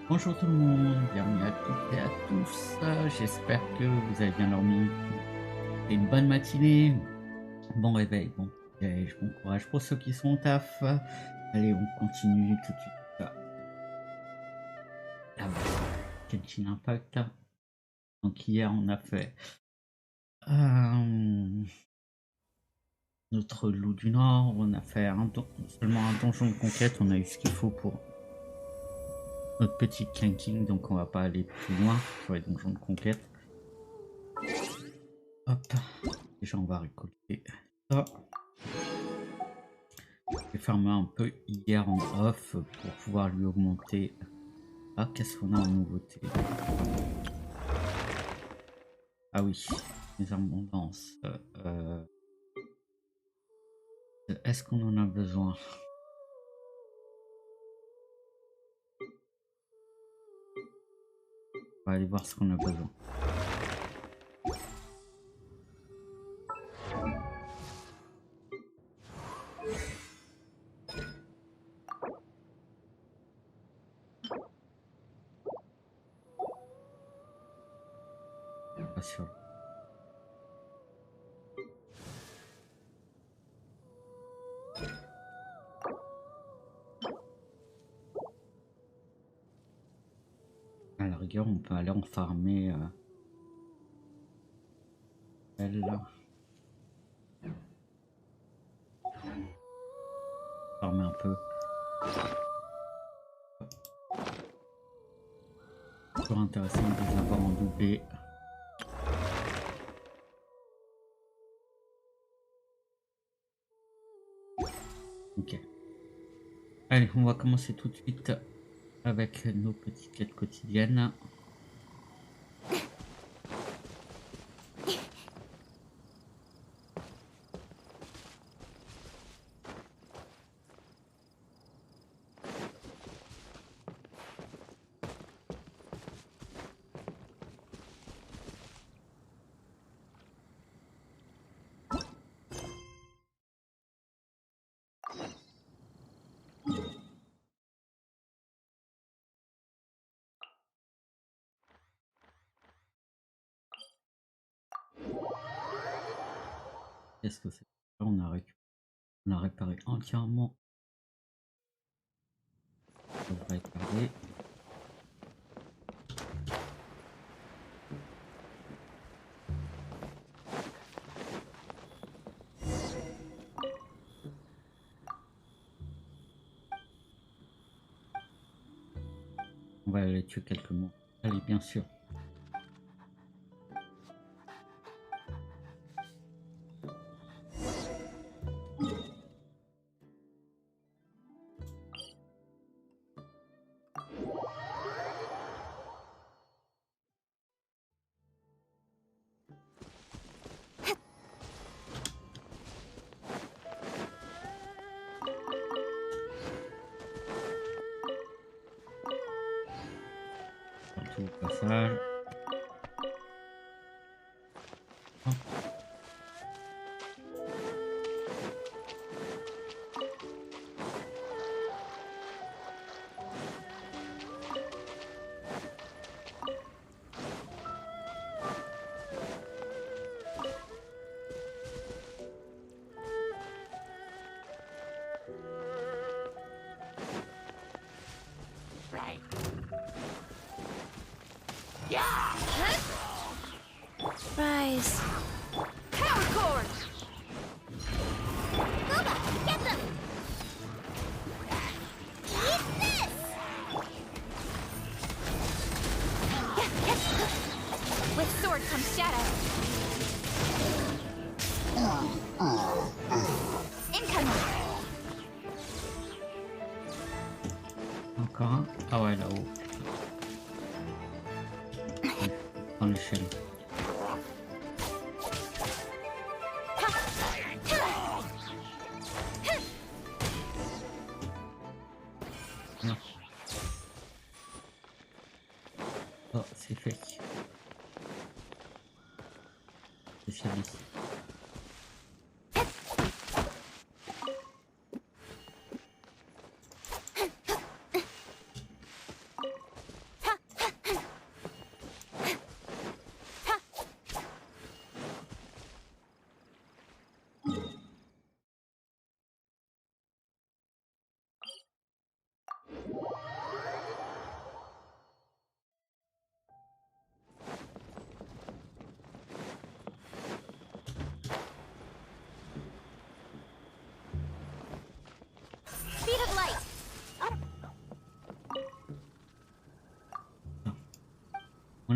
Bonjour tout le monde, bienvenue à toutes et à tous. J'espère que vous avez bien dormi. Et une bonne matinée, bon réveil, bon piège, bon courage pour ceux qui sont au taf. Allez, on continue tout de suite. Ah bah, Genshin Impact. Donc hier on a fait euh, notre loup du Nord, on a fait seulement un donjon de conquête, on a eu ce qu'il faut pour notre petit clanking, donc on va pas aller plus loin sur les donjons de conquête. Hop, déjà on va récolter ça. J'ai fermé un peu hier en off pour pouvoir lui augmenter. Ah, qu'est-ce qu'on a en nouveauté? Ah oui, les abondances. Est-ce qu'on en a besoin? On va aller voir ce qu'on a besoin. Pas sûr. À la rigueur, on peut aller en farmer elle là. Farmer un peu. Toujours intéressant de les avoir en doublé. Ok. Allez, on va commencer tout de suite avec nos petites quêtes quotidiennes. Qu'est-ce que c'est? On a réparé entièrement. On devrait réparer. On va aller tuer quelques mots. Allez, bien sûr. Surtout au passage. Hop. Rise. Power cord! Boba, get them! Eat this! With sword comes shadow. Incoming! Encore un. Ah ouais, là-haut. Dans l'échelle. Oh, c'est fait. Spécialiste.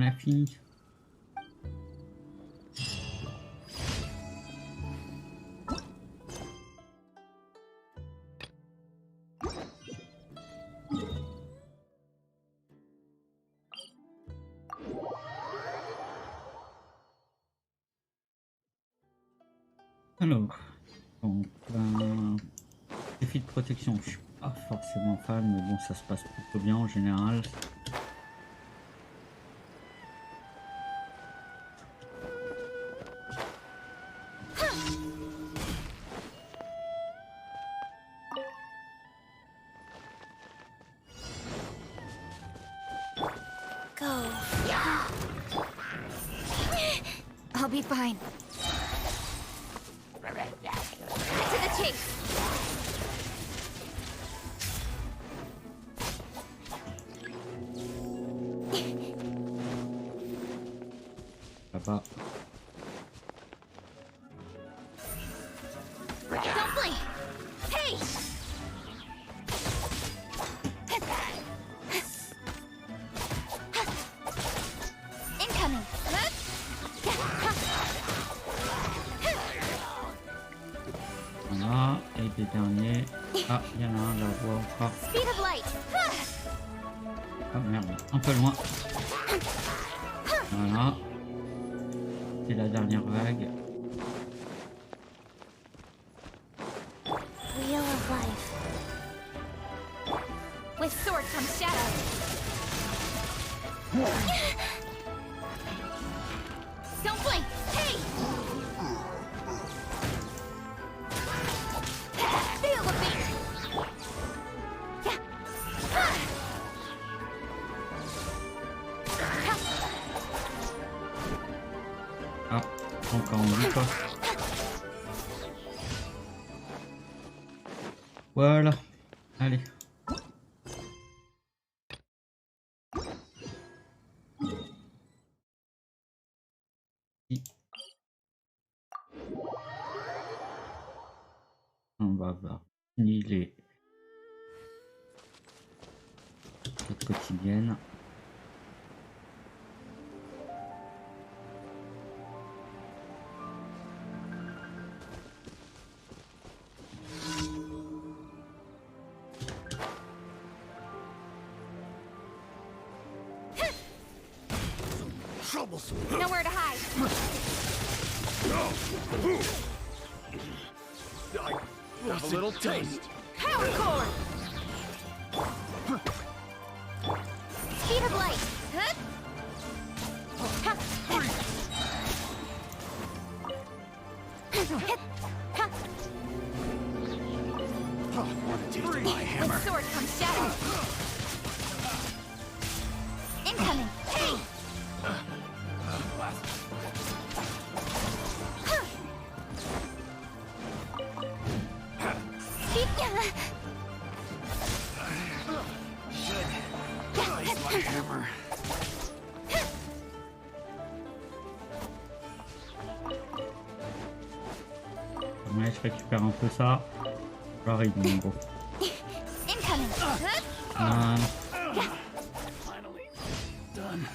a fini. Alors, donc, défi de protection, je suis pas forcément fan, mais bon, ça se passe plutôt bien en général. Go. I'll be fine. To the chase. Là-bas. Don't blink. Hey. Incoming. Voilà, et des derniers. Ah, il y en a un là-bas encore. Speed of light. Ah merde, un peu loin. Voilà. C'est la dernière vague. Wheel of life. With sword comes shadow. Don't blink. Hey. Feel the beat. Ah, encore en vie quoi. Voilà. Allez. On va voir les quêtes quotidiennes. Nowhere to hide. A little taste. Power core. Speed of light. Huh? Want a taste of my hammer? With sword comes shadow. Incoming. Hey. Place my hammer. Ouais, je récupère un peu ça. J'arrive en gros. Incoming. Voilà. Finally done.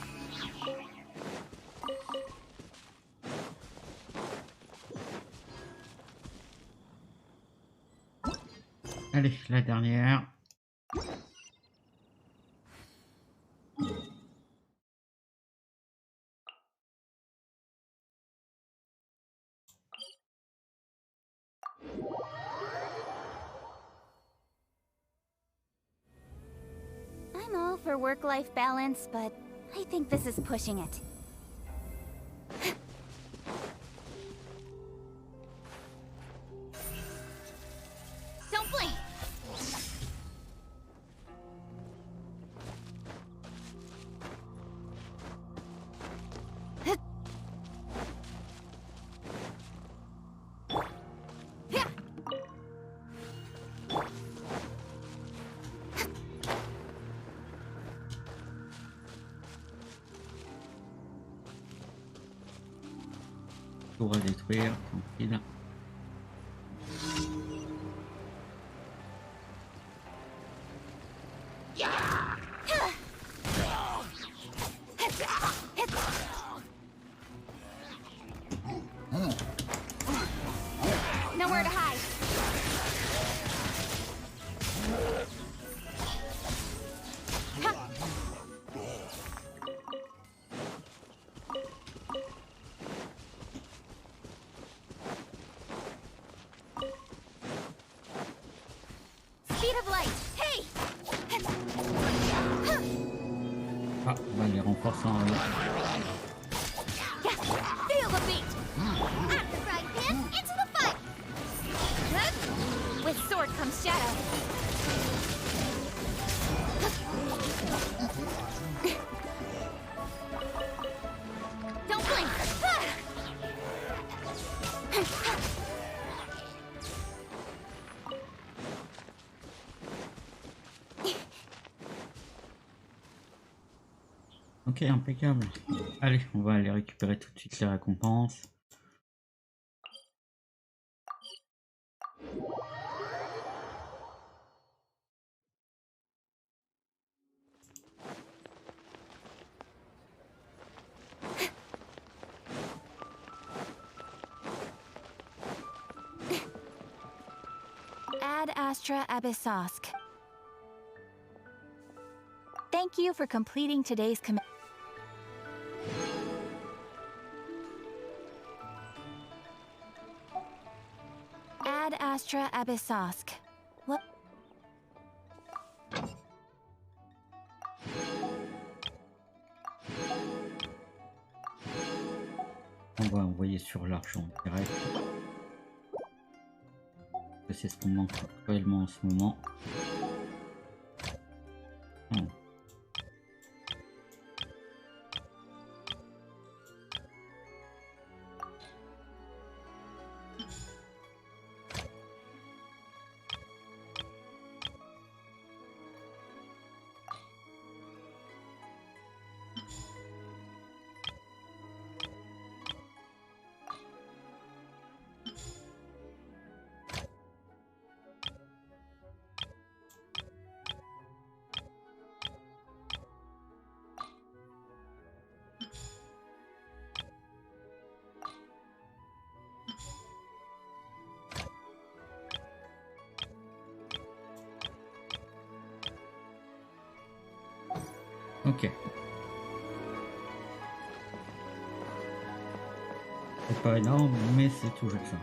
Allez, la dernière. I'm all for work-life balance, but I think this is pushing it. Don't blink. Tour à détruire, tranquille. nowhere to hide. Speed of light. Hey! Ah, on va les renforcer en Feel the beat. At the right pan, into the fight. With sword comes shadow. Don't blink. Ok, impeccable. Allez, on va aller récupérer tout de suite les récompenses. Ad Astra Abyssosk. Thank you for completing today's command. Ad Astra Abyssosk. What? On va envoyer sur l'argent direct. C'est ce qu'on manque réellement en ce moment. Ok. C'est pas énorme, mais c'est toujours ça.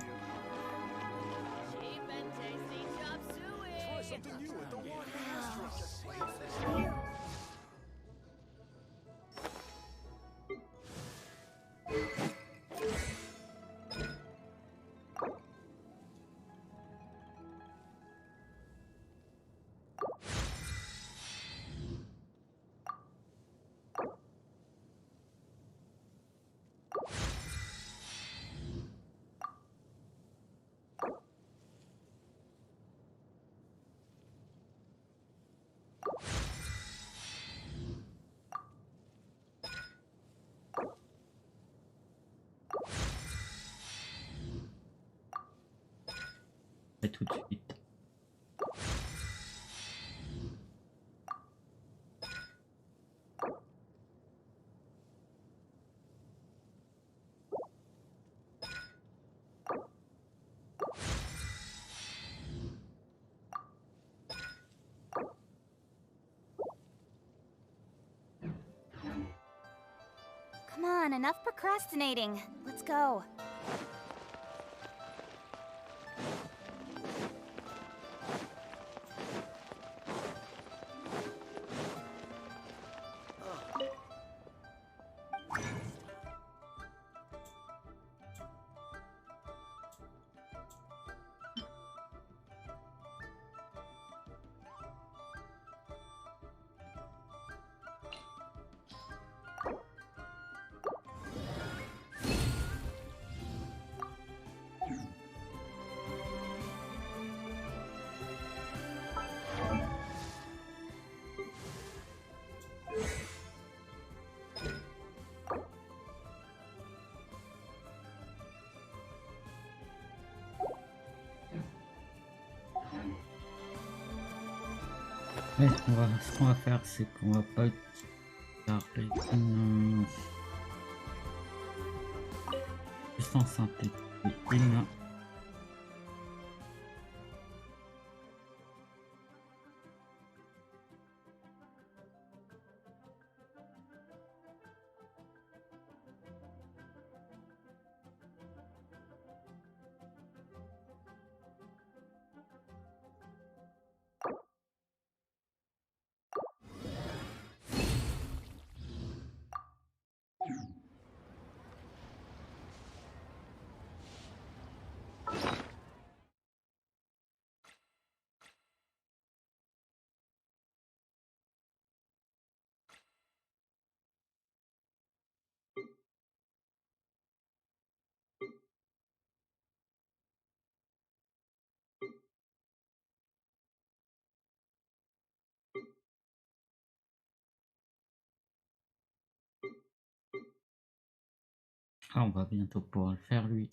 Et tout de suite. Come on, enough procrastinating. Let's go. Mais ce qu'on va faire, c'est qu'on va pas garder une puissance synthétique. Ah, on va bientôt pouvoir le faire, lui.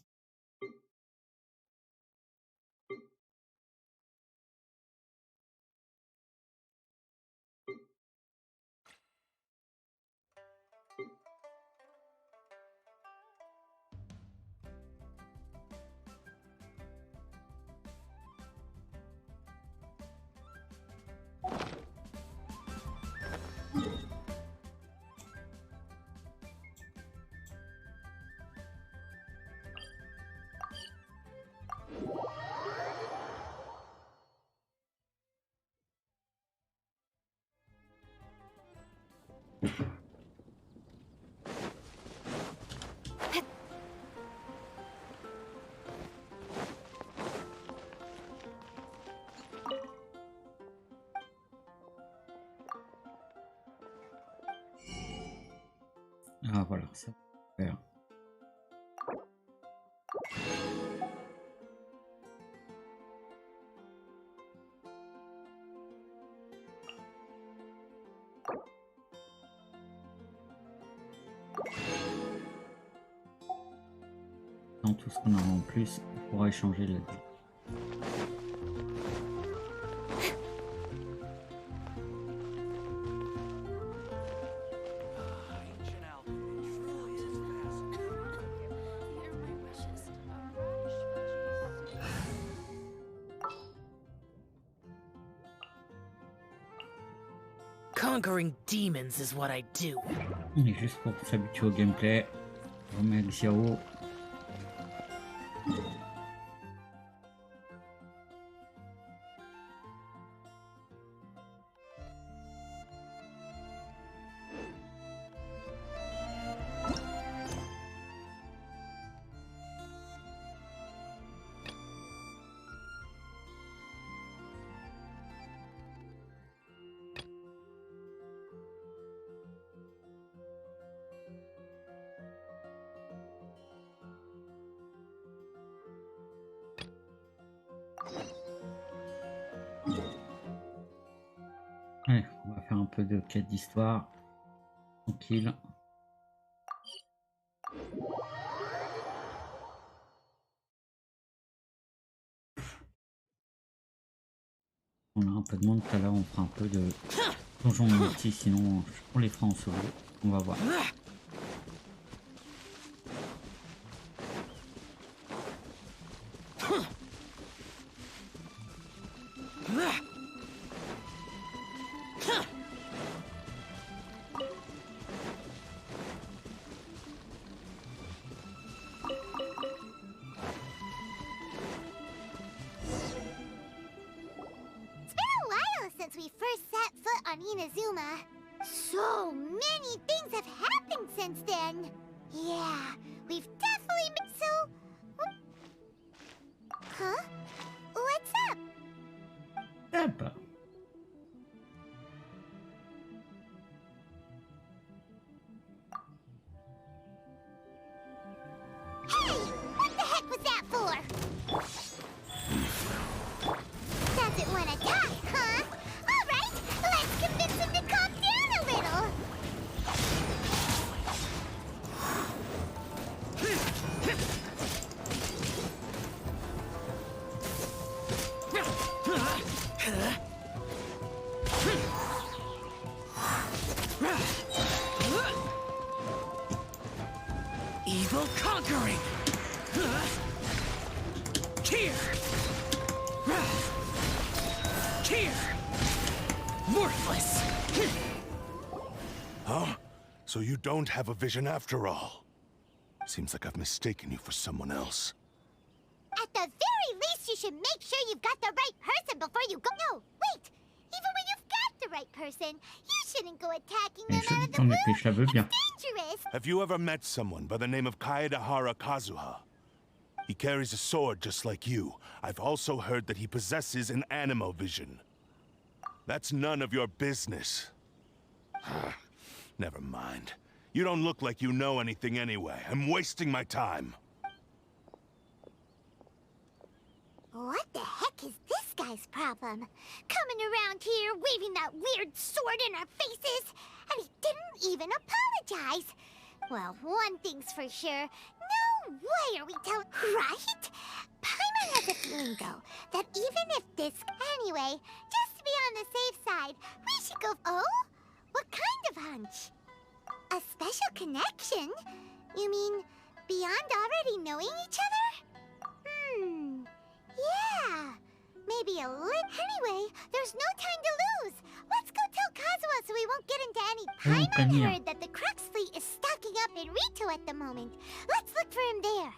Ah, voilà, ça va faire. Dans tout ce qu'on a en plus, on pourra échanger la vie. Conquering demons is what I do. Et juste pour s'habituer au gameplay, on met Xiao. Allez, on va faire un peu de quête d'histoire. Tranquille. On a un peu de monde tout à l'heure, on fera un peu de donjon multi, sinon on les fera en solo. On va voir. It's been a while since we first set foot on Inazuma. So many things have happened since then. Yeah, we've definitely been so... Huh? What's up? Eh ben, Hey! What the heck was that for? Doesn't want to die, huh? All right, let's convince him to calm down a little. Evil conquering! Cheer! Cheer! Worthless! Huh? So you don't have a vision after all? Seems like I've mistaken you for someone else. At the very least, you should make sure you've got the right person before you go. No, wait! Even when you've got the right person, you shouldn't go attacking les them out jolies of the temps blue. avec les cheveux bien. It's dangerous. Have you ever met someone by the name of Kaedahara Kazuha? He carries a sword just like you. I've also heard that he possesses an animo vision. That's none of your business. Never mind. You don't look like you know anything anyway. I'm wasting my time. What the heck is this guy's problem? Coming around here, waving that weird sword in our faces, and he didn't even apologize. Well, one thing's for sure. No way are we telling... Right? Paimon has a feeling, though, that even if this... Anyway, just to be on the safe side, we should go... Oh? What kind of hunch? A special connection? You mean beyond already knowing each other? Yeah. Maybe a little... Anyway, there's no time to lose. Let's go tell Kazuha so we won't get into any... Paimon heard that the Crux fleet is stocking up in Rito at the moment. Let's look for him there.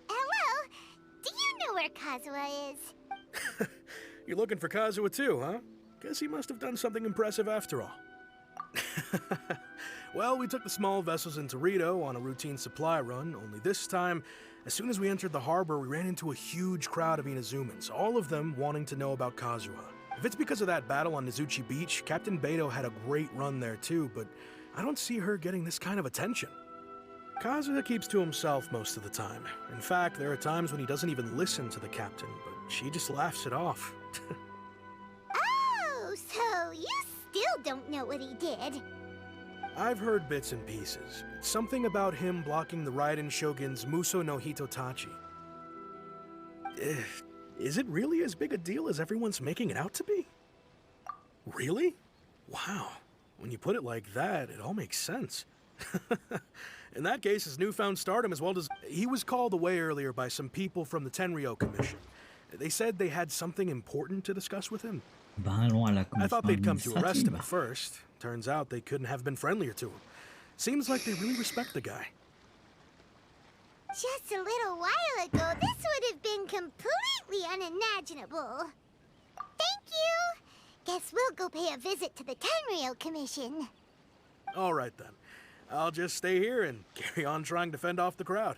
Hello? Do you know where Kazuha is? You're looking for Kazuha too, huh? Guess he must have done something impressive after all. Well, we took the small vessels into Rito on a routine supply run, only this time, as soon as we entered the harbor, we ran into a huge crowd of Inazumans, all of them wanting to know about Kazuha. If it's because of that battle on Nizuchi Beach, Captain Beto had a great run there too, but I don't see her getting this kind of attention. Kazuha keeps to himself most of the time. In fact, there are times when he doesn't even listen to the captain, but she just laughs it off. Oh, so you still don't know what he did? I've heard bits and pieces. It's something about him blocking the Raiden Shogun's Muso no Hitotachi. Is it really as big a deal as everyone's making it out to be? Really? Wow. When you put it like that, it all makes sense. In that case, his newfound stardom as well as... He was called away earlier by some people from the Tenryou Commission. They said they had something important to discuss with him. I thought they'd come to arrest him at first. Turns out they couldn't have been friendlier to him. Seems like they really respect the guy. Just a little while ago, this would have been completely unimaginable. Thank you! Guess we'll go pay a visit to the Tenryou Commission. All right then. I'll just stay here and carry on trying to fend off the crowd.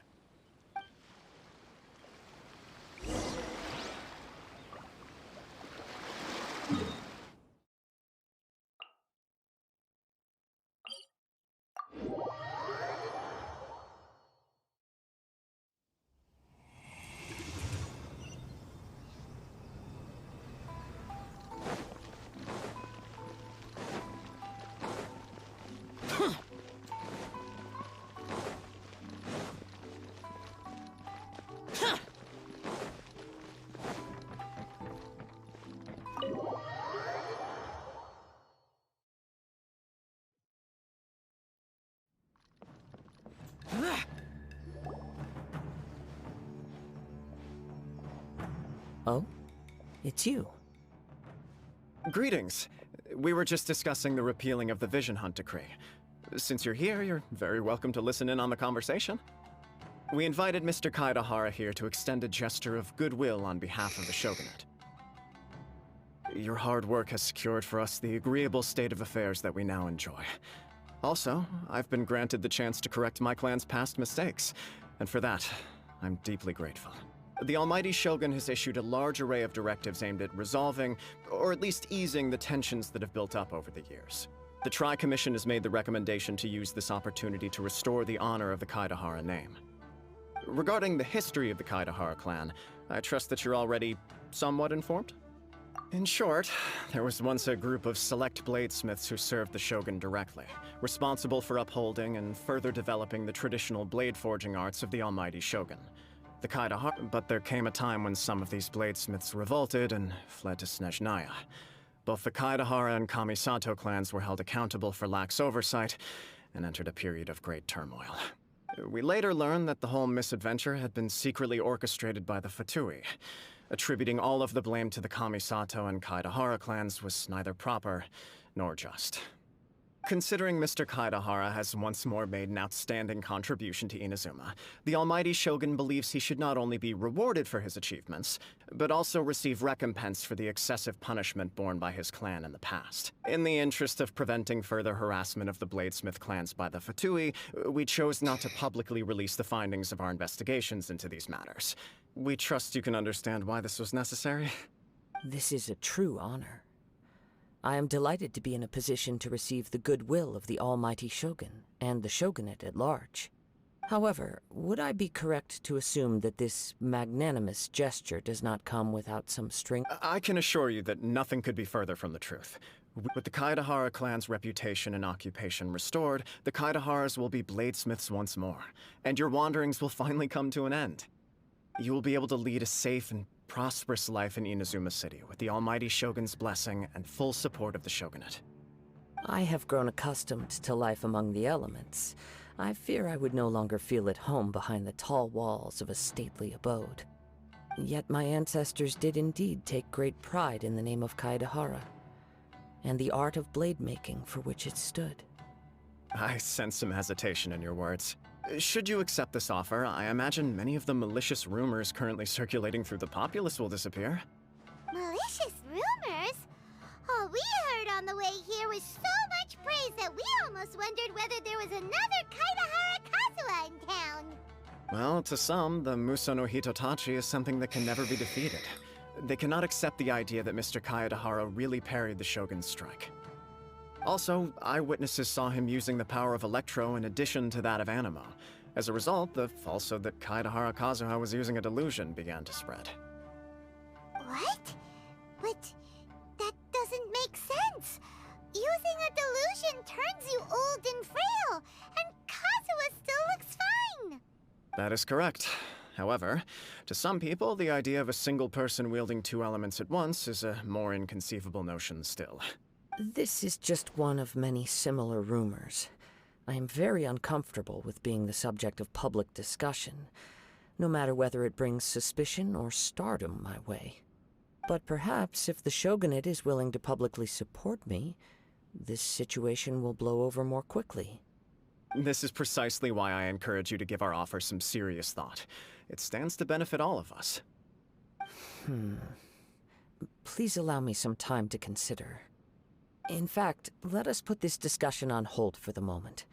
Oh? It's you. Greetings. We were just discussing the repealing of the Vision Hunt decree. Since you're here, you're very welcome to listen in on the conversation. We invited Mr. Kaedahara here to extend a gesture of goodwill on behalf of the Shogunate. Your hard work has secured for us the agreeable state of affairs that we now enjoy. Also, I've been granted the chance to correct my clan's past mistakes, and for that, I'm deeply grateful. The Almighty Shogun has issued a large array of directives aimed at resolving, or at least easing, the tensions that have built up over the years. The Tri-Commission has made the recommendation to use this opportunity to restore the honor of the Kaedahara name. Regarding the history of the Kaedahara clan, I trust that you're already somewhat informed? In short, there was once a group of select bladesmiths who served the Shogun directly, responsible for upholding and further developing the traditional blade forging arts of the Almighty Shogun. The Kaedahara, but there came a time when some of these bladesmiths revolted and fled to Snezhnaya. Both the Kaedahara and Kamisato clans were held accountable for lax oversight and entered a period of great turmoil. We later learned that the whole misadventure had been secretly orchestrated by the Fatui. Attributing all of the blame to the Kamisato and Kaedahara clans was neither proper nor just. Considering Mr. Kaedahara has once more made an outstanding contribution to Inazuma, the Almighty Shogun believes he should not only be rewarded for his achievements, but also receive recompense for the excessive punishment borne by his clan in the past. In the interest of preventing further harassment of the Bladesmith clans by the Fatui, we chose not to publicly release the findings of our investigations into these matters. We trust you can understand why this was necessary. This is a true honor. I am delighted to be in a position to receive the goodwill of the Almighty Shogun and the Shogunate at large. However, would I be correct to assume that this magnanimous gesture does not come without some string? I can assure you that nothing could be further from the truth. With the Kaedahara clan's reputation and occupation restored, the Kaedaharas will be bladesmiths once more, and your wanderings will finally come to an end. You will be able to lead a safe and prosperous life in Inazuma City with the Almighty Shogun's blessing and full support of the Shogunate. I have grown accustomed to life among the elements. I fear I would no longer feel at home behind the tall walls of a stately abode. Yet my ancestors did indeed take great pride in the name of Kaedahara, and the art of blade making for which it stood. I sense some hesitation in your words. Should you accept this offer, I imagine many of the malicious rumors currently circulating through the populace will disappear. Malicious rumors? All we heard on the way here was so much praise that we almost wondered whether there was another Kaedahara Kazuha in town. Well, to some, the Muso no Hitotachi is something that can never be defeated. They cannot accept the idea that Mr. Kaedahara really parried the Shogun's strike. Also, eyewitnesses saw him using the power of Electro in addition to that of Animo. As a result, the falsehood that Kaedahara Kazuha was using a delusion began to spread. What? But that doesn't make sense. Using a delusion turns you old and frail, and Kazuha still looks fine. That is correct. However, to some people, the idea of a single person wielding two elements at once is a more inconceivable notion still. This is just one of many similar rumors. I am very uncomfortable with being the subject of public discussion, no matter whether it brings suspicion or stardom my way. But perhaps if the Shogunate is willing to publicly support me, this situation will blow over more quickly. This is precisely why I encourage you to give our offer some serious thought. It stands to benefit all of us. Please allow me some time to consider. In fact, let us put this discussion on hold for the moment.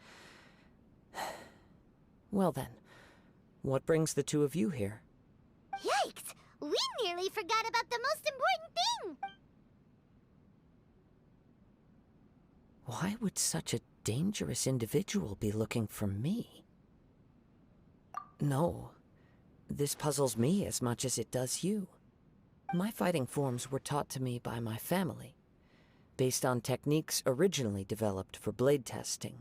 Well then, what brings the two of you here? Yikes! We nearly forgot about the most important thing! Why would such a dangerous individual be looking for me? No, this puzzles me as much as it does you. My fighting forms were taught to me by my family, based on techniques originally developed for blade testing.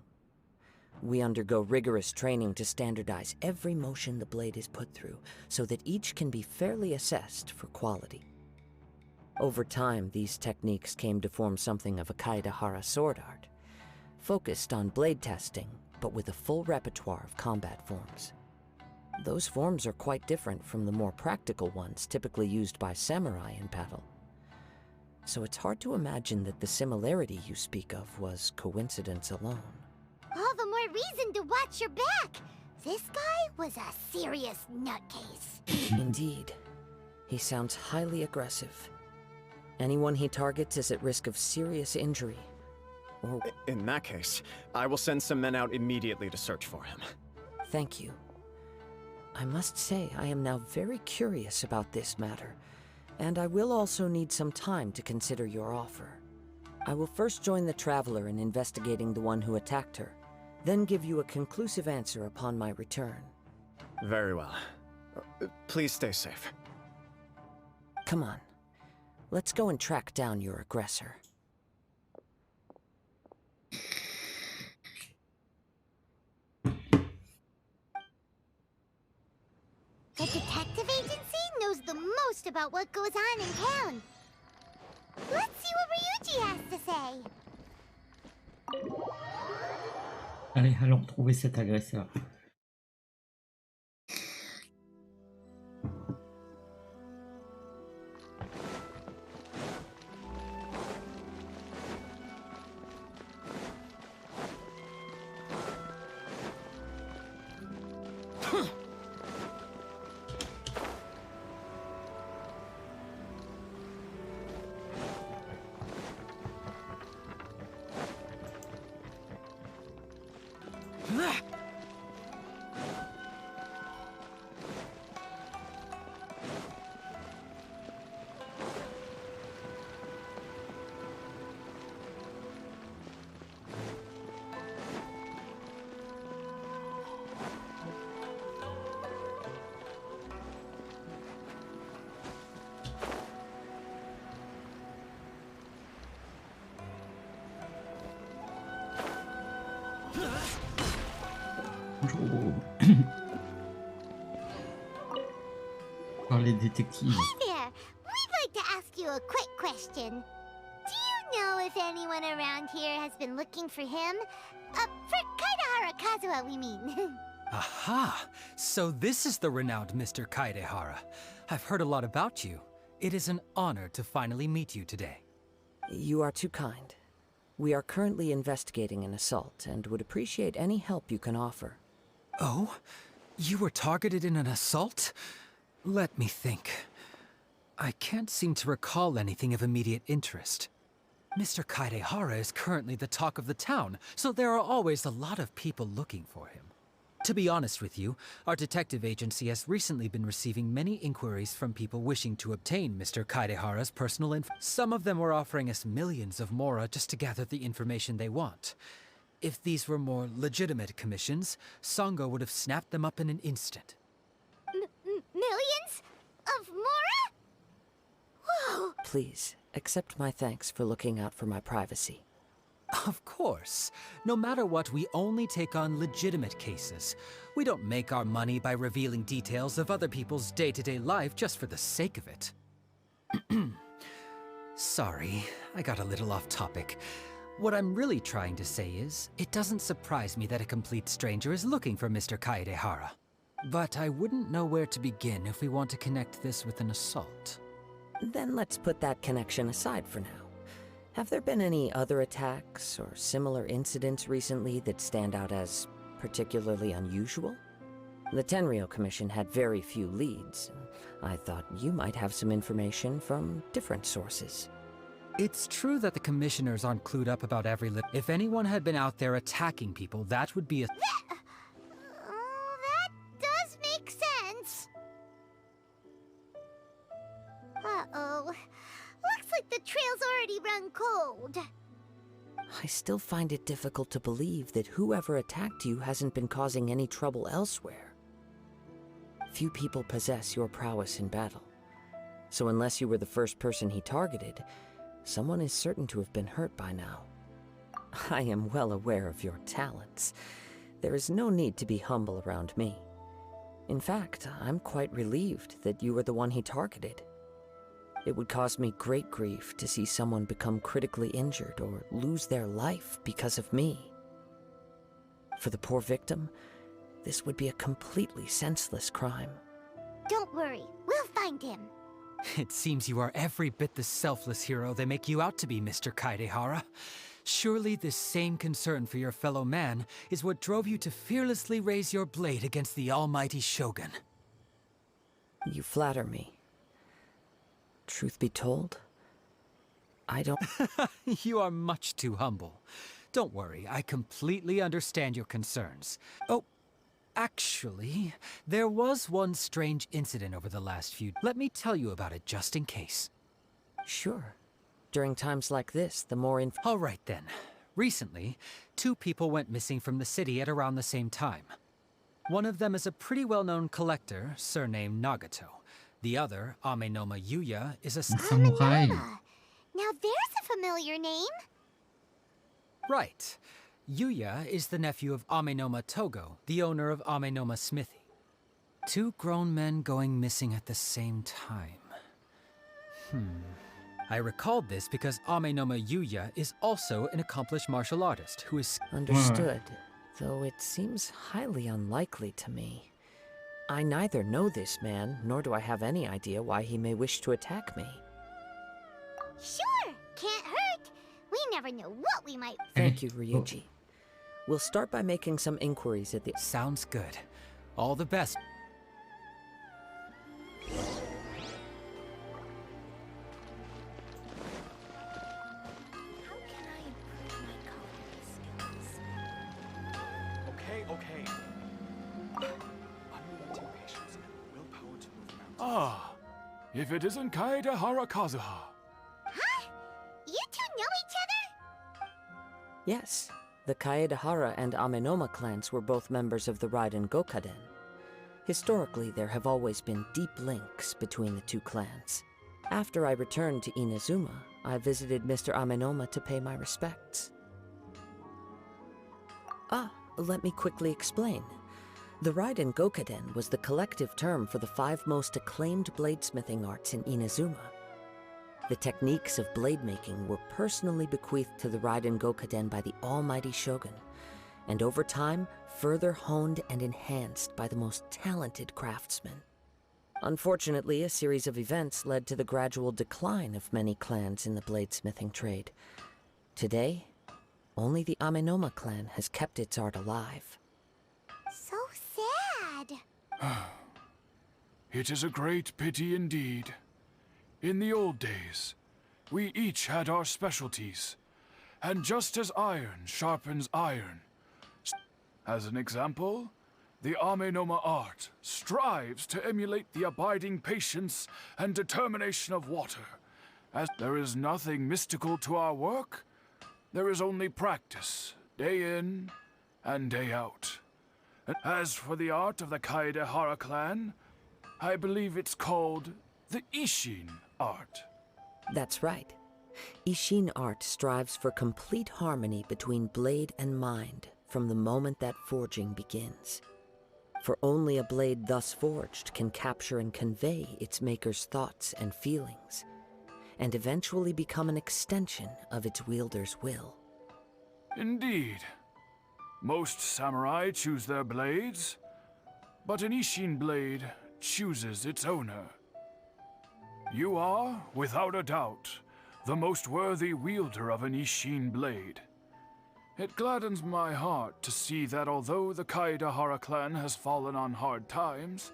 We undergo rigorous training to standardize every motion the blade is put through, so that each can be fairly assessed for quality. Over time, these techniques came to form something of a Kaedahara sword art, focused on blade testing, but with a full repertoire of combat forms. Those forms are quite different from the more practical ones typically used by samurai in battle. So it's hard to imagine that the similarity you speak of was coincidence alone. All the more reason to watch your back! This guy was a serious nutcase. Indeed. He sounds highly aggressive. Anyone he targets is at risk of serious injury. Or... In that case, I will send some men out immediately to search for him. Thank you. I must say I am now very curious about this matter, and I will also need some time to consider your offer. I will first join the Traveler in investigating the one who attacked her, then give you a conclusive answer upon my return. Very well. Please stay safe. Come on. Let's go and track down your aggressor. The detective agency knows the most about what goes on in town. Let's see what Ryuji has to say. Allez, allons retrouver cet agresseur. par les détectives. Hey there! We'd like to ask you a quick question. Do you know if anyone around here has been looking for him? For Kaidahara Kazuha, we mean. Aha! So this is the renowned Mr. Kaidehara. I've heard a lot about you. It is an honor to finally meet you today. You are too kind. We are currently investigating an assault and would appreciate any help you can offer. Oh? You were targeted in an assault? Let me think. I can't seem to recall anything of immediate interest. Mr. Kaidehara is currently the talk of the town, so there are always a lot of people looking for him. To be honest with you, our detective agency has recently been receiving many inquiries from people wishing to obtain Mr. Kaidehara's personal info. Some of them were offering us millions of mora just to gather the information they want. If these were more legitimate commissions, Sango would have snapped them up in an instant. Millions? Of mora? Whoa! Please, accept my thanks for looking out for my privacy. Of course. No matter what, we only take on legitimate cases. We don't make our money by revealing details of other people's day-to-day life just for the sake of it. Sorry, I got a little off topic. What I'm really trying to say is, it doesn't surprise me that a complete stranger is looking for Mr. Kaidehara. But I wouldn't know where to begin if we want to connect this with an assault. Then let's put that connection aside for now. Have there been any other attacks or similar incidents recently that stand out as particularly unusual? The Tenryou Commission had very few leads. I thought you might have some information from different sources. It's true that the commissioners aren't clued up about every If anyone had been out there attacking people, that would be a... That does make sense. Uh-oh. Looks like the trail's already run cold. I still find it difficult to believe that whoever attacked you hasn't been causing any trouble elsewhere. Few people possess your prowess in battle. So unless you were the first person he targeted, someone is certain to have been hurt by now. I am well aware of your talents. There is no need to be humble around me. In fact, I'm quite relieved that you were the one he targeted. It would cause me great grief to see someone become critically injured or lose their life because of me. For the poor victim, this would be a completely senseless crime. Don't worry, we'll find him. It seems you are every bit the selfless hero they make you out to be, Mr. Kaidehara. Surely this same concern for your fellow man is what drove you to fearlessly raise your blade against the almighty Shogun. You flatter me. Truth be told, I don't... You are much too humble. Don't worry, I completely understand your concerns. Oh, actually, there was one strange incident over the last few... Let me tell you about it just in case. Sure. During times like this, the more All right then. Recently, 2 people went missing from the city at around the same time. One of them is a pretty well-known collector, surnamed Nagato. The other, Amenoma Yuya, is a samurai. Now there's a familiar name. Right. Yuya is the nephew of Amenoma Togo, the owner of Amenoma Smithy. 2 grown men going missing at the same time. I recalled this because Amenoma Yuya is also an accomplished martial artist who is... Understood, though it seems highly unlikely to me. I neither know this man, nor do I have any idea why he may wish to attack me. Sure, can't hurt. We never know what we might... Thank you, Ryuji. We'll start by making some inquiries at the... Sounds good. All the best. How can I improve my culinary skills? Okay. Unrelenting patience and willpower to move mountains. If it isn't Kaidehara Kazuha. Huh? You 2 know each other? Yes, the Kaedehara and Amenoma clans were both members of the Raiden Gokaden. Historically, there have always been deep links between the 2 clans. After I returned to Inazuma, I visited Mr. Amenoma to pay my respects. Let me quickly explain. The Raiden Gokaden was the collective term for the 5 most acclaimed bladesmithing arts in Inazuma. The techniques of blade making were personally bequeathed to the Raiden Gokaden by the almighty Shogun, and over time, further honed and enhanced by the most talented craftsmen. Unfortunately, a series of events led to the gradual decline of many clans in the bladesmithing trade. Today, only the Amenoma clan has kept its art alive. So sad. It is a great pity indeed. In the old days, we each had our specialties, and just as iron sharpens iron, as an example, the Amenoma art strives to emulate the abiding patience and determination of water. As there is nothing mystical to our work, there is only practice, day in and day out. And as for the art of the Kaedehara clan, I believe it's called the Ishin art. That's right. Ishin art strives for complete harmony between blade and mind from the moment that forging begins. For only a blade thus forged can capture and convey its maker's thoughts and feelings, and eventually become an extension of its wielder's will. Indeed. Most samurai choose their blades, but an Ishin blade chooses its owner. You are, without a doubt, the most worthy wielder of an Ishin blade. It gladdens my heart to see that although the Kaedehara clan has fallen on hard times,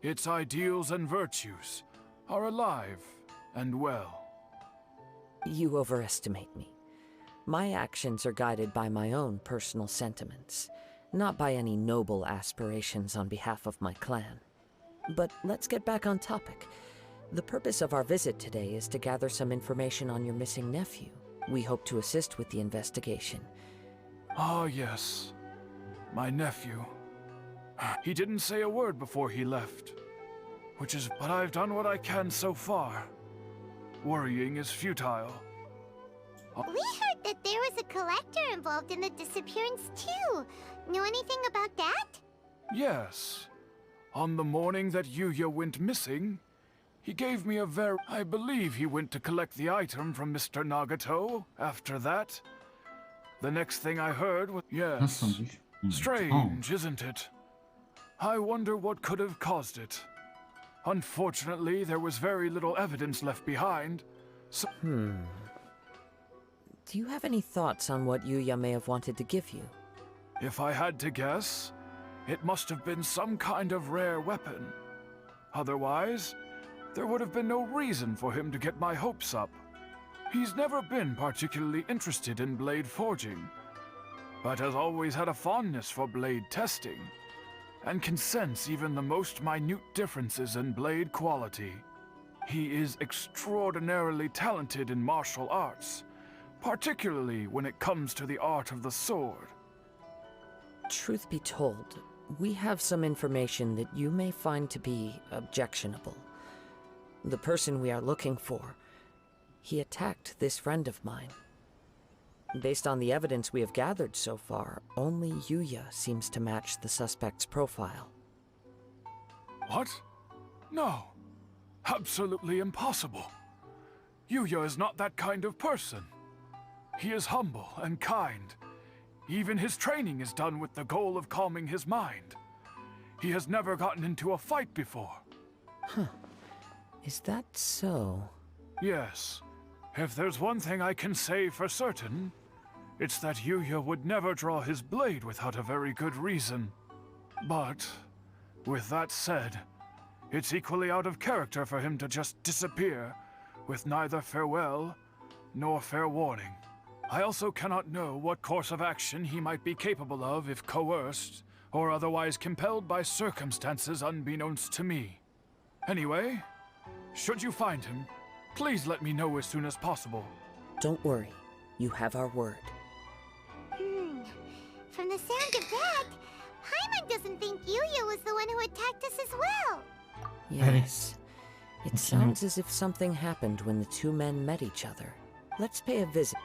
its ideals and virtues are alive and well. You overestimate me. My actions are guided by my own personal sentiments, not by any noble aspirations on behalf of my clan. But let's get back on topic. The purpose of our visit today is to gather some information on your missing nephew. We hope to assist with the investigation. Ah, yes. My nephew. He didn't say a word before he left. But I've done what I can so far. Worrying is futile. We heard that there was a collector involved in the disappearance too. Know anything about that? Yes. On the morning that Yuya went missing, he gave me I believe he went to collect the item from Mr. Nagato after that. The next thing I heard was... Yes. Strange, isn't it? I wonder what could have caused it. Unfortunately, there was very little evidence left behind, so... Do you have any thoughts on what Yuya may have wanted to give you? If I had to guess, it must have been some kind of rare weapon. Otherwise, there would have been no reason for him to get my hopes up. He's never been particularly interested in blade forging, but has always had a fondness for blade testing, and can sense even the most minute differences in blade quality. He is extraordinarily talented in martial arts, particularly when it comes to the art of the sword. Truth be told, we have some information that you may find to be objectionable. The person we are looking for, he attacked this friend of mine. Based on the evidence we have gathered so far, only Yuya seems to match the suspect's profile. What? No. Absolutely impossible. Yuya is not that kind of person. He is humble and kind. Even his training is done with the goal of calming his mind. He has never gotten into a fight before. Huh. Is that so? Yes. If there's one thing I can say for certain, it's that Yuya would never draw his blade without a very good reason. But, with that said, it's equally out of character for him to just disappear, with neither farewell nor fair warning. I also cannot know what course of action he might be capable of if coerced, or otherwise compelled by circumstances unbeknownst to me. Anyway, should you find him, please let me know as soon as possible. Don't worry. You have our word. From the sound of that, Paimon doesn't think Yuya was the one who attacked us as well. Yes. It sounds as if something happened when the two men met each other. Let's pay a visit.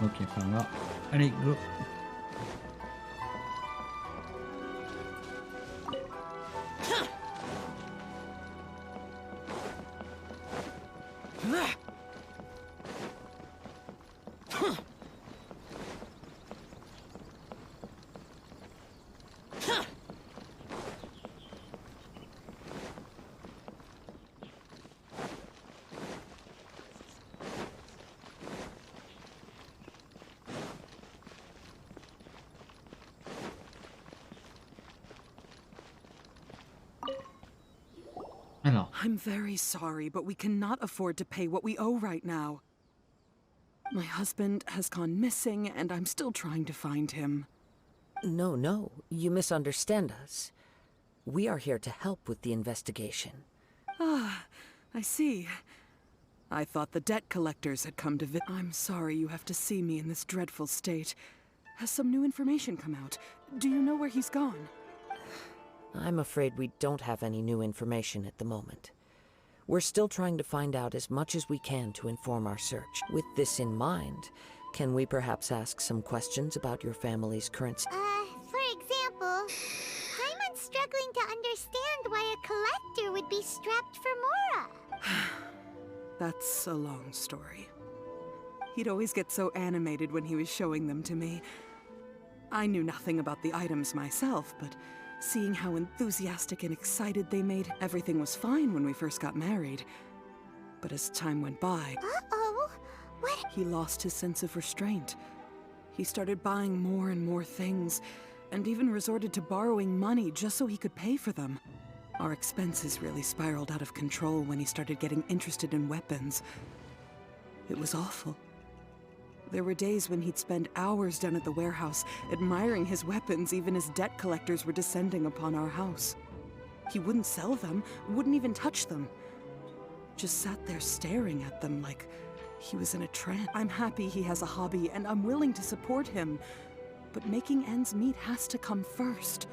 Ok, ça va. Allez, go. Alors, I'm very sorry, but we cannot afford to pay what we owe right now. My husband has gone missing, and I'm still trying to find him. No, no, you misunderstand us. We are here to help with the investigation. Ah, I see. I thought the debt collectors had come to I'm sorry you have to see me in this dreadful state. Has some new information come out? Do you know where he's gone? I'm afraid we don't have any new information at the moment. We're still trying to find out as much as we can to inform our search. With this in mind, can we perhaps ask some questions about your family's current... For example, Paimon's struggling to understand why a collector would be strapped for Mora. That's a long story. He'd always get so animated when he was showing them to me. I knew nothing about the items myself, but seeing how enthusiastic and excited they made, everything was fine when we first got married. But as time went by... Uh-oh! What? He lost his sense of restraint. He started buying more and more things, and even resorted to borrowing money just so he could pay for them. Our expenses really spiraled out of control when he started getting interested in weapons. It was awful. There were days when he'd spend hours down at the warehouse, admiring his weapons even as debt collectors were descending upon our house. He wouldn't sell them, wouldn't even touch them. Just sat there staring at them like he was in a trance. I'm happy he has a hobby, and I'm willing to support him. But making ends meet has to come first.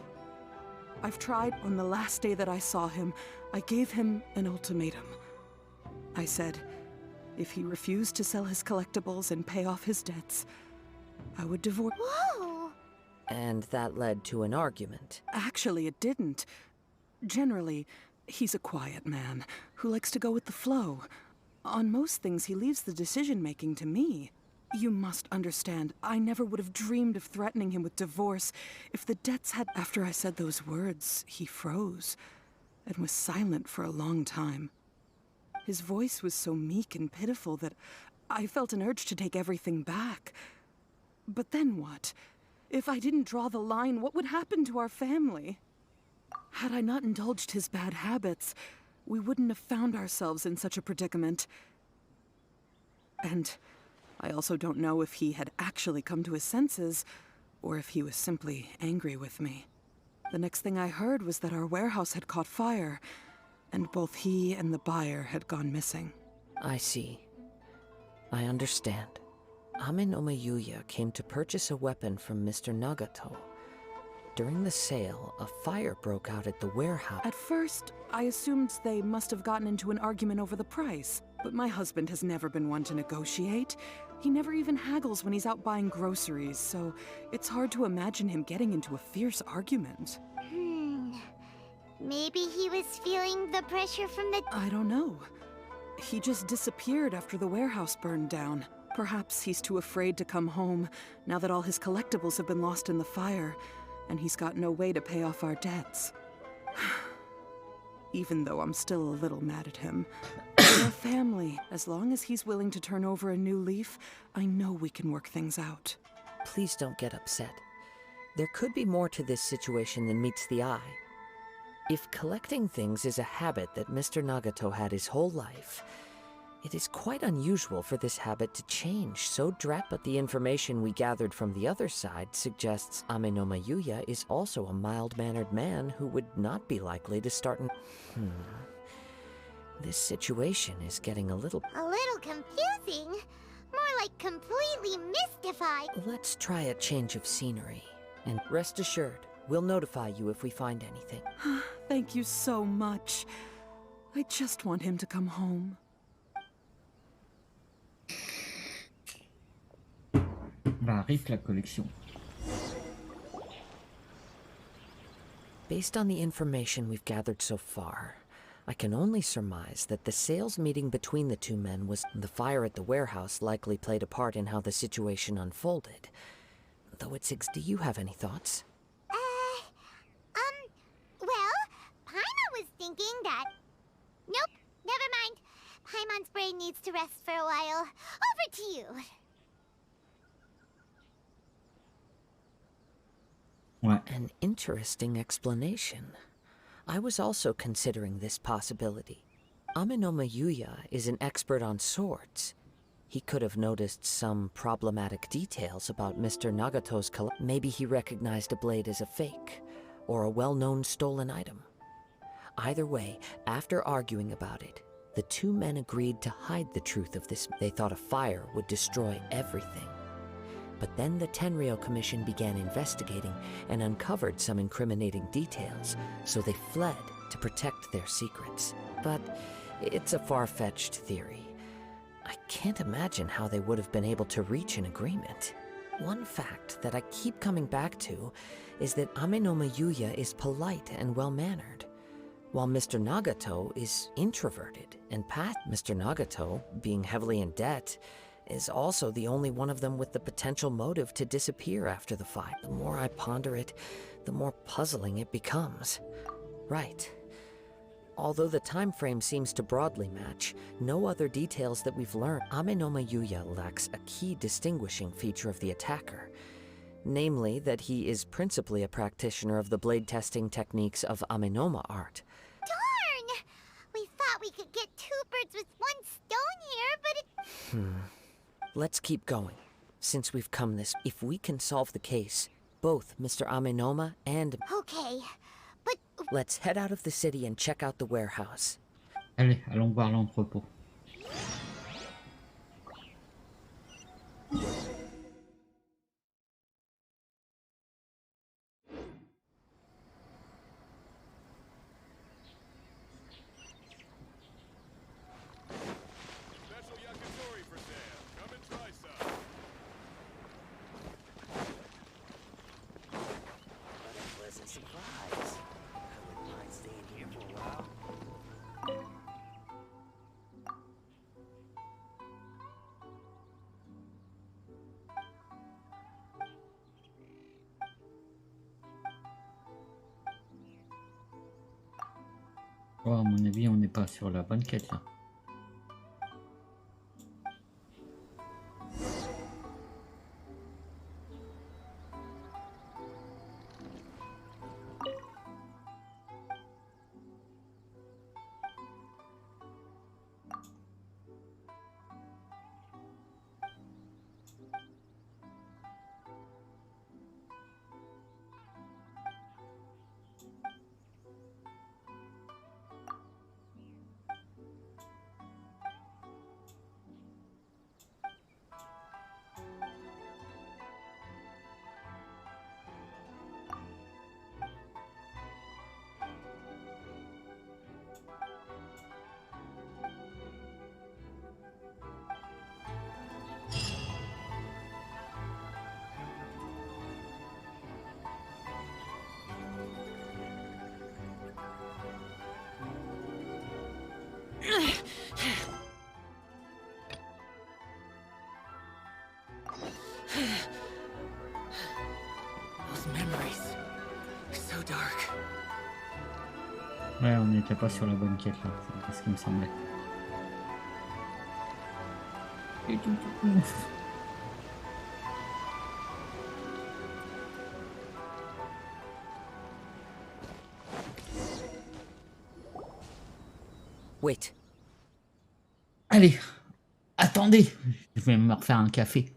I've tried. On the last day that I saw him, I gave him an ultimatum. I said, if he refused to sell his collectibles and pay off his debts, I would divorce... Whoa! And that led to an argument. Actually, it didn't. Generally, he's a quiet man who likes to go with the flow. On most things, he leaves the decision-making to me. You must understand, I never would have dreamed of threatening him with divorce if the debts had... After I said those words, he froze and was silent for a long time. His voice was so meek and pitiful that I felt an urge to take everything back. But then what? If I didn't draw the line, what would happen to our family? Had I not indulged his bad habits, we wouldn't have found ourselves in such a predicament. And I also don't know if he had actually come to his senses, or if he was simply angry with me. The next thing I heard was that our warehouse had caught fire, and both he and the buyer had gone missing. I see. I understand. Ame no Mayuya came to purchase a weapon from Mr. Nagato. During the sale, a fire broke out at the warehouse. At first, I assumed they must have gotten into an argument over the price, but my husband has never been one to negotiate. He never even haggles when he's out buying groceries, so it's hard to imagine him getting into a fierce argument. Maybe he was feeling the pressure from the... I don't know. He just disappeared after the warehouse burned down. Perhaps he's too afraid to come home now that all his collectibles have been lost in the fire, and he's got no way to pay off our debts. Even though I'm still a little mad at him. We're a family. As long as he's willing to turn over a new leaf, I know we can work things out. Please don't get upset. There could be more to this situation than meets the eye. If collecting things is a habit that Mr. Nagato had his whole life, it is quite unusual for this habit to change so but the information we gathered from the other side suggests Ame no Mayuya is also a mild-mannered man who would not be likely to start This situation is getting a little confusing. More like completely mystified. Let's try a change of scenery. And rest assured, we'll notify you if we find anything. Thank you so much. I just want him to come home. Bah, arrive la collection. Based on the information we've gathered so far, I can only surmise that the sales meeting between the two men was the fire at the warehouse likely played a part in how the situation unfolded. Though it's do you have any thoughts? Well, Paimon was thinking that... Nope, never mind. Paimon's brain needs to rest for a while. Over to you. Ouais. An interesting explanation. I was also considering this possibility. Amenoma Yuya is an expert on swords. He could have noticed some problematic details about Mr. Nagato's maybe he recognized a blade as a fake, or a well-known stolen item. Either way, after arguing about it, the two men agreed to hide the truth of this. They thought a fire would destroy everything. But then the Tenryo Commission began investigating and uncovered some incriminating details, so they fled to protect their secrets. But it's a far-fetched theory. I can't imagine how they would have been able to reach an agreement. One fact that I keep coming back to is that Amenoma Yuya is polite and well-mannered, while Mr. Nagato is introverted and Mr. Nagato, being heavily in debt, is also the only one of them with the potential motive to disappear after the fight. The more I ponder it, the more puzzling it becomes. Right. Although the time frame seems to broadly match, no other details that we've learned. Amenoma Yuya lacks a key distinguishing feature of the attacker, namely that he is principally a practitioner of the blade testing techniques of Amenoma art. Darn! We thought we could get two birds with one stone here, but it... Let's keep going. Since we've come this, if we can solve the case, both Mr. Amenoma and... Okay, but... Let's head out of the city and check out the warehouse. Allez, allons voir l'entrepôt. Special yakitori for sale. Come and try some. What a pleasant surprise. I wouldn't mind staying here for a while. Oh, à mon avis, on n'est pas sur la bonne quête là. Those memories. So dark. Ouais, on n'était pas sur la bonne quête là, c'est ce qui me semblait. Et tout. Wait. Allez, attendez, je vais me refaire un café.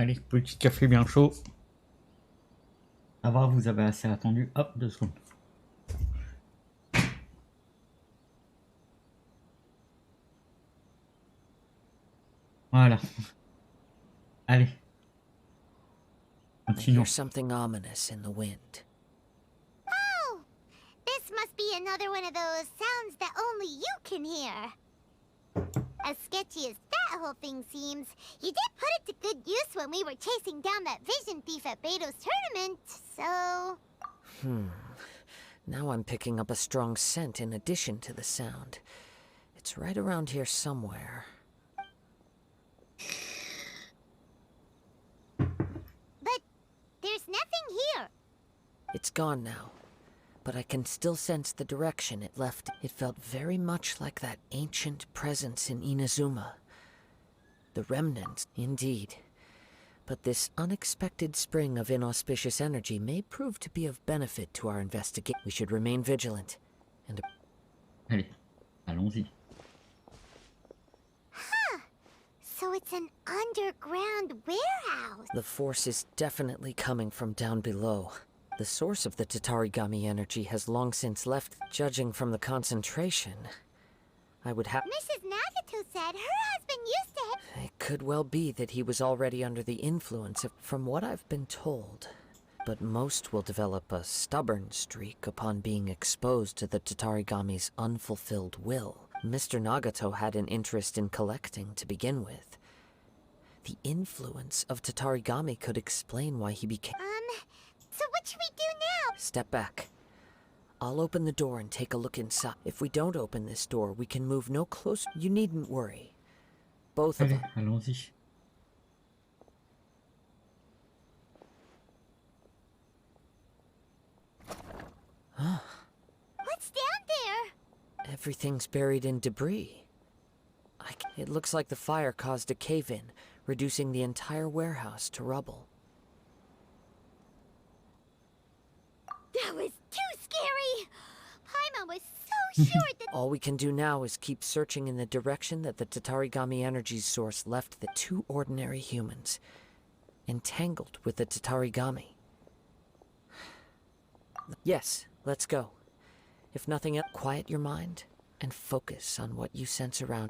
Allez, petit café bien chaud. À voir, vous avez assez attendu. Hop, 2 secondes. Voilà. Allez, I hear continuons. something ominous in the wind. Oh! This must be another one of those sounds that only you can hear. As sketchy as that whole thing seems, you did put it to good use when we were chasing down that vision thief at Beto's tournament, so... Now I'm picking up a strong scent in addition to the sound. It's right around here somewhere. But there's nothing here. It's gone now, but I can still sense the direction it left. It felt very much like that ancient presence in Inazuma. The remnants, indeed. But this unexpected spring of inauspicious energy may prove to be of benefit to our investigation. We should remain vigilant. And Allez, allons-y. So it's an underground warehouse. the force is definitely coming from down below. The source of the Tatarigami energy has long since left. Judging from the concentration, I would have... Mrs. Nagato said her husband used to... It could well be that he was already under the influence of... From what I've been told. But most will develop a stubborn streak upon being exposed to the Tatarigami's unfulfilled will. Mr. Nagato had an interest in collecting to begin with. The influence of Tatarigami could explain why he became... So what should we do now? Step back. I'll open the door and take a look inside. If we don't open this door, we can move no closer. You needn't worry. Both of Allez, us. allons-y. What's down there? Everything's buried in debris. It looks like the fire caused a cave-in, reducing the entire warehouse to rubble. That was too scary! Paimon was so sure that... All we can do now is keep searching in the direction that the Tatarigami energy's source left the two ordinary humans, entangled with the Tatarigami. Yes, let's go. If nothing else, quiet your mind and focus on what you sense around.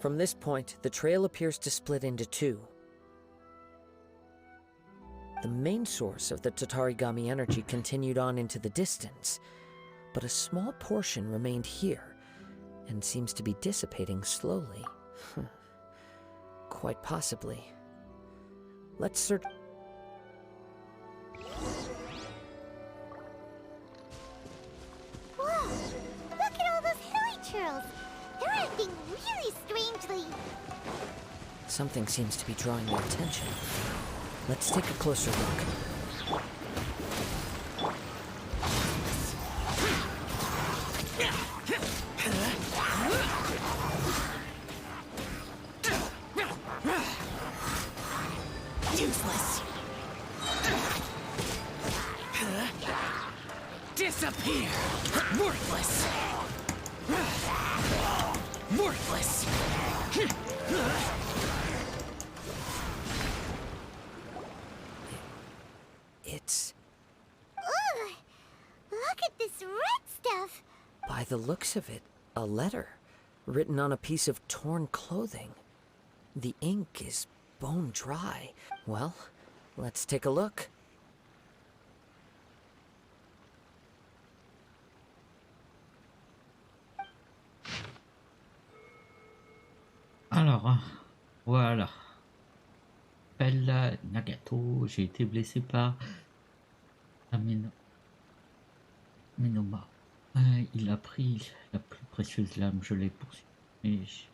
From this point, the trail appears to split into two. The main source of the Tatarigami energy continued on into the distance, but a small portion remained here, and seems to be dissipating slowly. Quite possibly. Let's search... Whoa! Look at all those hilly churls! They're acting really strangely. Something seems to be drawing their attention. Let's take a closer look. Useless. Disappear. Worthless. Worthless. It's... Ugh! Look at this red stuff! By the looks of it, a letter, written on a piece of torn clothing. The ink is bone dry. Well, let's take a look. Alors, voilà. Bella Nagato, j'ai été blessé par Minoma. Il a pris la plus précieuse lame, je l'ai poursuivi, mais j'ai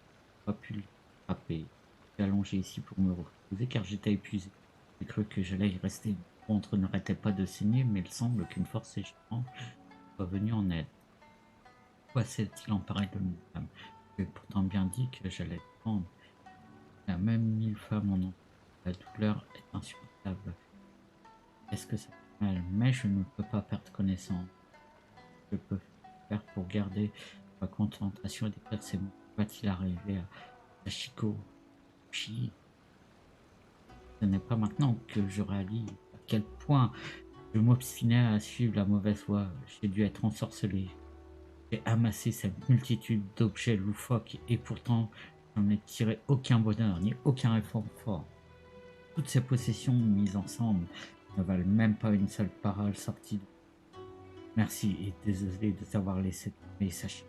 pas pu le frapper. suis allongé ici pour me reposer car j'étais épuisé. J'ai cru que j'allais y rester. Mon ventre n'arrêtait pas de saigner, mais il semble qu'une force étrange soit venue en aide. Pourquoi s'est-il emparé de mon âme? J'ai pourtant bien dit que j'allais le prendre. Il y a même 1000 fois mon nom. La douleur est insupportable. Est-ce que ça fait mal? Mais je ne peux pas perdre connaissance. Je peux faire pour garder ma concentration et décrire ces mots. Va-t-il arriver à Hachiko Chi? Ce n'est pas maintenant que je réalise à quel point je m'obstinais à suivre la mauvaise voie. J'ai dû être ensorcelé. J'ai amassé cette multitude d'objets loufoques et pourtant j'en ai tiré aucun bonheur ni aucun réconfort. Toutes ces possessions mises ensemble ne valent même pas une seule parole sortie. Merci et désolé de t'avoir laissé tomber, sachez.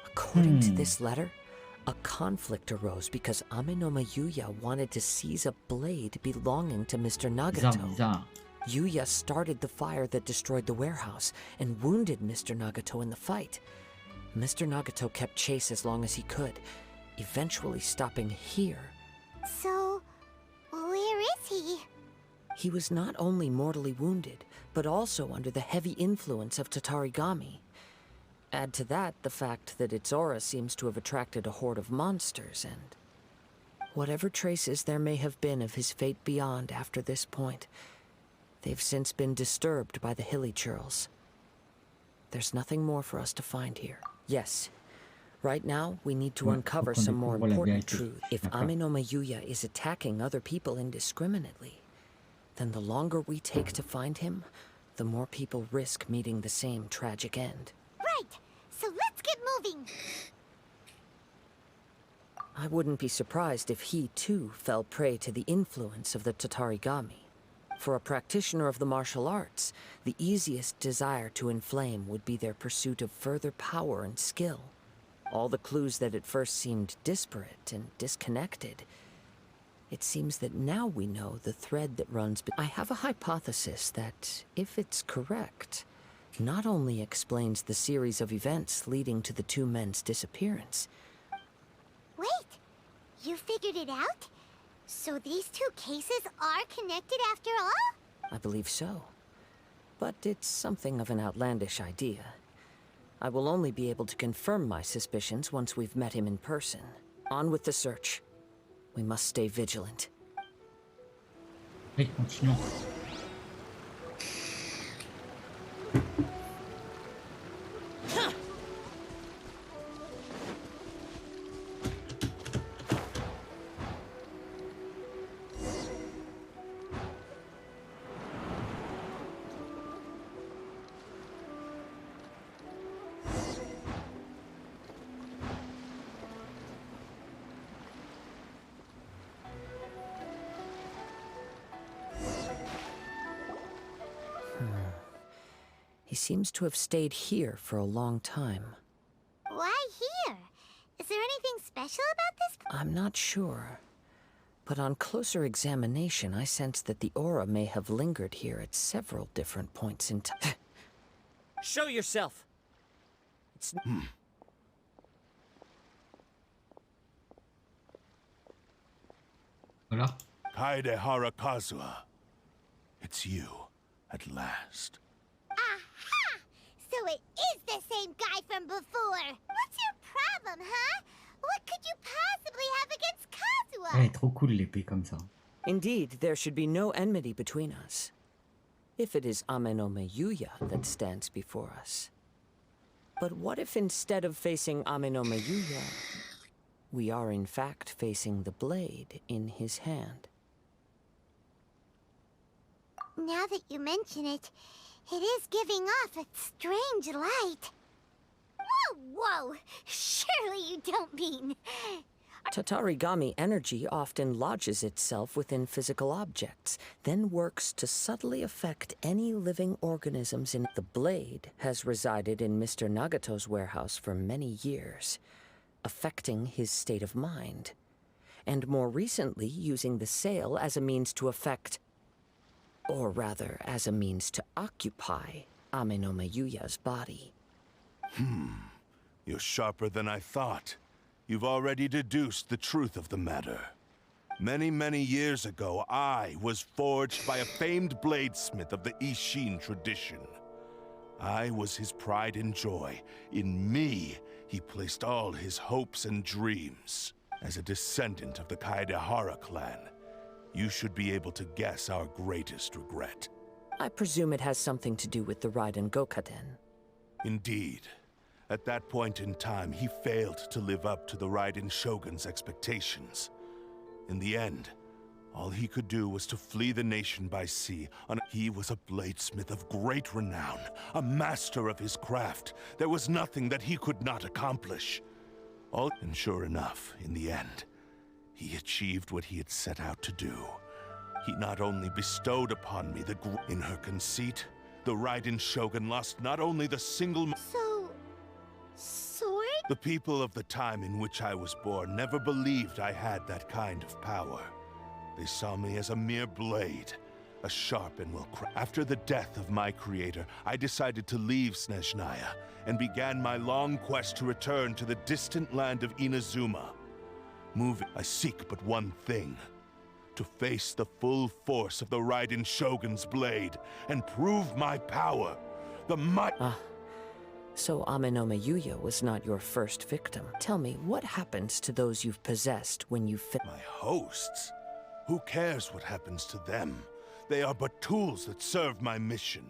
According to this letter, a conflict arose because Amenoma Yuya wanted to seize a blade belonging to Mr. Nagato. Bizarre. Yuya started the fire that destroyed the warehouse and wounded Mr. Nagato in the fight. Mr. Nagato kept chase as long as he could, eventually stopping here. So, where is he? He was not only mortally wounded, but also under the heavy influence of Tatarigami. Add to that the fact that its aura seems to have attracted a horde of monsters, and whatever traces there may have been of his fate beyond after this point, they've since been disturbed by the hilly churls. There's nothing more for us to find here. Yes, right now we need to uncover some more important truth. If Amenoma Yuya is attacking other people indiscriminately, then the longer we take to find him, the more people risk meeting the same tragic end. Right, so let's get moving. I wouldn't be surprised if he, too, fell prey to the influence of the Tatarigami. For a practitioner of the martial arts, the easiest desire to inflame would be their pursuit of further power and skill. All the clues that at first seemed disparate and disconnected, it seems that now we know the thread that runs. I have a hypothesis that, if it's correct, not only explains the series of events leading to the two men's disappearance. Wait, you figured it out? So these two cases are connected after all? I believe so. But it's something of an outlandish idea. I will only be able to confirm my suspicions once we've met him in person. On with the search. We must stay vigilant. Allez, continuons. He seems to have stayed here for a long time. Why here? Is there anything special about this place? I'm not sure. But on closer examination, I sense that the aura may have lingered here at several different points in time. Show yourself! It's... Voilà. Kaedehara Kazuha. It's you, at last. Aha! So it is the same guy from before. What's your problem, huh? What could you possibly have against Kazuha? Elle est trop cool l'épée comme ça. Indeed, there should be no enmity between us. If it is Amenome Yuya that stands before us. But what if instead of facing Amenome Yuya, we are in fact facing the blade in his hand? Now that you mention it, it is giving off a strange light. Whoa, whoa! Surely you don't mean... Tatarigami energy often lodges itself within physical objects, then works to subtly affect any living organisms in... The blade has resided in Mr. Nagato's warehouse for many years, affecting his state of mind, and more recently using the sale as a means to affect, or rather as a means to occupy, Amenoma Yuya's body. You're sharper than I thought. You've already deduced the truth of the matter. Many, many years ago, I was forged by a famed bladesmith of the Ishin tradition. I was his pride and joy. In me, he placed all his hopes and dreams. As a descendant of the Kaedehara clan, you should be able to guess our greatest regret. I presume it has something to do with the Raiden Gokaden. Indeed. At that point in time, he failed to live up to the Raiden Shogun's expectations. In the end, all he could do was to flee the nation by sea. He was a bladesmith of great renown, a master of his craft. There was nothing that he could not accomplish. And sure enough, in the end, he achieved what he had set out to do. He not only bestowed upon me in her conceit, the Raiden Shogun lost not only the single... Sword? The people of the time in which I was born never believed I had that kind of power. They saw me as a mere blade, a sharp and After the death of my creator, I decided to leave Snezhnaya and began my long quest to return to the distant land of Inazuma. I seek but one thing: to face the full force of the Raiden Shogun's blade and prove my power. So Amenome Yuya was not your first victim. Tell me, what happens to those you've possessed when you My hosts? Who cares what happens to them? They are but tools that serve my mission.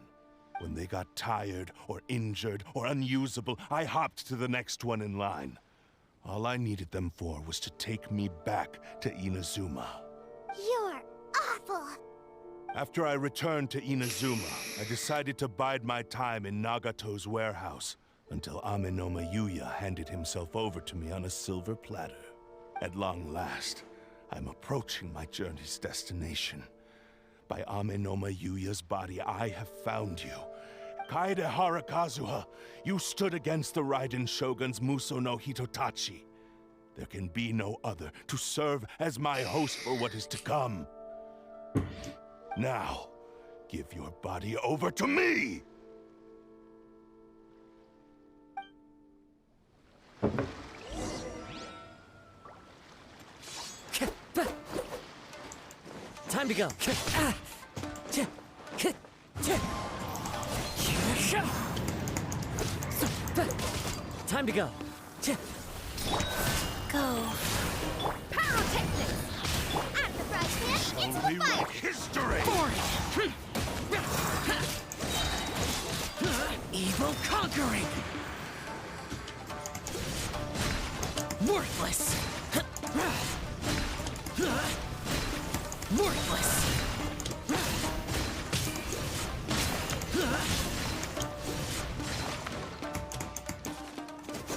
When they got tired, or injured, or unusable, I hopped to the next one in line. All I needed them for was to take me back to Inazuma. You're awful! After I returned to Inazuma, I decided to bide my time in Nagato's warehouse until Amenome Yuya handed himself over to me on a silver platter. At long last, I'm approaching my journey's destination. By Amenome Yuya's body, I have found you. Kaedehara Kazuha, you stood against the Raiden Shogun's Muso no Hitotachi. There can be no other to serve as my host for what is to come. Now, give your body over to me! Time to go. Time to go. Go. Pyrotechnics! At the right hand, into the fire! History! Evil conquering! Worthless! Worthless!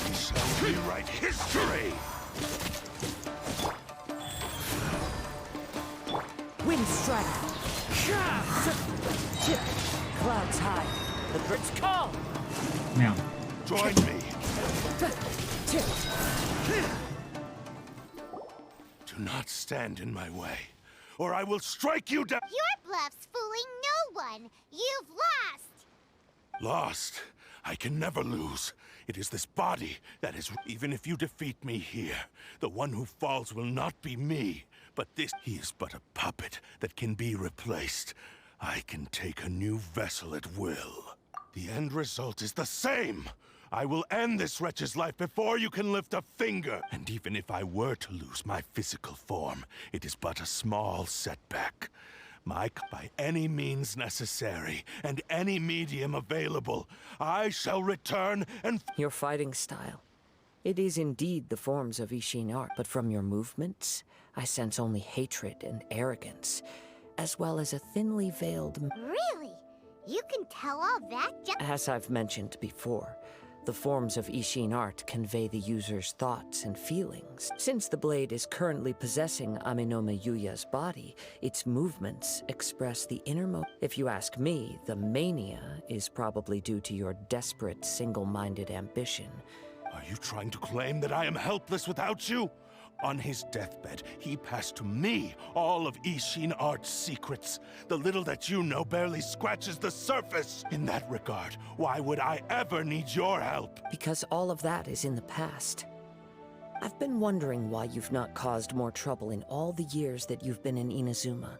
We shall rewrite history! Wind strike! Clouds high. The birds call! Merde. Join me! Do not stand in my way, or I will strike you down! Your bluff's fooling no one! You've lost! Lost? I can never lose. It is this body that is... Even if you defeat me here, the one who falls will not be me, but this... He is but a puppet that can be replaced. I can take a new vessel at will. The end result is the same! I will end this wretch's life before you can lift a finger! And even if I were to lose my physical form, it is but a small setback. By any means necessary, and any medium available, I shall return and... Your fighting style. It is indeed the forms of Ishin art, but from your movements, I sense only hatred and arrogance, as well as a thinly veiled... Really? You can tell all that just... As I've mentioned before, the forms of Ishin art convey the user's thoughts and feelings. Since the blade is currently possessing Amenome Yuya's body, its movements express the innermost... If you ask me, the mania is probably due to your desperate, single-minded ambition. Are you trying to claim that I am helpless without you? On his deathbed, he passed to me all of Ishin Art's secrets. The little that you know barely scratches the surface. In that regard, why would I ever need your help? Because all of that is in the past. I've been wondering why you've not caused more trouble in all the years that you've been in Inazuma.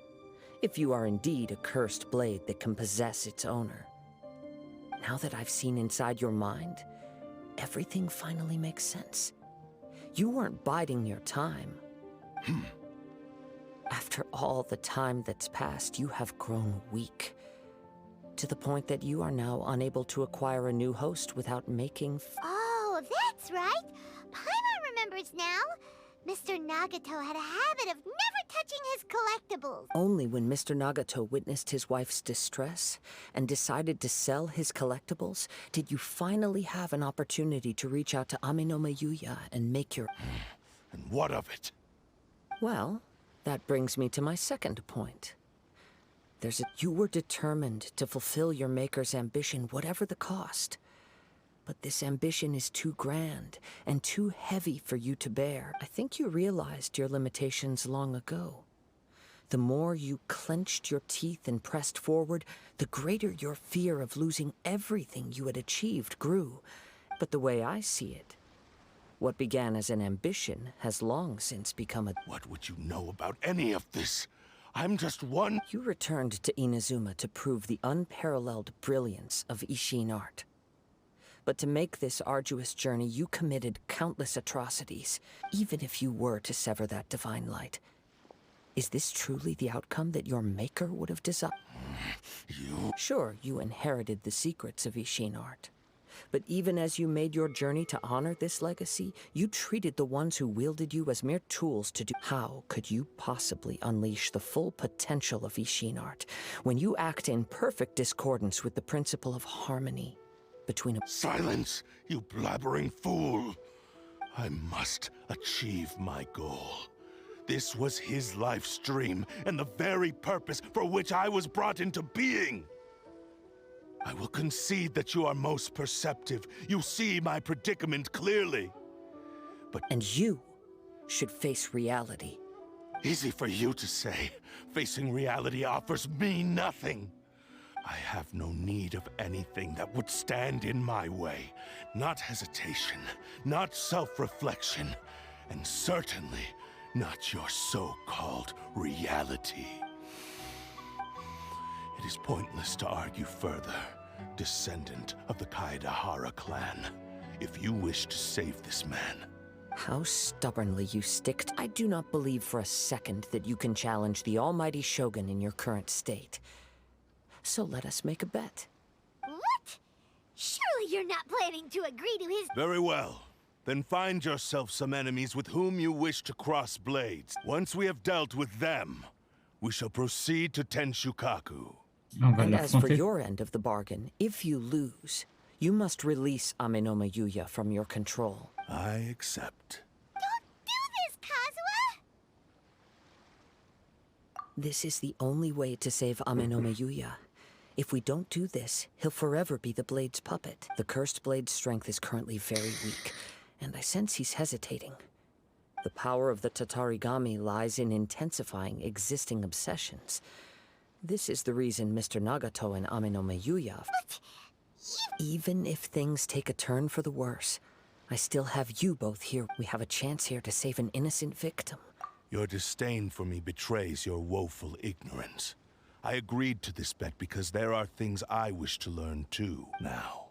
If you are indeed a cursed blade that can possess its owner. Now that I've seen inside your mind, everything finally makes sense. You weren't biding your time. After all the time that's passed, you have grown weak. To the point that you are now unable to acquire a new host without making Oh, that's right. Paimon remembers now. Mr. Nagato had a habit of never touching his collectibles. Only when Mr. Nagato witnessed his wife's distress and decided to sell his collectibles did you finally have an opportunity to reach out to Aminome Yuya and make your... And what of it? Well, that brings me to my second point. You were determined to fulfill your maker's ambition, whatever the cost. But this ambition is too grand and too heavy for you to bear. I think you realized your limitations long ago. The more you clenched your teeth and pressed forward, the greater your fear of losing everything you had achieved grew. But the way I see it, what began as an ambition has long since become a... What would you know about any of this? I'm just one... You returned to Inazuma to prove the unparalleled brilliance of Ishin art. But to make this arduous journey, you committed countless atrocities, even if you were to sever that divine light. Is this truly the outcome that your maker would have desired? Sure, you inherited the secrets of Ishin art. But even as you made your journey to honor this legacy, you treated the ones who wielded you as mere tools to do... How could you possibly unleash the full potential of Ishin art when you act in perfect discordance with the principle of harmony? Between a... Silence, you blabbering fool! I must achieve my goal. This was his life's dream, and the very purpose for which I was brought into being. I will concede that you are most perceptive. You see my predicament clearly. But... And you should face reality. Easy for you to say. Facing reality offers me nothing. I have no need of anything that would stand in my way. Not hesitation, not self-reflection, and certainly not your so-called reality. It is pointless to argue further, descendant of the Kaedahara clan. If you wish to save this man... How stubbornly you stick I do not believe for a second that you can challenge the almighty Shogun in your current state. So let us make a bet. What? Surely you're not planning to agree to his... Very well. Then find yourself some enemies with whom you wish to cross blades. Once we have dealt with them, we shall proceed to Tenshukaku. And as for your end of the bargain, if you lose, you must release Aminome Yuya from your control. I accept. Don't do this, Kazuha! This is the only way to save Aminome Yuya. If we don't do this, he'll forever be the Blade's puppet. The Cursed Blade's strength is currently very weak, and I sense he's hesitating. The power of the Tatarigami lies in intensifying existing obsessions. This is the reason Mr. Nagato and Aminome Yuya... Even if things take a turn for the worse, I still have you both here. We have a chance here to save an innocent victim. Your disdain for me betrays your woeful ignorance. I agreed to this bet because there are things I wish to learn too, now.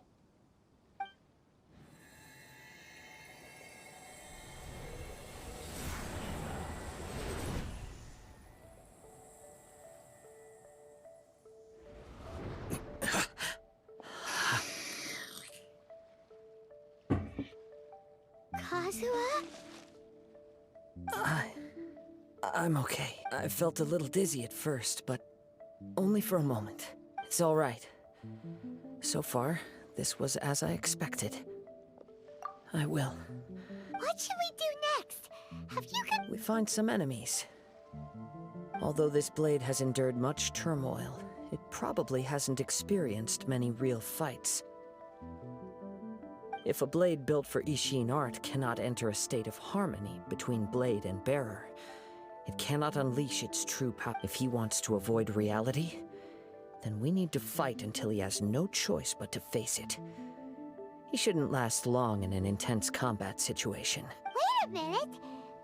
Kazuha? I'm okay. I felt a little dizzy at first, but only for a moment. It's all right. So far, this was as I expected. I will. What should we do next? Have you We find some enemies. Although this blade has endured much turmoil, it probably hasn't experienced many real fights. If a blade built for Ishin art cannot enter a state of harmony between blade and bearer, it cannot unleash its true power. If he wants to avoid reality, then we need to fight until he has no choice but to face it. He shouldn't last long in an intense combat situation. Wait a minute!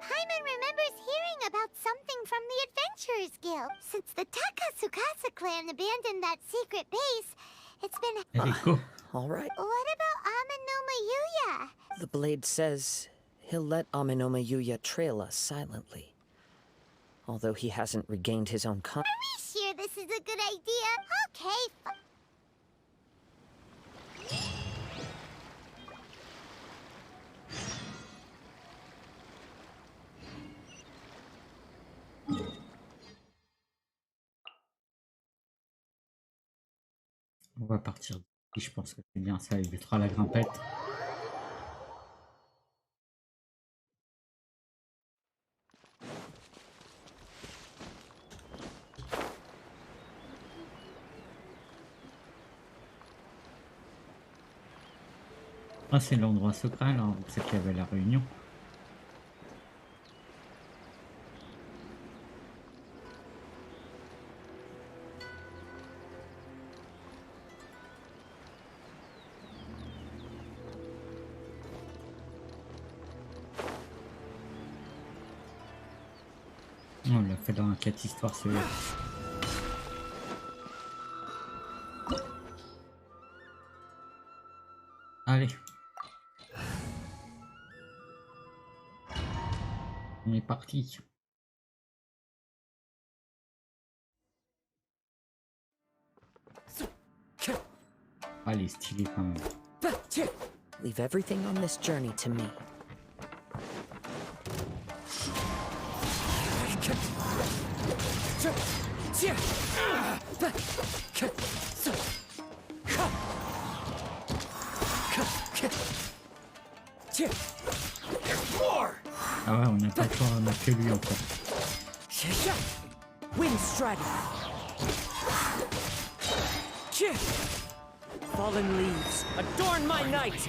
Paimon remembers hearing about something from the Adventurers Guild. Since the Takasukasa clan abandoned that secret base, it's been... Rico. All right. What about Aminoma Yuya? The blade says he'll let Aminoma Yuya trail us silently. Although he hasn't regained his own Are we sure this is a good idea? Okay, On va partir. Je pense que c'est bien, ça évitera la grimpette. Ah, c'est l'endroit secret là, c'est qu'il y avait la réunion. On l'a fait dans un 4 histoires, c'est vrai. Allez. On est parti. Allez, stylé quand même. Leave everything on this journey to me. Ah ouais, on n'a pas le choix, on a que lui encore. Wind Strider. Fallen leaves, adorn my night.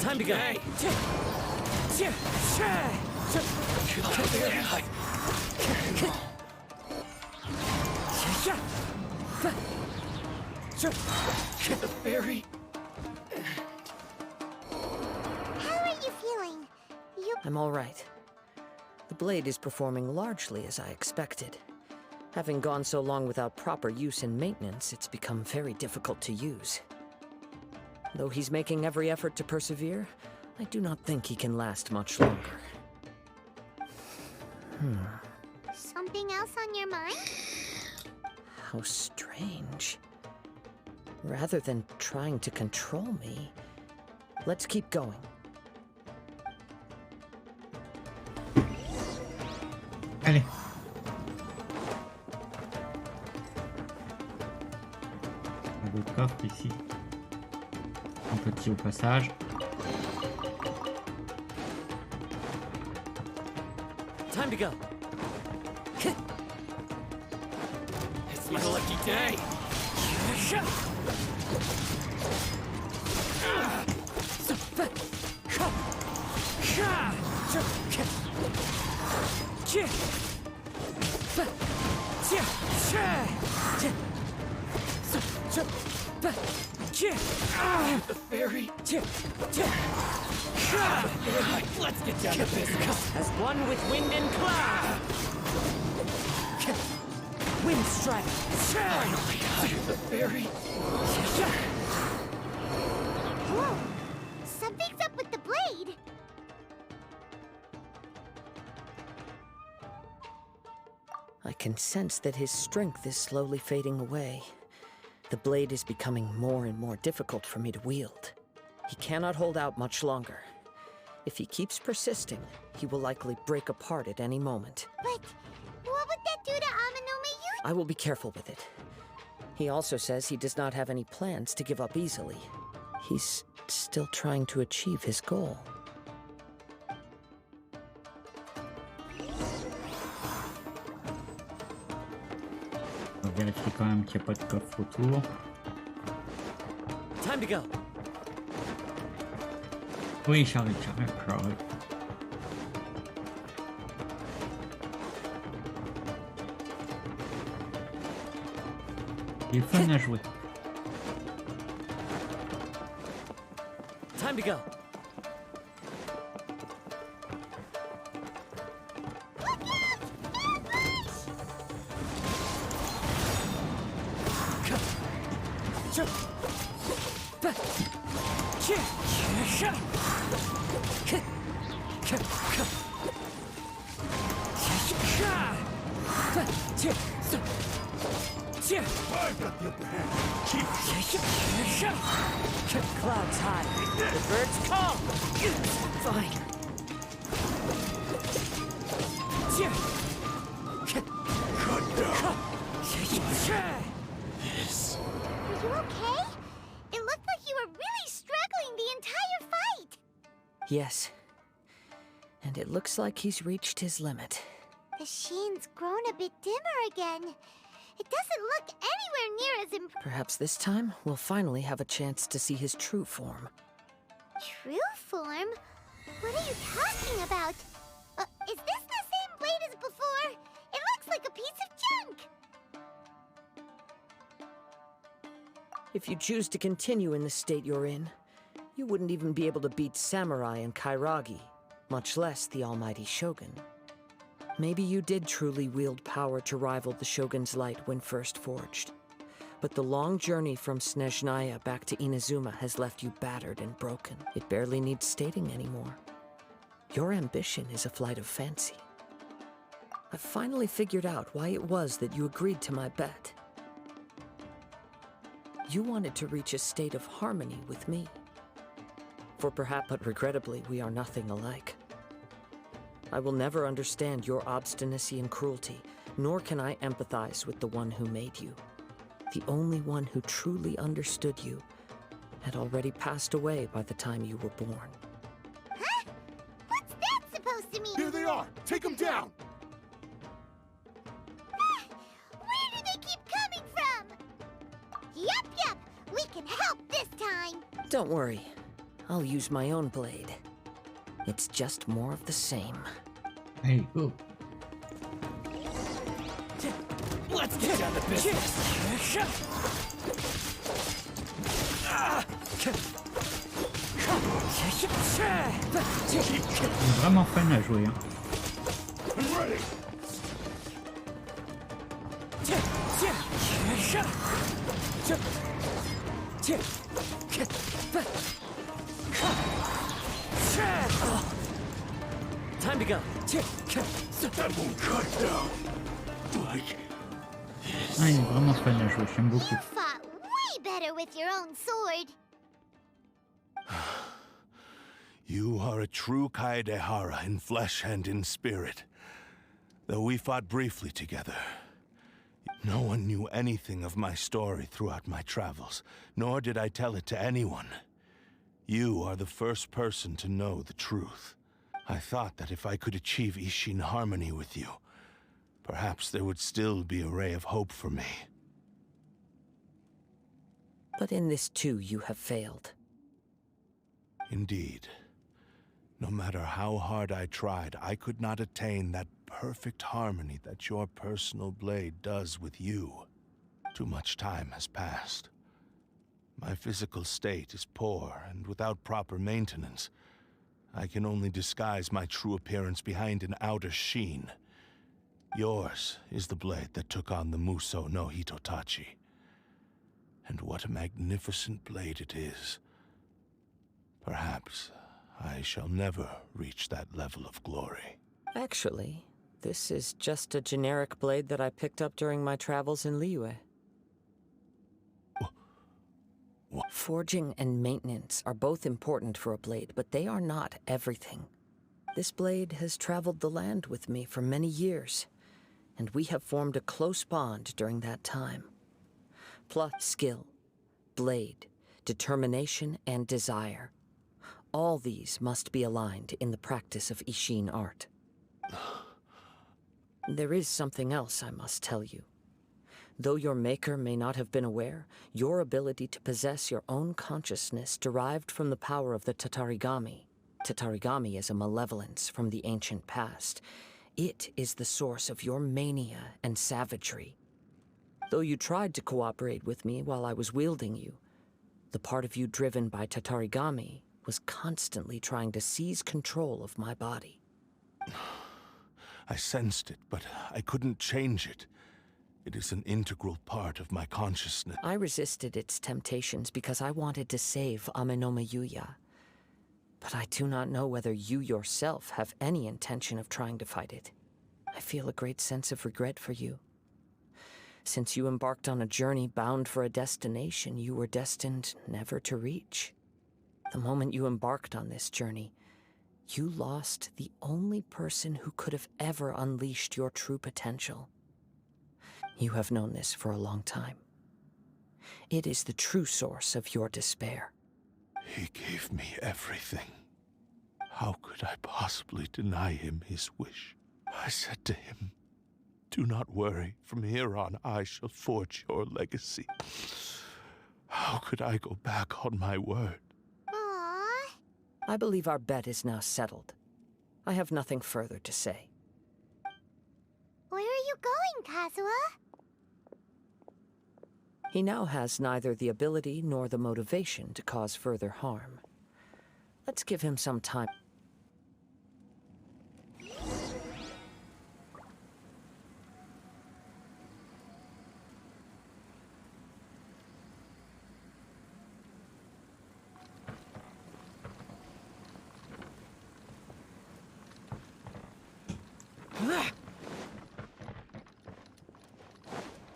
Time to go. The fairy. how are you feeling? I'm all right. The blade is performing largely as I expected. Having gone so long without proper use and maintenance, it's become very difficult to use. Though he's making every effort to persevere, I do not think he can last much longer. Something else on your mind? How strange. Rather than trying to control me, let's keep going. Allez. On a d'autres coffres ici. Un petit au passage. Time to go. It's my lucky day. The fairy. Let's get down to business. As one with wind and cloud. Wind strike. Finally, the fairy. Whoa! Something's up with the blade! I can sense that his strength is slowly fading away. The blade is becoming more and more difficult for me to wield. He cannot hold out much longer. If he keeps persisting, he will likely break apart at any moment. But what would that do to Aminoma Yuya? I will be careful with it. He also says he does not have any plans to give up easily. He's still trying to achieve his goal. On va vérifier quand même qu'il n'y a pas de coffre autour. Time to go. Oui, j'arrive. Il est fun à jouer. Time to go. Clouds high. The birds come. Fine. Are you okay? It looked like you were really struggling the entire fight. Yes. And it looks like he's reached his limit. The sheen's grown a bit dimmer again. It doesn't look anywhere near as Perhaps this time we'll finally have a chance to see his true form. true form? What are you talking about? Is this the same blade as before? It looks like a piece of junk. If you choose to continue in the state you're in, you wouldn't even be able to beat Samurai and Kairagi, much less the almighty Shogun. Maybe you did truly wield power to rival the Shogun's light when first forged. But the long journey from Snezhnaya back to Inazuma has left you battered and broken. It barely needs stating anymore. Your ambition is a flight of fancy. I've finally figured out why it was that you agreed to my bet. You wanted to reach a state of harmony with me. For perhaps, but regrettably, we are nothing alike. I will never understand your obstinacy and cruelty, nor can I empathize with the one who made you. The only one who truly understood you had already passed away by the time you were born. Huh? What's that supposed to mean? Here they are! Take them down! Where do they keep coming from? Yup, we can help this time. Don't worry, I'll use my own blade. It's just more of the same. Hey, go. Let's get down to business. C'est vraiment fun à jouer. Hein. Time to go. That won't cut down. Like Ah, il est vraiment fun à jouer, j'aime beaucoup. You fought way better with your own sword. You are a true Kaedehara in flesh and in spirit. Though we fought briefly together, no one knew anything of my story throughout my travels, nor did I tell it to anyone. You are the first person to know the truth. I thought that if I could achieve Ishin harmony with you, perhaps there would still be a ray of hope for me. But in this too, you have failed. Indeed. No matter how hard I tried, I could not attain that perfect harmony that your personal blade does with you. Too much time has passed. My physical state is poor, and without proper maintenance, I can only disguise my true appearance behind an outer sheen. Yours is the blade that took on the Muso no Hitotachi. And what a magnificent blade it is. Perhaps I shall never reach that level of glory. Actually, this is just a generic blade that I picked up during my travels in Liyue. What? Forging and maintenance are both important for a blade, but they are not everything. This blade has traveled the land with me for many years, and we have formed a close bond during that time. Plus skill, blade, determination, and desire. All these must be aligned in the practice of Ishin art. There is something else I must tell you. Though your maker may not have been aware, your ability to possess your own consciousness derived from the power of the Tatarigami Tatarigami is a malevolence from the ancient past. It is the source of your mania and savagery. Though you tried to cooperate with me while I was wielding you, the part of you driven by Tatarigami was constantly trying to seize control of my body. I sensed it, but I couldn't change it. It is an integral part of my consciousness. I resisted its temptations because I wanted to save Amenoma Yuya. But I do not know whether you yourself have any intention of trying to fight it. I feel a great sense of regret for you. Since you embarked on a journey bound for a destination you were destined never to reach. The moment you embarked on this journey, you lost the only person who could have ever unleashed your true potential. You have known this for a long time. It is the true source of your despair. He gave me everything. How could I possibly deny him his wish? I said to him, "Do not worry. From here on, I shall forge your legacy." How could I go back on my word? Aww. I believe our bet is now settled. I have nothing further to say. Where are you going, Kazuha? He now has neither the ability nor the motivation to cause further harm. Let's give him some time.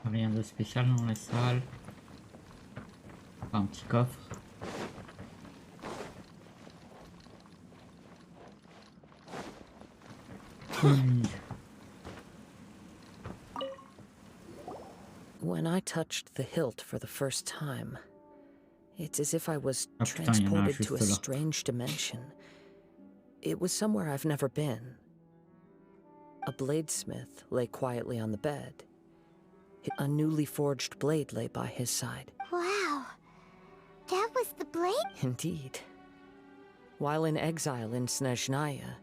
Rien de spécial dans la salle. Enfin, un petit coffre. When I touched the hilt for the first time, it's as if I was Ah, putain, il y en a un transported to a juste là. strange dimension. It was somewhere I've never been. A bladesmith lay quietly on the bed. A newly forged blade lay by his side. Wow. That was the blade? Indeed. While in exile in Snezhnaya,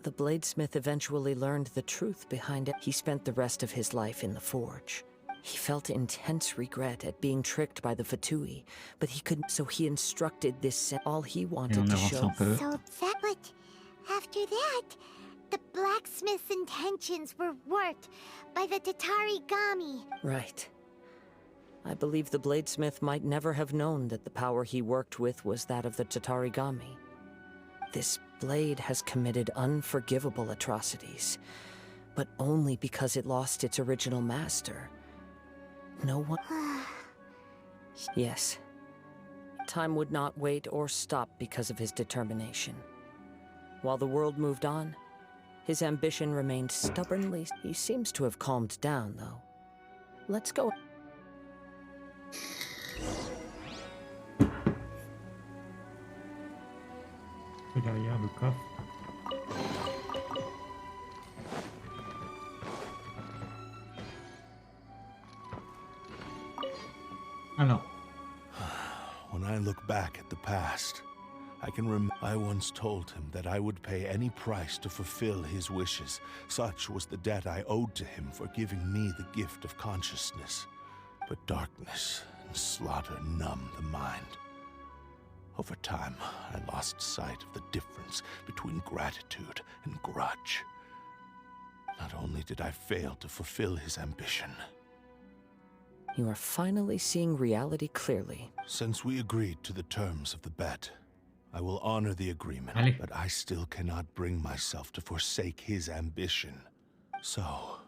the bladesmith eventually learned the truth behind it. He spent the rest of his life in the forge. He felt intense regret at being tricked by the Fatui, but he couldn't, so he instructed this. All he Et wanted on to avance show. un peu. So that, but after that, the blacksmith's intentions were worked by the Tatarigami. Right. I believe the bladesmith might never have known that the power he worked with was that of the Tatarigami. This blade has committed unforgivable atrocities, but only because it lost its original master. No one... Yes. Time would not wait or stop because of his determination. While the world moved on, his ambition remained stubbornly... He seems to have calmed down, though. Let's go... C'est derrière le coffre. Alors, When I look back at the past, I can I once told him that I would pay any price to fulfill his wishes. Such was the debt I owed to him for giving me the gift of consciousness. But darkness and slaughter numb the mind. Over time, I lost sight of the difference between gratitude and grudge. Not only did I fail to fulfill his ambition. You are finally seeing reality clearly. Since we agreed to the terms of the bet, I will honor the agreement, Allez. but I still cannot bring myself to forsake his ambition. So,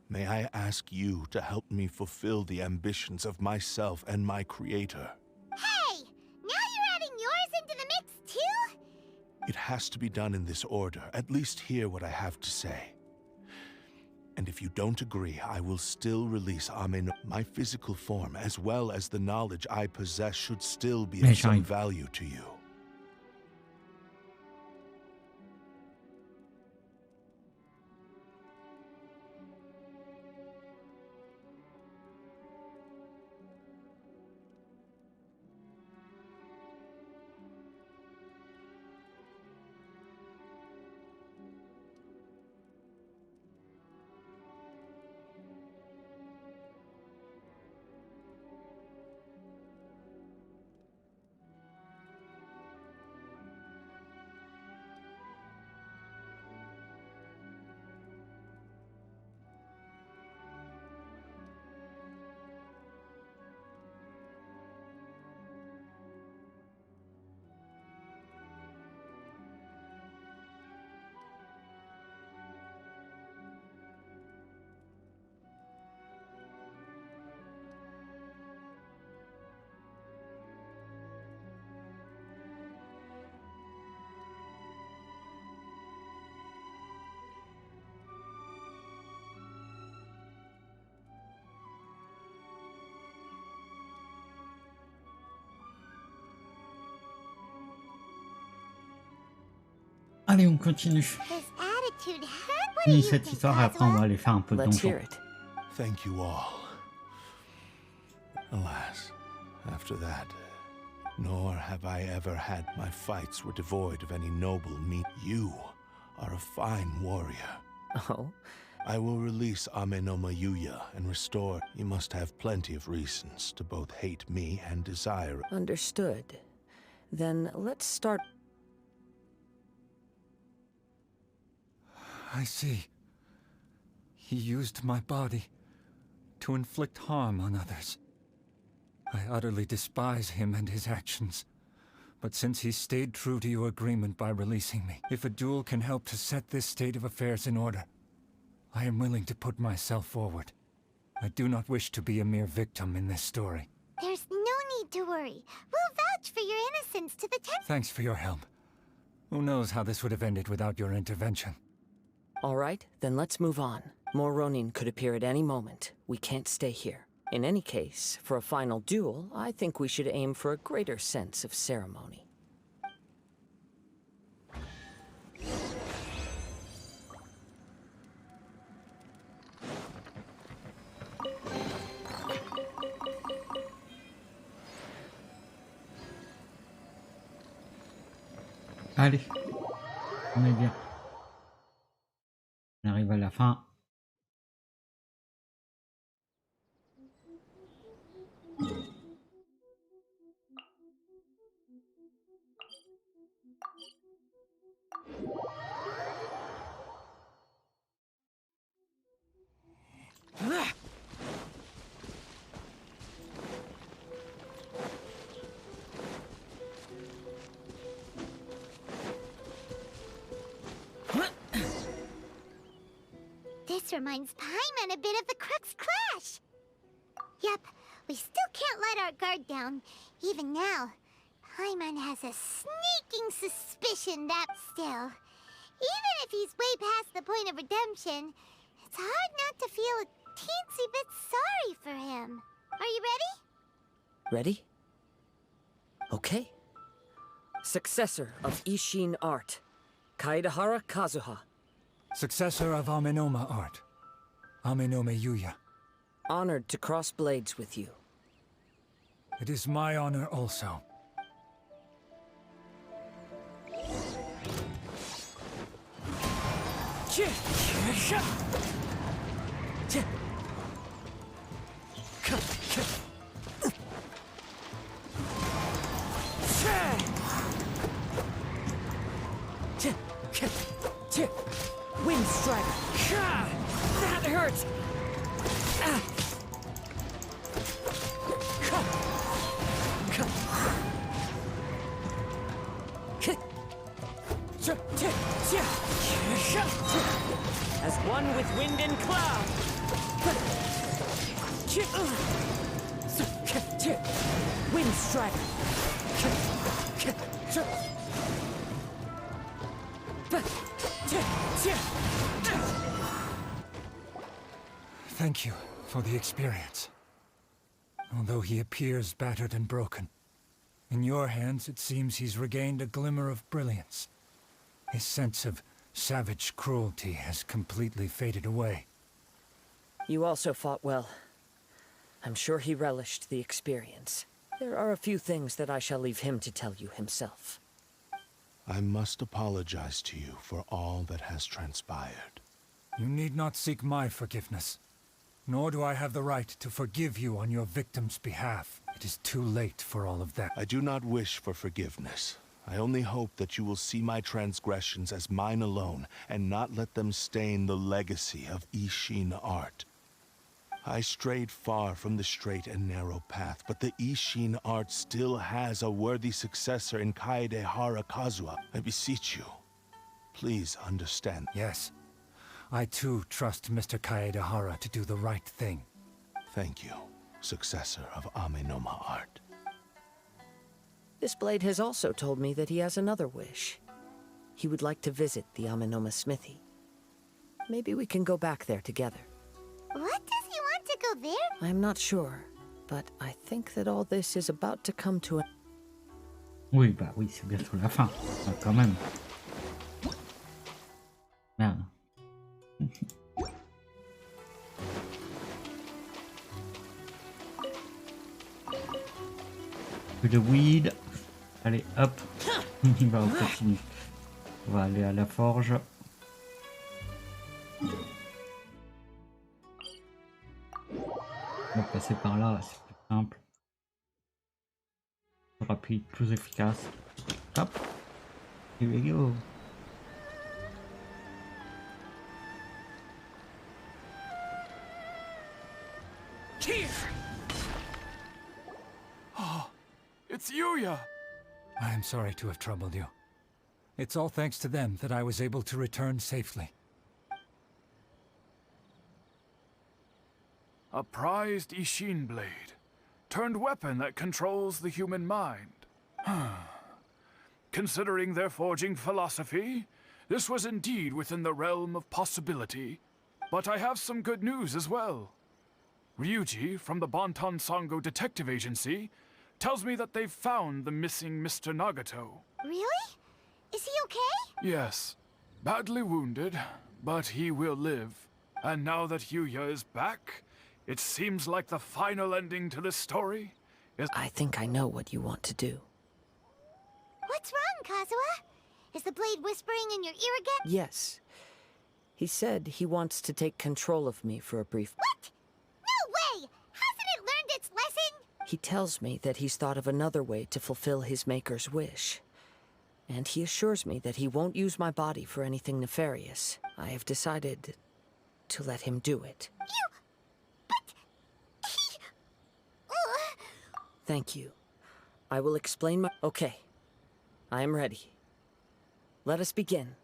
may I ask you to help me fulfill the ambitions of myself and my creator? Hey! Now you're adding yours into the mix, too? It has to be done in this order. At least hear what I have to say. And if you don't agree, I will still release Ameno. My physical form, as well as the knowledge I possess, should still be of some value to you. Allez, on continue. His attitude hurt. What do you Cette think, histoire, après, on va Cosmo? aller faire un peu de Let's donjon. hear it. Thank you all. Alas, after that, nor have I ever had my fights were devoid of any noble meat. You are a fine warrior. Oh? I will release Amenoma Yuya and restore. You must have plenty of reasons to both hate me and desire. Understood. Then let's start. I see. He used my body to inflict harm on others. I utterly despise him and his actions. But since he stayed true to your agreement by releasing me, if a duel can help to set this state of affairs in order, I am willing to put myself forward. I do not wish to be a mere victim in this story. There's no need to worry. We'll vouch for your innocence to the test. Thanks for your help. Who knows how this would have ended without your intervention? All right, then let's move on. More Ronin could appear at any moment. We can't stay here. In any case, for a final duel, I think we should aim for a greater sense of ceremony. Allez, on est bien. On arrive à la fin. This reminds Paimon a bit of the Crux Clash. Yep, we still can't let our guard down. Even now, Paimon has a sneaking suspicion that still, even if he's way past the point of redemption, it's hard not to feel a teensy bit sorry for him. Are you ready? Ready? Okay. Successor of Ishin art, Kaedahara Kazuha. Successor of Amenoma art, Amenome Yuya. Honored to cross blades with you. It is my honor also. Wind strike. That hurts. As one with wind and cloud. Wind strike. Thank you for the experience. Although he appears battered and broken, in your hands it seems he's regained a glimmer of brilliance. His sense of savage cruelty has completely faded away. You also fought well. I'm sure he relished the experience. There are a few things that I shall leave him to tell you himself. I must apologize to you for all that has transpired. You need not seek my forgiveness. Nor do I have the right to forgive you on your victim's behalf. It is too late for all of that. I do not wish for forgiveness. I only hope that you will see my transgressions as mine alone, and not let them stain the legacy of Ishin art. I strayed far from the straight and narrow path, but the Ishin art still has a worthy successor in Kaedahara Kazuha. I beseech you, please understand. Yes. I too trust Mr. Kaedahara to do the right thing. Thank you, successor of Amenoma art. This blade has also told me that he has another wish. He would like to visit the Amenoma smithy. Maybe we can go back there together. What does he want to go there? I'm not sure, but I think that all this is about to come to an... Oui, bah oui, c'est bientôt la fin, quand même. peu de weed. Allez, hop. On continue. On va aller à la forge. On va passer par là, c'est plus simple. Rapide, plus efficace. Hop. Here we go. Oh, it's Yuya! I am sorry to have troubled you. It's all thanks to them that I was able to return safely. A prized Ishin blade, turned weapon that controls the human mind. Considering their forging philosophy, this was indeed within the realm of possibility. But I have some good news as well. Ryuji, from the Bonton Sango Detective Agency, tells me that they've found the missing Mr. Nagato. Really? Is he okay? Yes. Badly wounded, but he will live. And now that Yuya is back, it seems like the final ending to this story is... I think I know what you want to do. What's wrong, Kazuha? Is the blade whispering in your ear again? Yes. He said he wants to take control of me for a brief... What? No way! Hasn't it learned its lesson? He tells me that he's thought of another way to fulfill his maker's wish. And he assures me that he won't use my body for anything nefarious. I have decided to let him do it. But... he... Thank you. I will explain my... Okay. I am ready. Let us begin.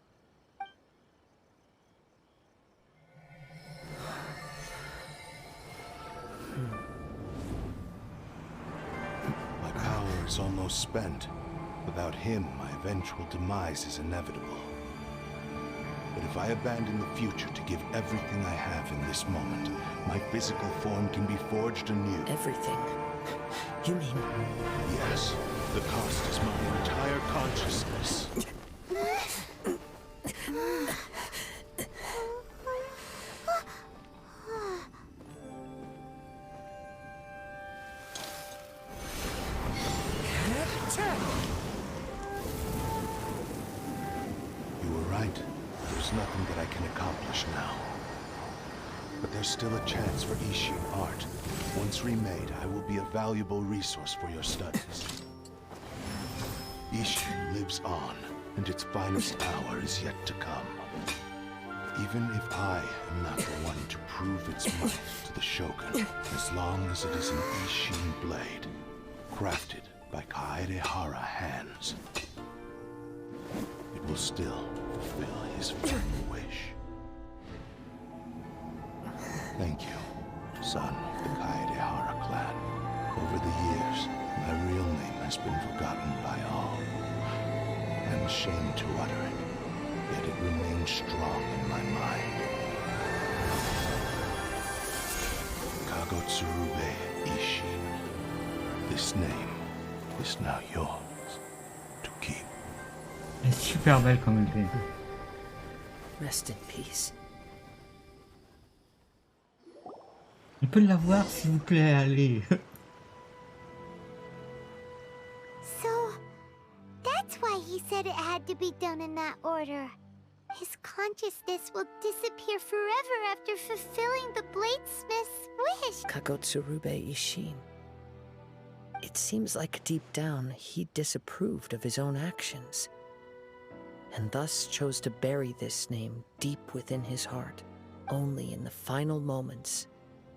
My power is almost spent. Without him, my eventual demise is inevitable. But if I abandon the future to give everything I have in this moment, my physical form can be forged anew. Everything? You mean... Yes. The cost is my entire consciousness. You were right. There's nothing that I can accomplish now. But there's still a chance for Ishin art. Once remade, I will be a valuable resource for your studies. Ishin lives on, and its finest hour is yet to come. Even if I am not the one to prove its might to the Shogun, as long as it is an Ishin blade, crafted by Kaedehara hands, it will still fulfill his final wish. Thank you, son of the Kaedehara clan. Over the years, my real name has been forgotten by all. I'm ashamed to utter it, yet it remains strong in my mind. Kagotsurube Ishin. This name is now yours to keep. Elle est super belle comme elle est. Rest in peace. On peut l'avoir s'il vous plaît, allez. So, that's why he said it had to be done in that order. His consciousness will disappear forever after fulfilling the bladesmith's wish. Kagotsurube Ishin. It seems like deep down he disapproved of his own actions, and thus chose to bury this name deep within his heart. Only in the final moments,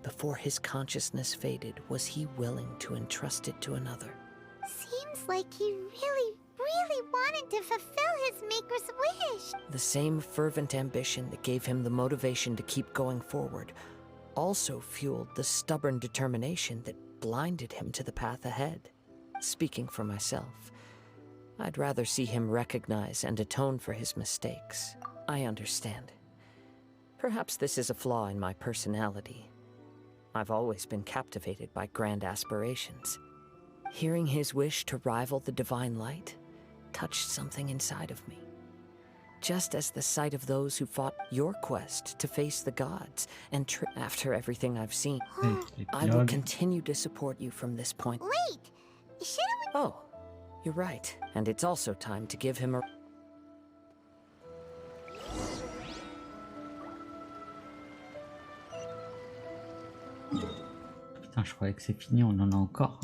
before his consciousness faded, was he willing to entrust it to another. Seems like he really wanted to fulfill his maker's wish. The same fervent ambition that gave him the motivation to keep going forward also fueled the stubborn determination that blinded him to the path ahead. Speaking for myself, I'd rather see him recognize and atone for his mistakes. I understand. Perhaps this is a flaw in my personality. I've always been captivated by grand aspirations. Hearing his wish to rival the divine light touched something inside of me. Just as the sight of those who fought your quest to face the gods and after everything I've seen, I will continue to support you from this point. Wait! Shouldn't Oh, you're right. And it's also time to give him a... Putain, je croyais que c'est fini, on en a encore.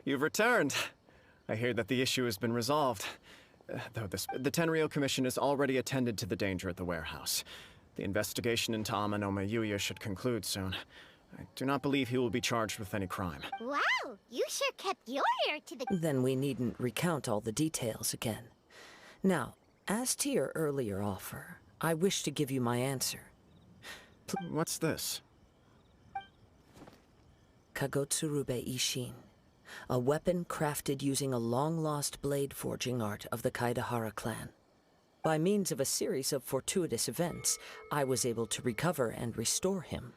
You've returned. I hear that the issue has been resolved. The Tenryou Commission has already attended to the danger at the warehouse. The investigation into Amanome Yuya should conclude soon. I do not believe he will be charged with any crime. Wow, you sure kept your ear to the... Then we needn't recount all the details again. Now, as to your earlier offer, I wish to give you my answer. What's this? Kagotsurube Ishin. A weapon crafted using a long-lost blade forging art of the Kaidahara clan. By means of a series of fortuitous events, I was able to recover and restore him.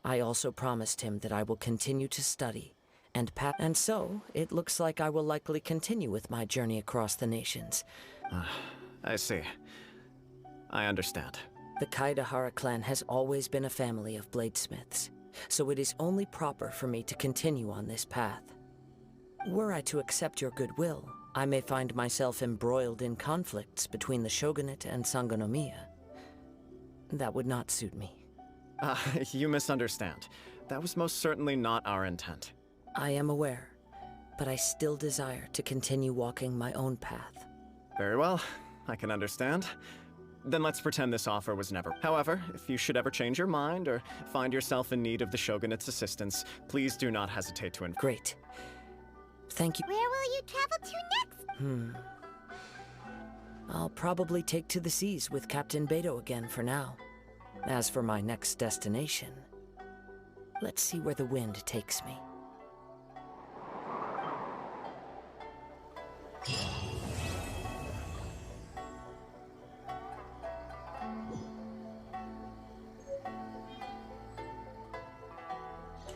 I also promised him that I will continue to study, and so, it looks like I will likely continue with my journey across the nations. I see. I understand. The Kaidahara clan has always been a family of bladesmiths, so it is only proper for me to continue on this path. Were I to accept your goodwill, I may find myself embroiled in conflicts between the shogunate and Sangonomiya. That would not suit me. You misunderstand. That was most certainly not our intent. I am aware, but I still desire to continue walking my own path. Very well, I can understand. Then let's pretend this offer was never. However, if you should ever change your mind or find yourself in need of the shogunate's assistance, please do not hesitate to invite. Great. Thank you. Where will you travel to next? I'll probably take to the seas with Captain Beto again for now. As for my next destination, let's see where the wind takes me.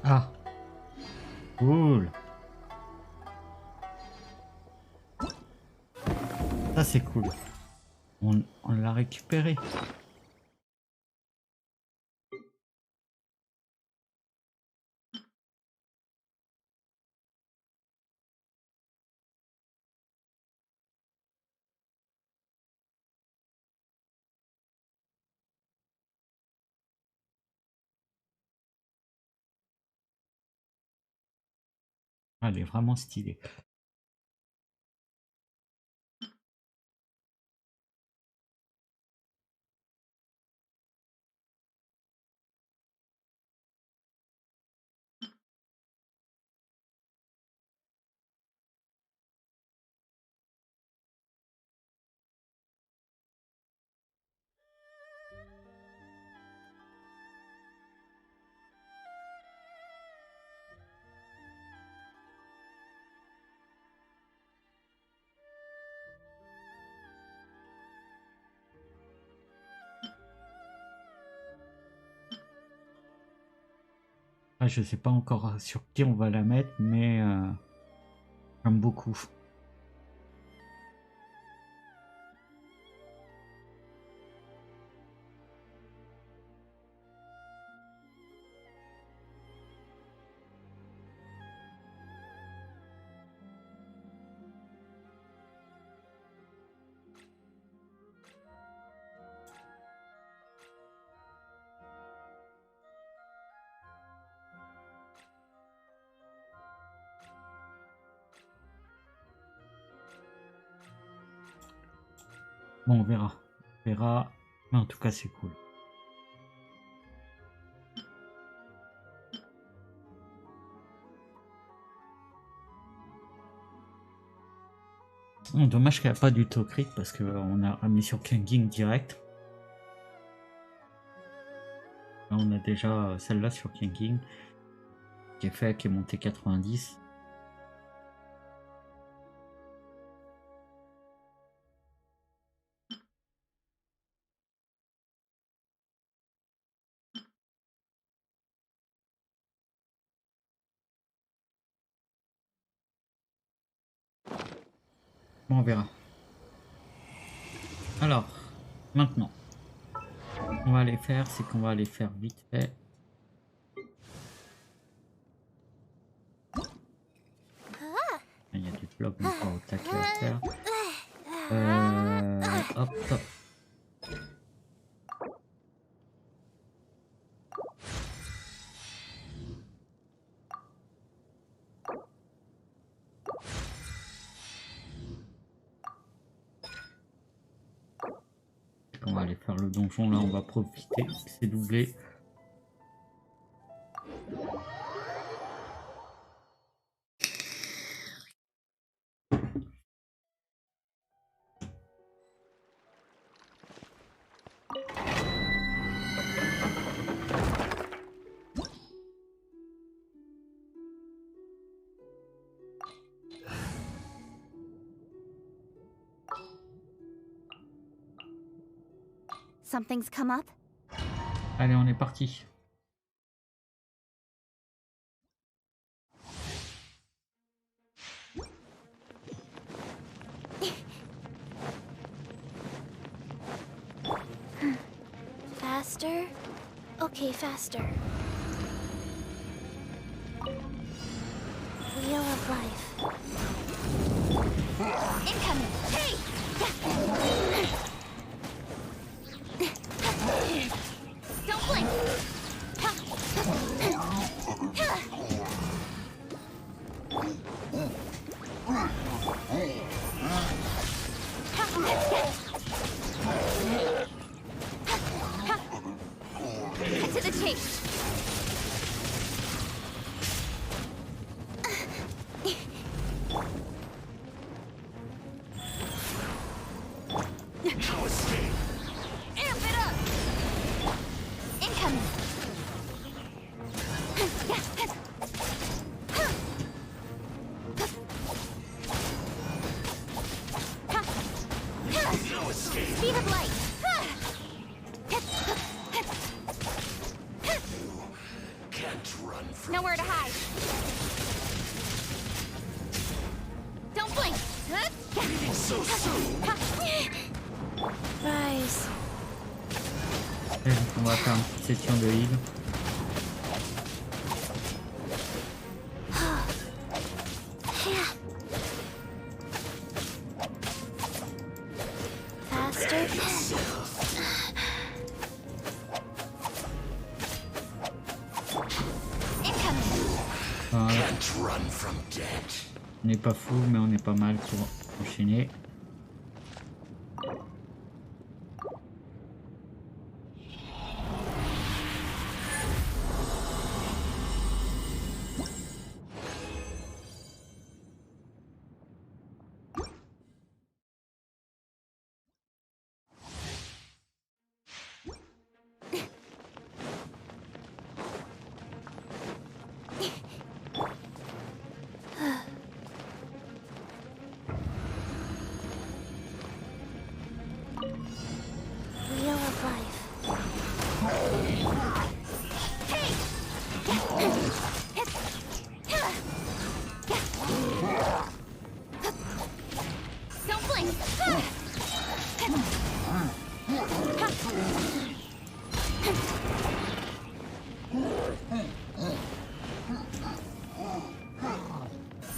Ah, cool. Ça c'est cool. On l'a récupéré. Ah, elle est vraiment stylée. Ah, je sais pas encore sur qui on va la mettre, mais j'aime beaucoup. Bon, on verra. On verra. Mais en tout cas, c'est cool. Dommage qu'il n'y a pas du Tokrik parce qu'on a mis sur Kanging direct. Là, on a déjà celle-là sur Kanging qui est montée 90. Bon, on verra. Alors, maintenant, ce qu'on va aller faire, c'est qu'on va aller faire vite fait. Il y a du bloc encore au taquet à faire. Hop, hop. On va aller faire le donjon, là on va profiter, c'est doublé. Something's come up? Allez, on est parti. Faster? Okay, faster. Wheel of life. Incoming! Hey! Don't blink! Cut to the chase! Amp it up! Incoming! Speed of light! Nowhere to hide! Don't blink! Leaving so soon! Rise. Et donc on va faire une petite session de heal. Faster. Voilà. On n'est pas fou, mais on est pas mal pour enchaîner. Wheel of life. Don't blink!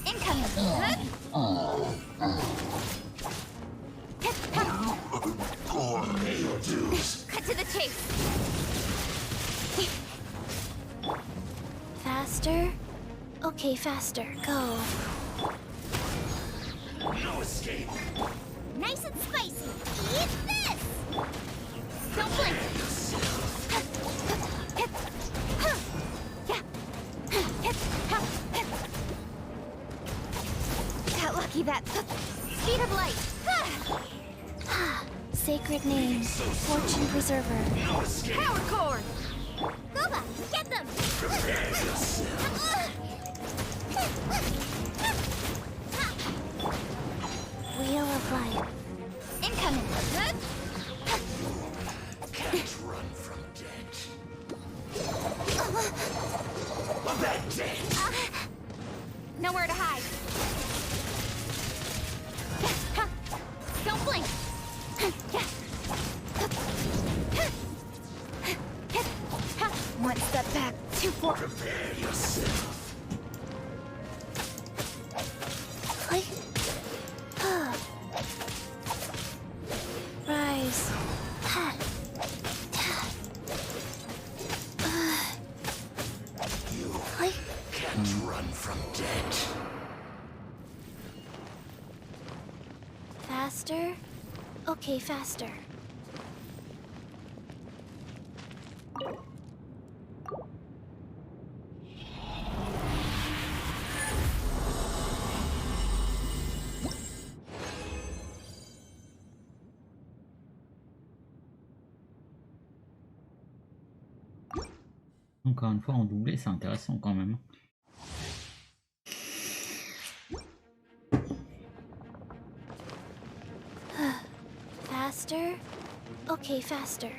Incoming! Cut to the chase! Faster? Okay, faster. Go. No escape. Nice and spicy! Eat this! Don't blink! Got lucky that... Speed of light! Sacred name. Fortune preserver. Power cord! Goba, get them! Wheel of life. Incoming! Can't run from death. A bad day. Nowhere to hide. Prepare yourself. Rise. You can't run from death. Faster? Okay, faster. Encore une fois en doublé, c'est intéressant quand même. Faster? Okay, faster.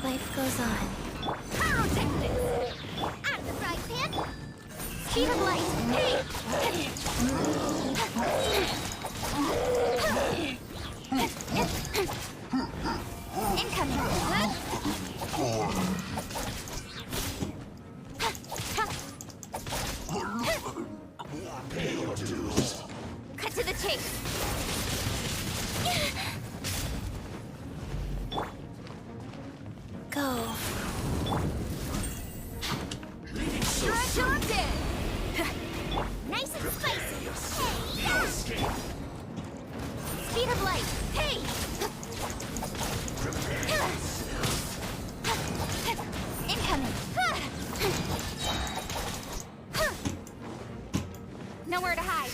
Life goes on. Pyrotechnics! Out of the frying pan! Speed of light! Hey! Incoming! Cut to the chase! Go. You're adopted! Nice and spicy! Hey! Speed of light! Hey! Incoming! Nowhere to hide!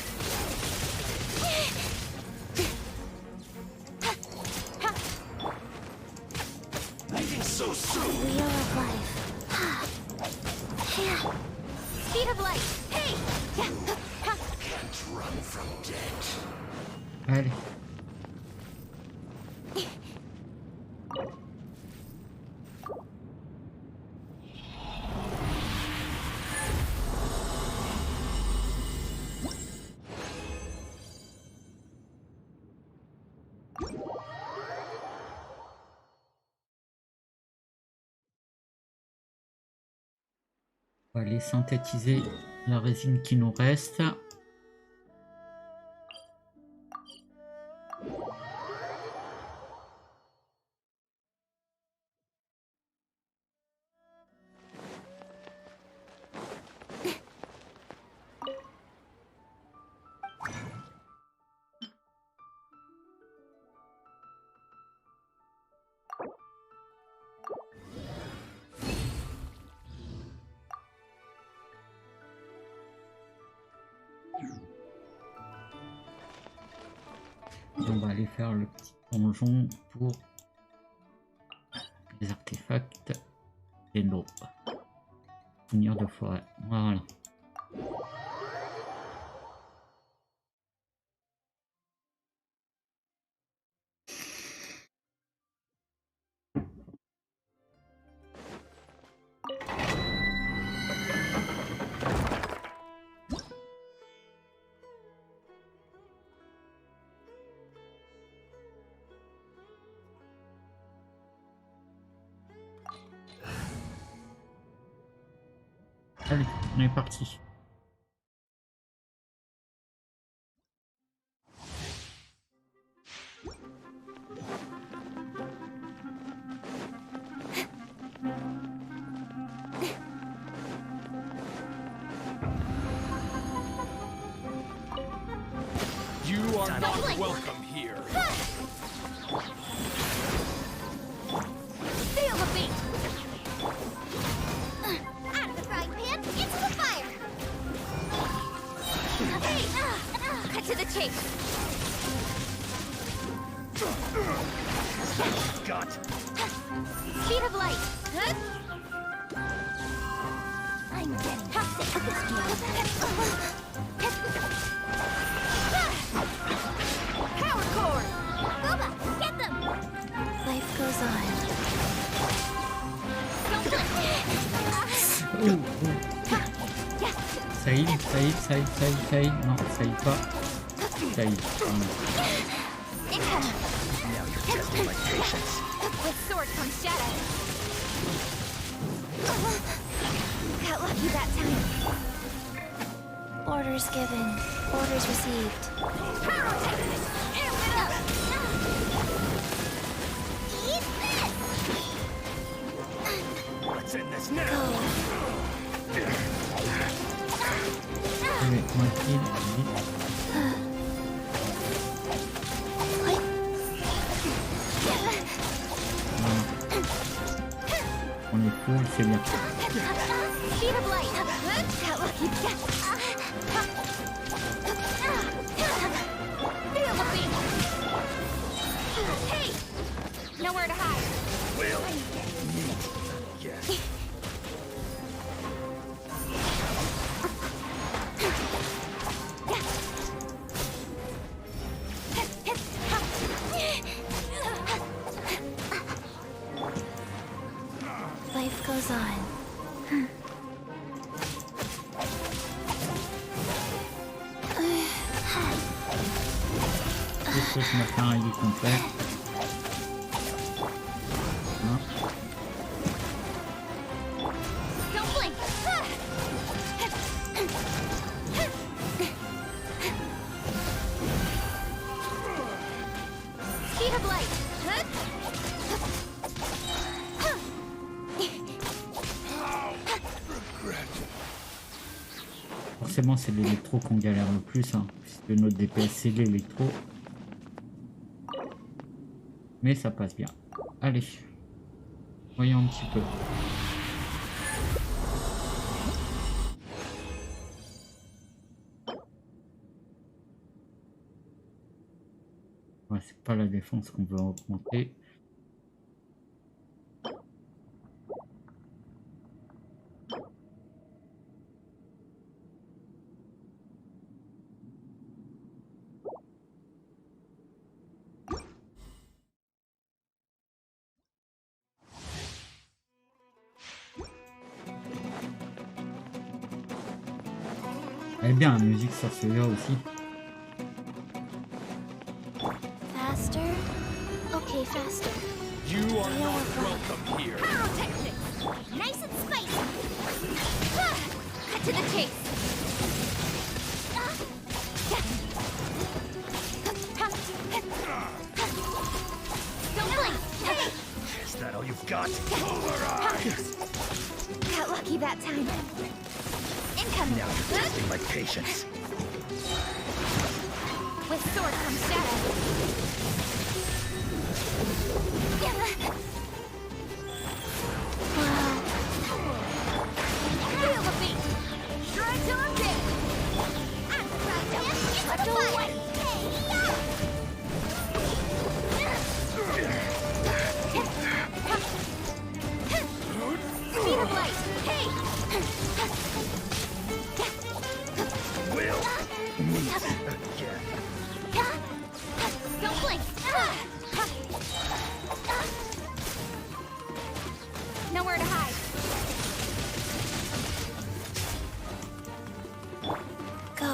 Leaving so soon. Wheel of life. Speed of light. Hey! Can't run from death. Allez. On va aller synthétiser la résine qui nous reste. Et on va aller faire le petit donjon pour les artefacts et l'eau. Souvenir de forêt. Voilà. Allez, on est parti. You are not welcome here. Feel the beat! Out of the frying pan, into the fire! Hey! Cut to the chase! Got. Speed of light! I'm getting sick of this game. Power core! Boba, get them! Life goes on. Ça y est, ça y est, ça y est, ça y est, ça y est. Non, ça y est pas. Ça y est. Incoming. Now you're testing my patience. With sword comes shadow. Got lucky that time. Orders given. Orders received. Amp it up. Eat this. What's in this now? Avec moitié vite. On est full, c'est bien. Speed of light. Got lucky. Feel the beat. Hey! Nowhere to hide. Will meet again. Life goes on. Qu'est-ce que ce matin il est complet. Hein? Don't blink. Speed of light. Forcément, c'est l'électro qu'on galère le plus, hein, puisque notre DPS c'est l'électro. Mais ça passe bien. Allez, voyons un petit peu. Ouais, c'est pas la défense qu'on veut augmenter. Elle est bien la musique sur celui-là aussi. Faster? Okay, faster. You are not welcome here. Pyrotechnics. Nice and spicy. Cut to the chase. Don't blink. Hey! Is that all you've got? Got lucky that time. Incoming. Now you're testing my patience. With sword comes shadow. Feel the beat. Shred till I'm dead. I'm the fight. Speed of light. Hey! Will meet again. Don't blink. Nowhere to hide. Go.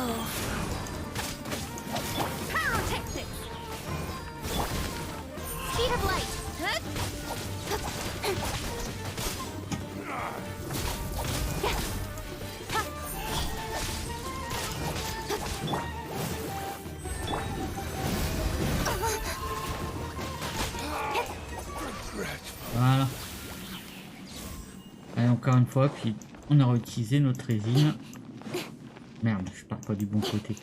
Pyrotechnics. Speed of light. Voilà. Allez, encore une fois, puis on a réutilisé notre résine. Merde, je pars pas du bon côté.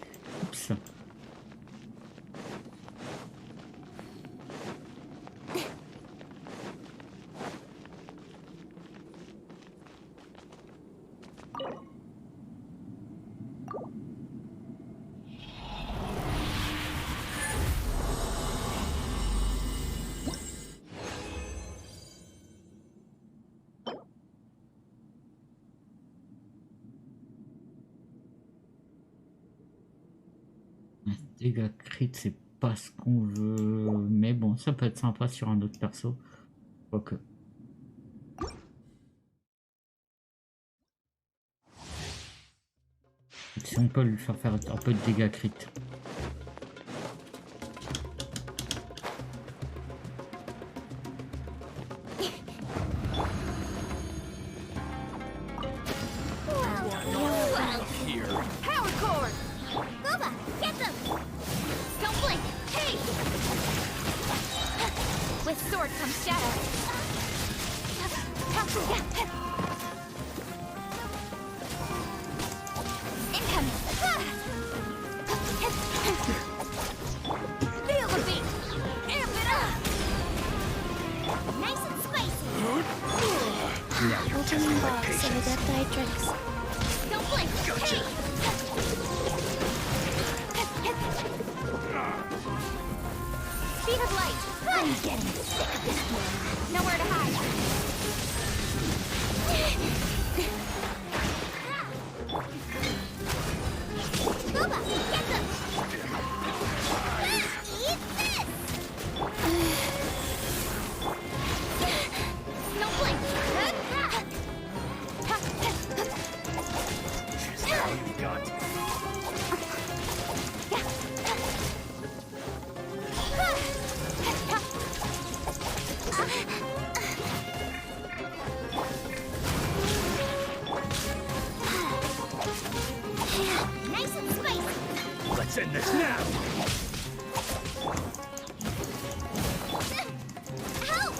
Oups. Dégâts crit, c'est pas ce qu'on veut, mais bon, ça peut être sympa sur un autre perso. Quoique. Si on peut lui faire un peu de dégâts crit. Dietrix. Don't blink. Gotcha. Speed of light. I'm getting sick of this one. Nowhere to hide. Booba, get them. Eat this. No blink. All you got. Nice and spicy. Let's end this now. Help!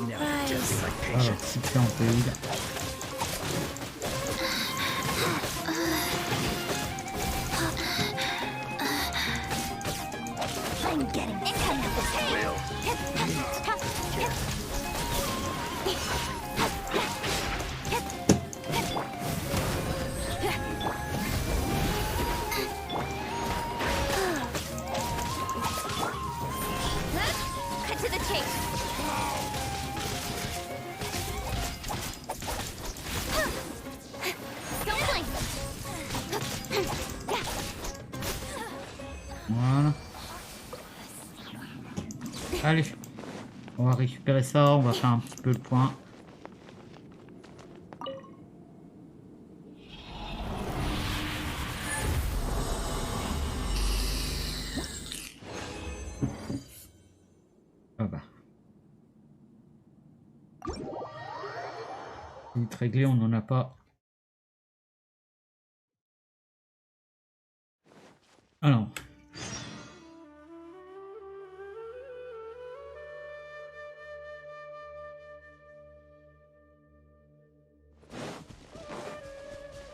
Now, just like Alors, patience. si ça, on peut y I'm getting sick of this. Cut to the chase. Don't blink. Voilà. Allez, on va récupérer ça, on va faire un petit peu le point. Ah bah. Vite réglé, on n'en a pas. Alors.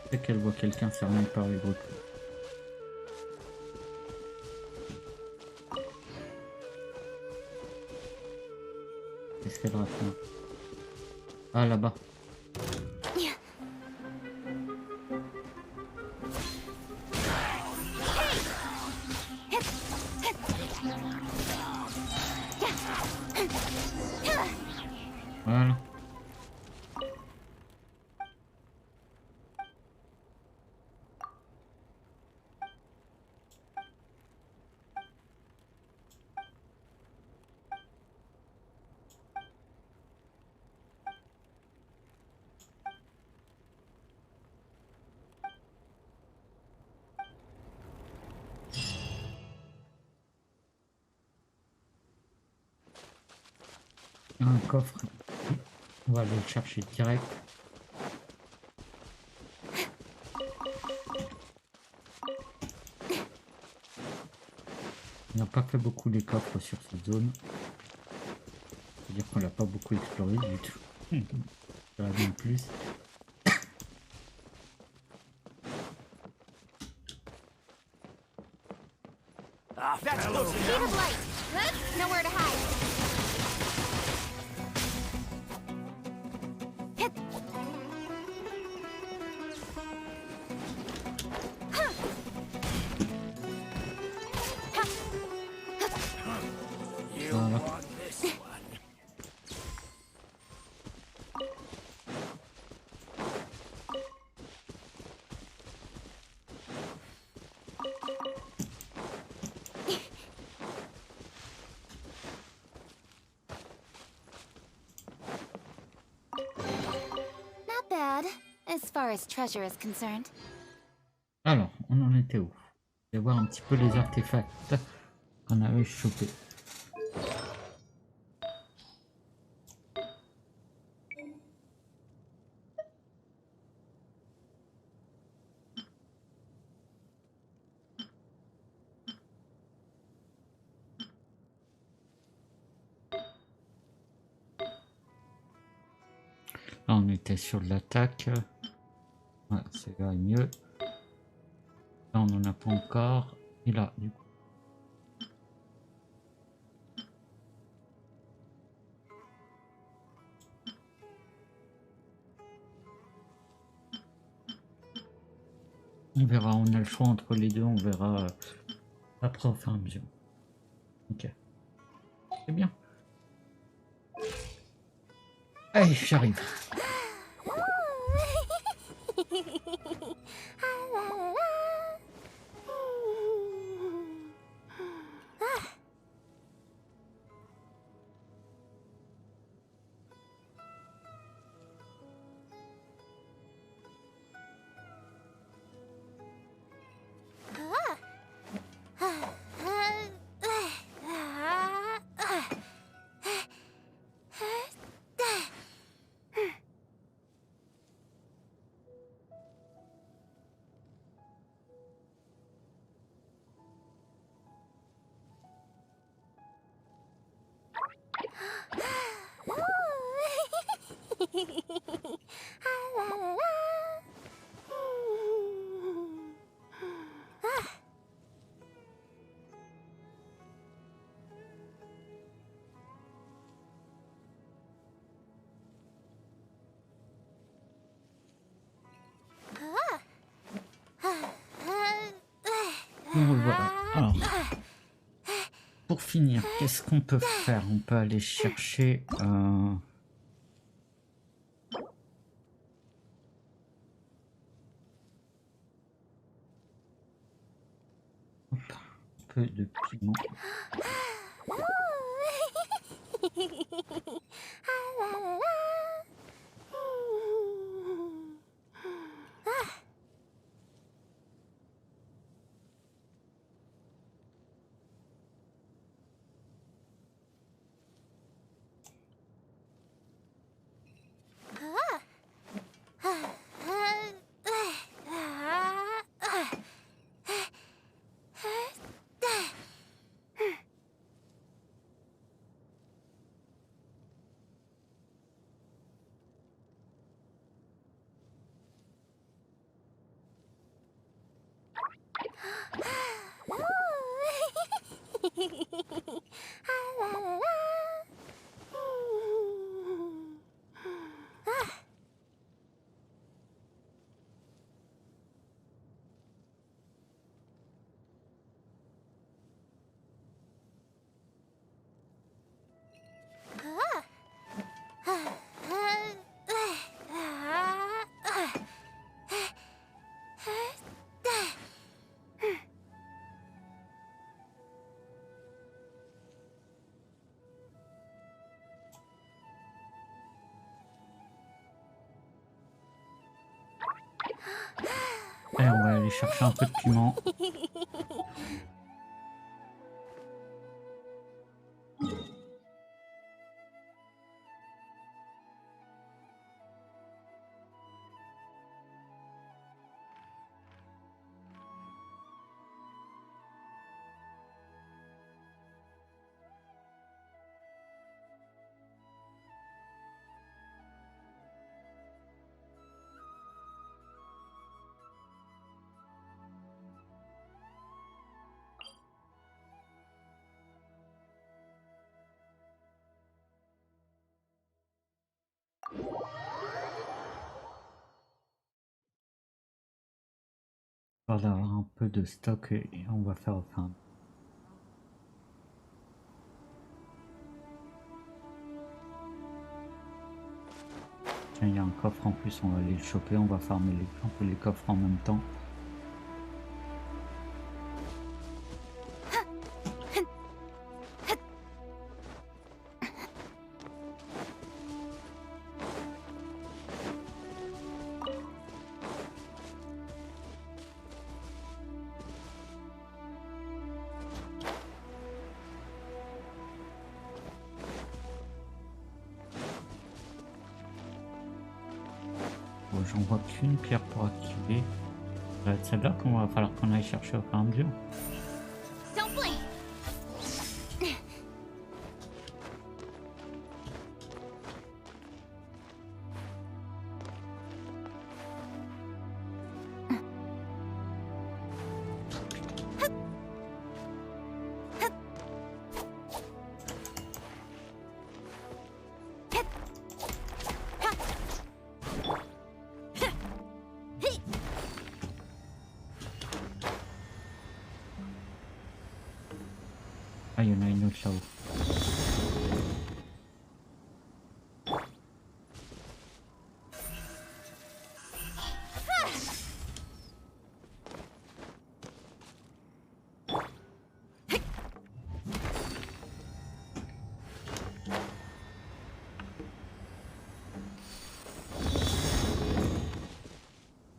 Dès qu'elle voit quelqu'un, ça remet par les groupes. Qu'est-ce qu'elle rate là? Ah, là-bas. Voilà. Un coffre. On va aller le chercher direct. On n'a pas fait beaucoup les coffres sur cette zone. C'est-à-dire qu'on l'a pas beaucoup exploré du tout. J'aurais bien plus. Ah, that's close Speed enough. of light. Nowhere to hide. You Voilà. want this one? Not bad, as far as treasure is concerned. Alors, on en était où? Je vais voir un petit peu les artefacts qu'on avait chopés. Là, on était sur l'attaque. Ouais, celui-là est mieux. Là, on n'en a pas encore. Et là, du coup. On verra, on a le choix entre les deux, on verra après au fur et à mesure. Ok. C'est bien. Allez, j'arrive. Voilà. Alors, pour finir, qu'est-ce qu'on peut faire? On peut aller chercher hop, un peu de piment. Et on va aller chercher un peu de piment. On va avoir un peu de stock et on va faire enfin. Tiens, il y a un coffre en plus, on va aller le choper, on va farmer un peu les coffres en même temps. Bon, j'en vois qu'une pierre pour activer. Ça va être celle-là qu'on va falloir qu'on aille chercher au fur et à mesure. Don't blink. l'autre là-haut.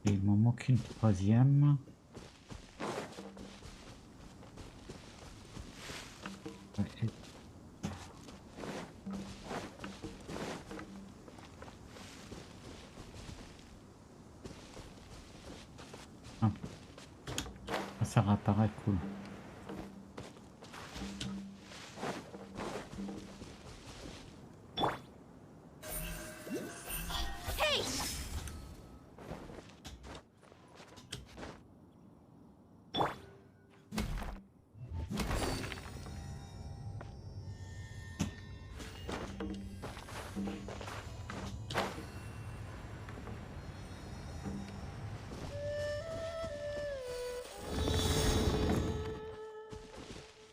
Et il m'en manque une troisième. Ouais, ah. Ça réapparaît, cool.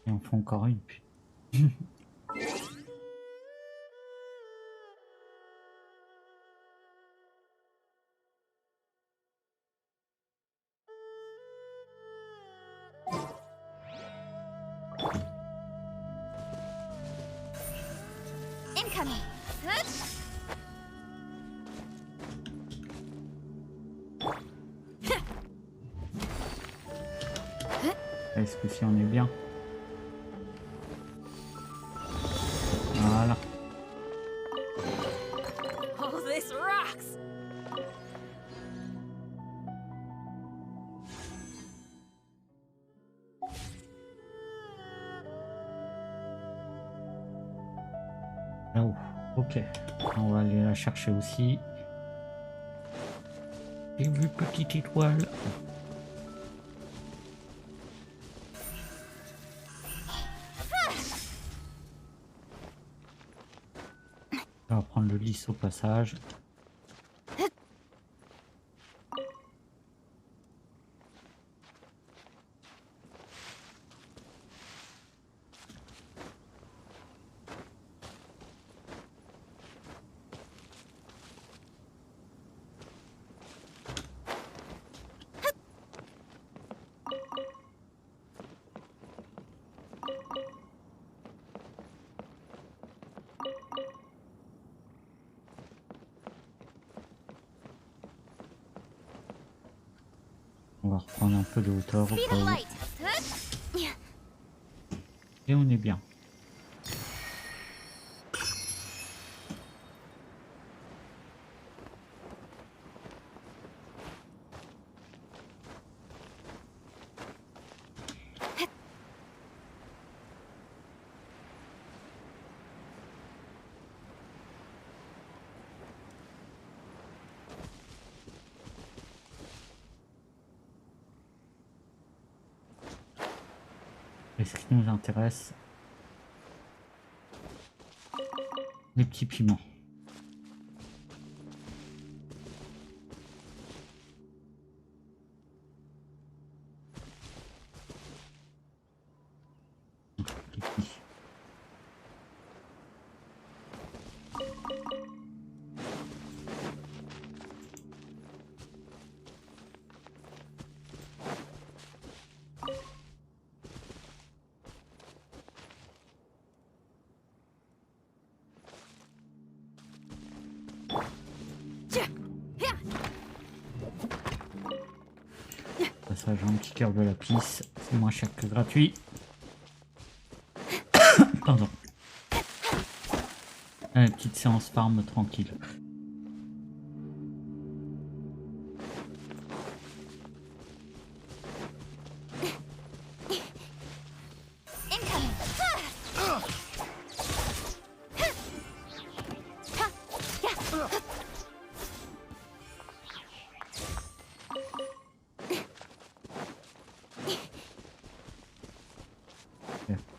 Et on fait encore une. Incoming. Est-ce que si on est bien? Voilà. Oh, this rocks. Oh, ok. On va aller la chercher aussi. J'ai vu petite étoile. On va prendre le lys au passage. On va reprendre un peu de hauteur au Speed cas of où. light. Et on est bien. Et ce qui nous intéresse, les petits piments. Ici. Passage un petit cœur de lapis, c'est moins cher que gratuit. Pardon. Une petite séance farm tranquille.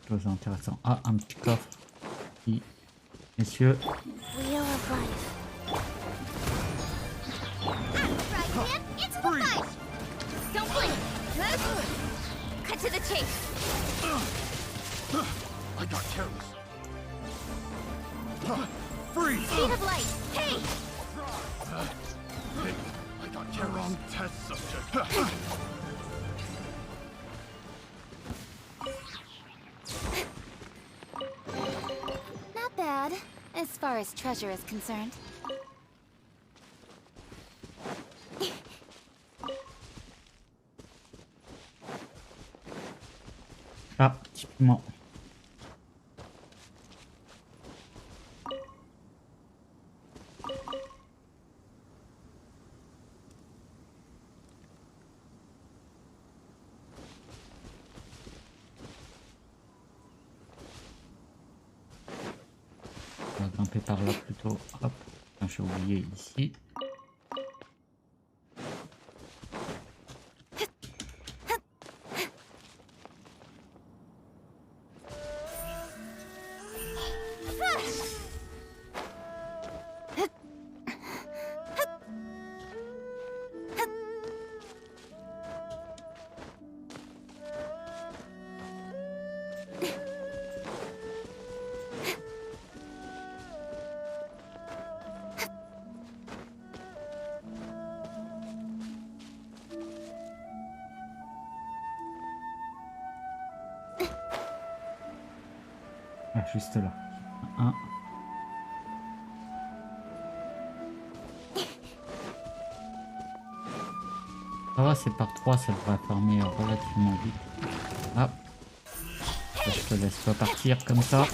Chose intéressant. Ah, un petit coffre. Oui. Messieurs. Wheel of life. Right, into the fight. Don't blink. Cut to the chase. got careless. Freeze! Speed of light. Hey! I got careless. Wrong test subject. Not bad, as far as treasure is concerned. Ah, typiquement. On va grimper par là plutôt. Hop, j'ai oublié ici. Ah, juste là. Un. Ça va, c'est par 3, ça devrait fermer relativement vite. Ah. Je te laisse pas partir comme ça.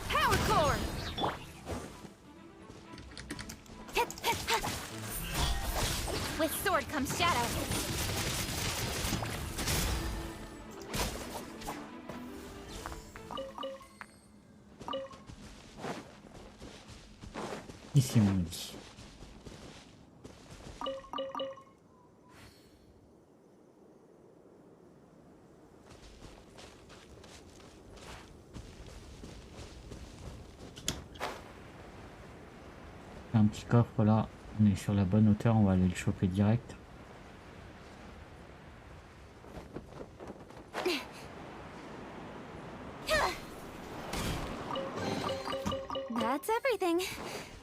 Power core! With sword comes shadow. Ici, on dit. Un petit coffre là, on est sur la bonne hauteur, on va aller le choper direct. That's everything.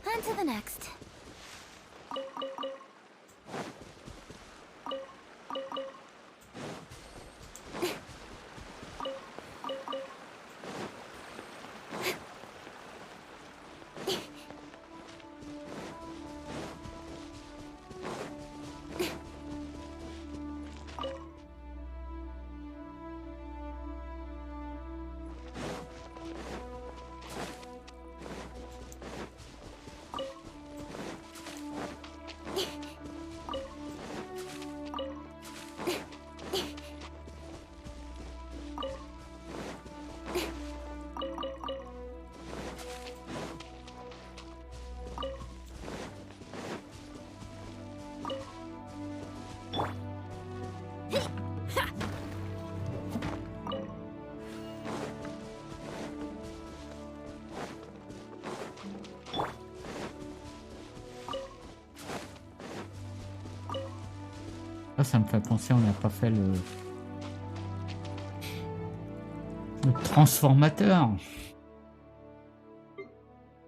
On to the next. Ah, ça me fait penser, on n'a pas fait le transformateur.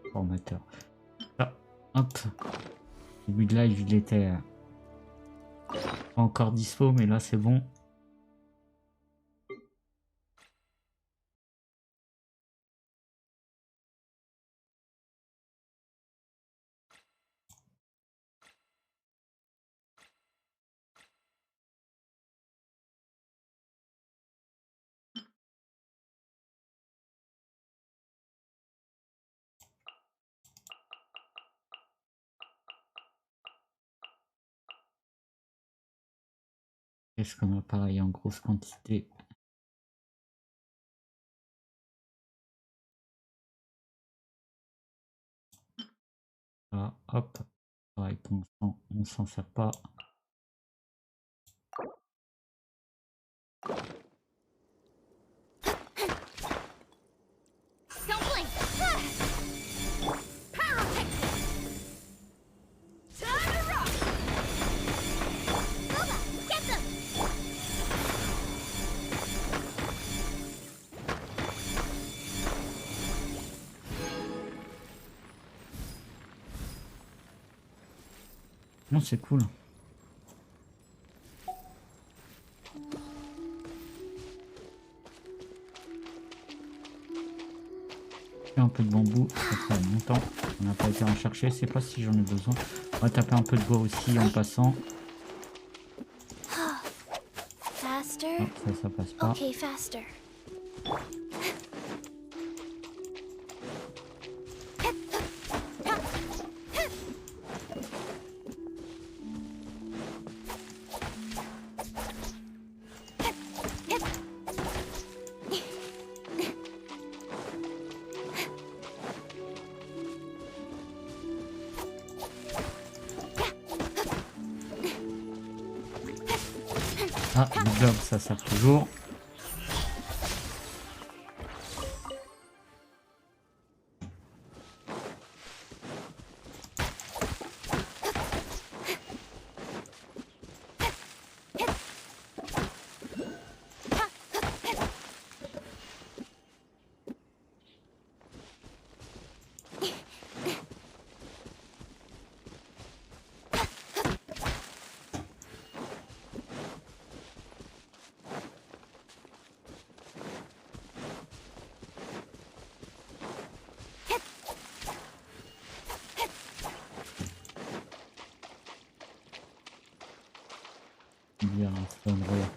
Transformateur. Ah, hop. Le début de live, il était pas encore dispo, mais là c'est bon. Est-ce qu'on a pareil en grosse quantité? Ah, hop. Pareil, on s'en sert pas. Don't blink! Power kick! Time to rock! Nova, get them! Non, c'est cool. Un peu de bambou, ça fait longtemps. On n'a pas été en chercher, je sais pas si j'en ai besoin. On va taper un peu de bois aussi en passant. Faster. Non, ça passe pas. Okay, faster. Ah, le job, ça sert toujours. Bien, c'est un vrai.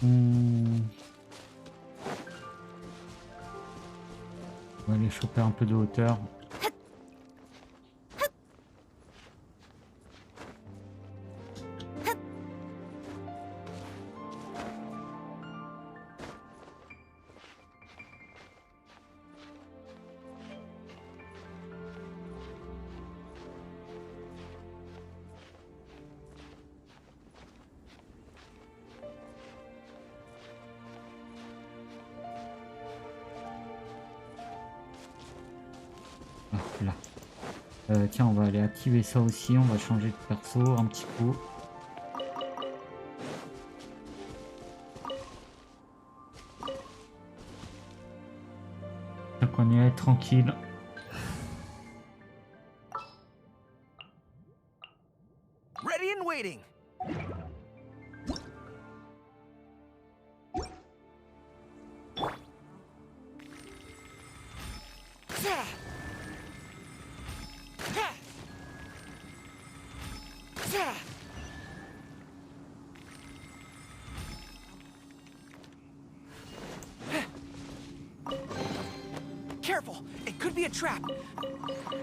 On va aller choper un peu de hauteur. Là. Tiens, on va aller activer ça aussi. On va changer de perso un petit coup. Donc on est tranquille. Ready and waiting. Careful, it could be a trap.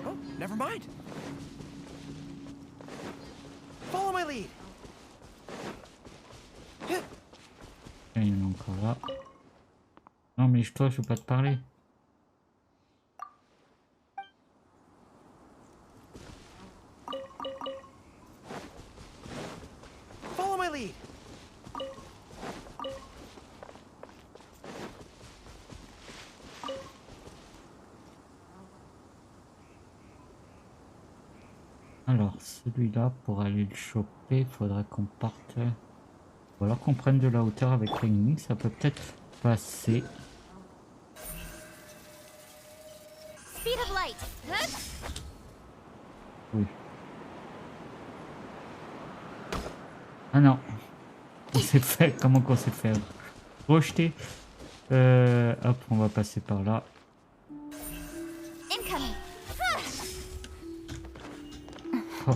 Oh, never mind. Follow my lead. Il y en a encore là. Non mais toi, je veux pas te parler. Follow my lead. Alors, celui-là, pour aller le choper, il faudrait qu'on parte... Ou alors qu'on prenne de la hauteur avec l'ennemi, ça peut peut-être passer. Speed of light. Oui. Ah non. On s'est fait... Comment qu'on s'est fait rejeter. Hop, on va passer par là. Incoming. Oh.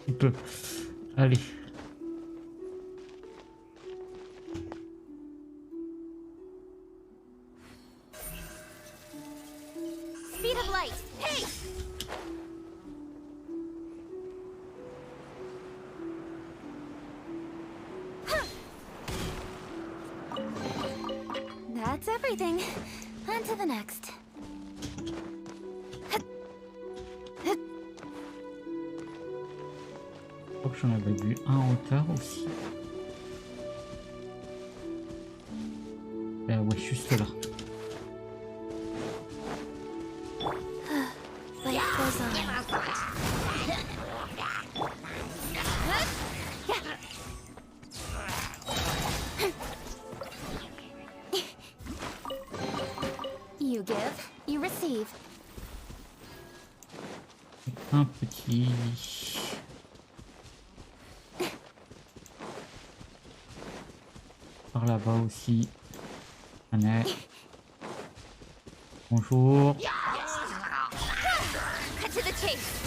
Il peut. Allez. Speed of light. Hey! That's everything. On to the next. Je crois que j'en avais vu un en hauteur aussi. Ouais, juste là. Life goes on. Un petit. Par là-bas aussi. Annette. Bonjour. Cut to the chase.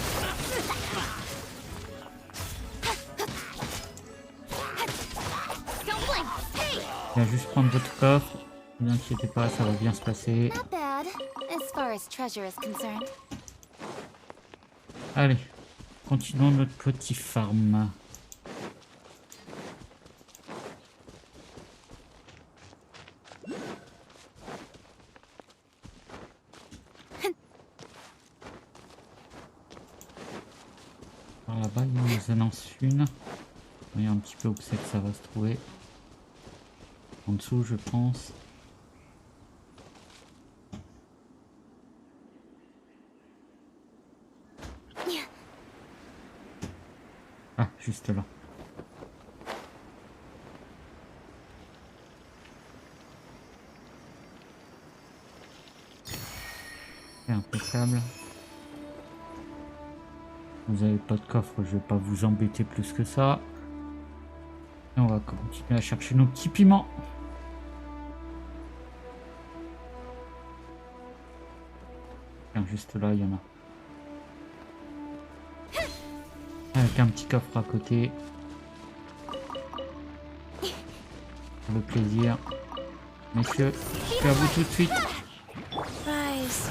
Don't blink. Hey! Je viens juste prendre votre coffre. Ne vous inquiétez pas, ça va bien se passer. Not bad, as far as treasure is concerned. Allez, continuons notre petit farm. Par là-bas, il nous annonce une. Voyons un petit peu où c'est que ça va se trouver. En dessous, je pense. Ah, juste là. C'est impeccable. Vous avez pas de coffre, je vais pas vous embêter plus que ça. Et on va continuer à chercher nos petits piments. Tiens, juste là, il y en a. Avec un petit coffre à côté. Pour le plaisir. Messieurs, je suis à vous tout de suite. Rise.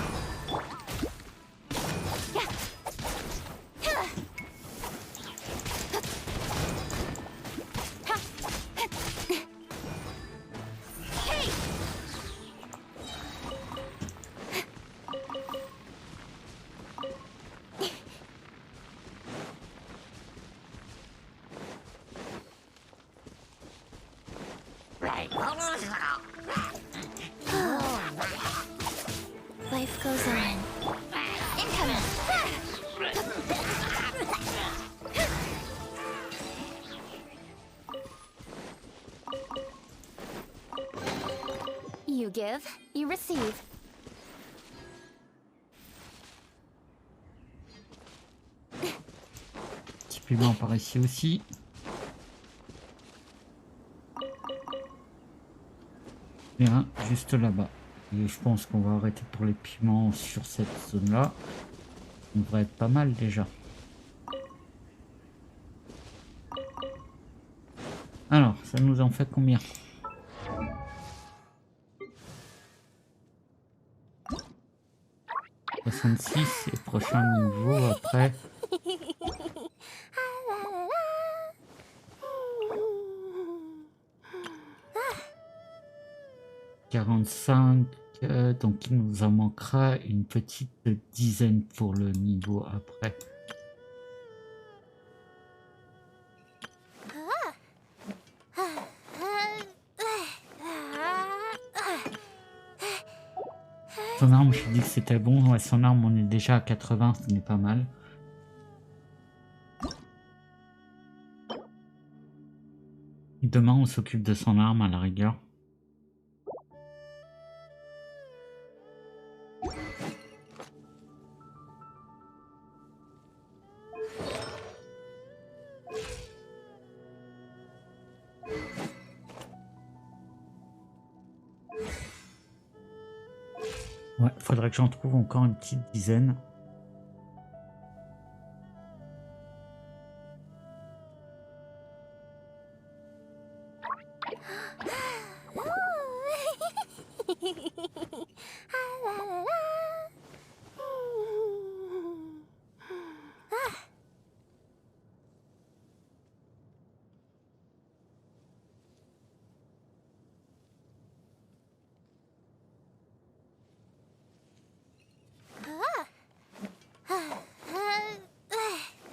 Life goes on. You give, you receive. Petit piment par ici aussi. Et un juste là-bas. Et je pense qu'on va arrêter pour les piments sur cette zone-là. On devrait être pas mal déjà. Alors, ça nous en fait combien? 66 et prochain niveau après. 45, donc il nous en manquera une petite dizaine pour le niveau après. Son arme, je dis que c'était bon. Ouais, son arme, on est déjà à 80, ce n'est pas mal. Demain, on s'occupe de son arme à la rigueur. Ouais, faudrait que j'en trouve encore une petite dizaine.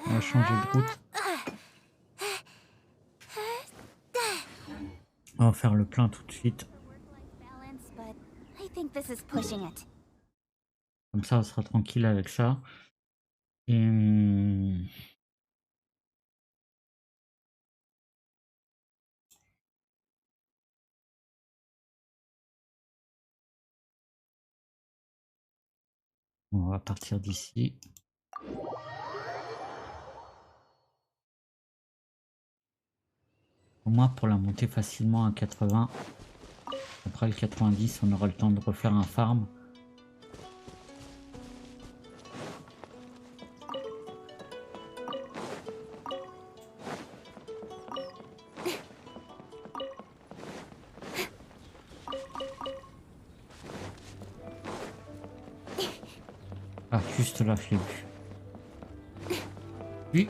On va changer de route. On va faire le plein tout de suite. Comme ça, on sera tranquille avec ça. Et on va partir d'ici. Au moins pour la monter facilement à 80. Après le 90, on aura le temps de refaire un farm. Ah, juste là, je l'ai vu. Oui.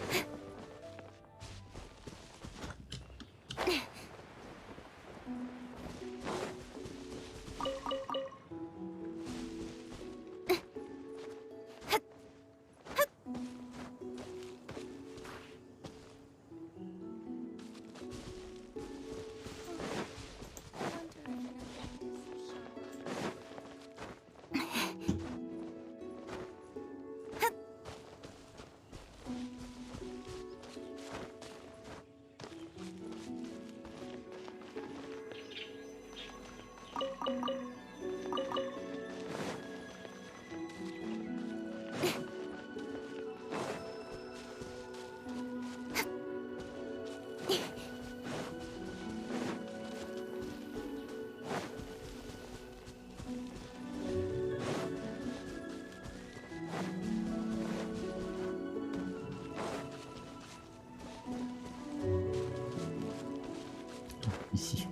Ici.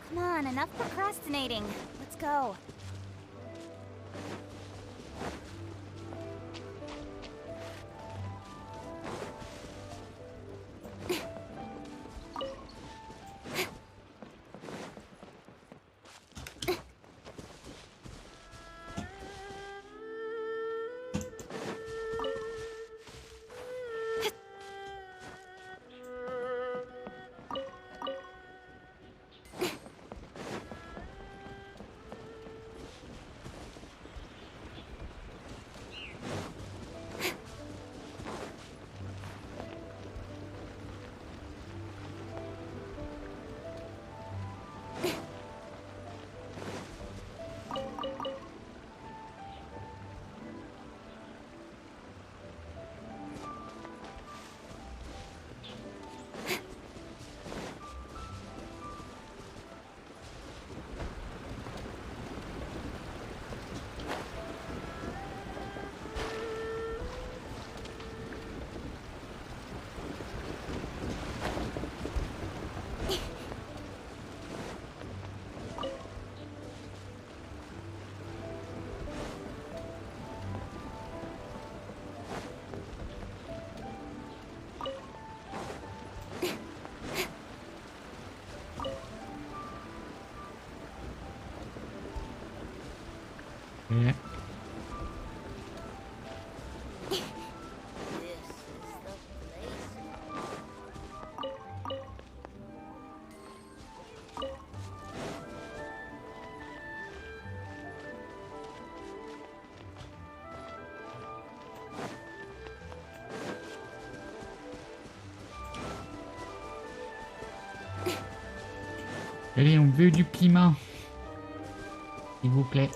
Come on, enough procrastinating. Let's go. Yeah. Allez, on veut du piment. S'il vous plaît.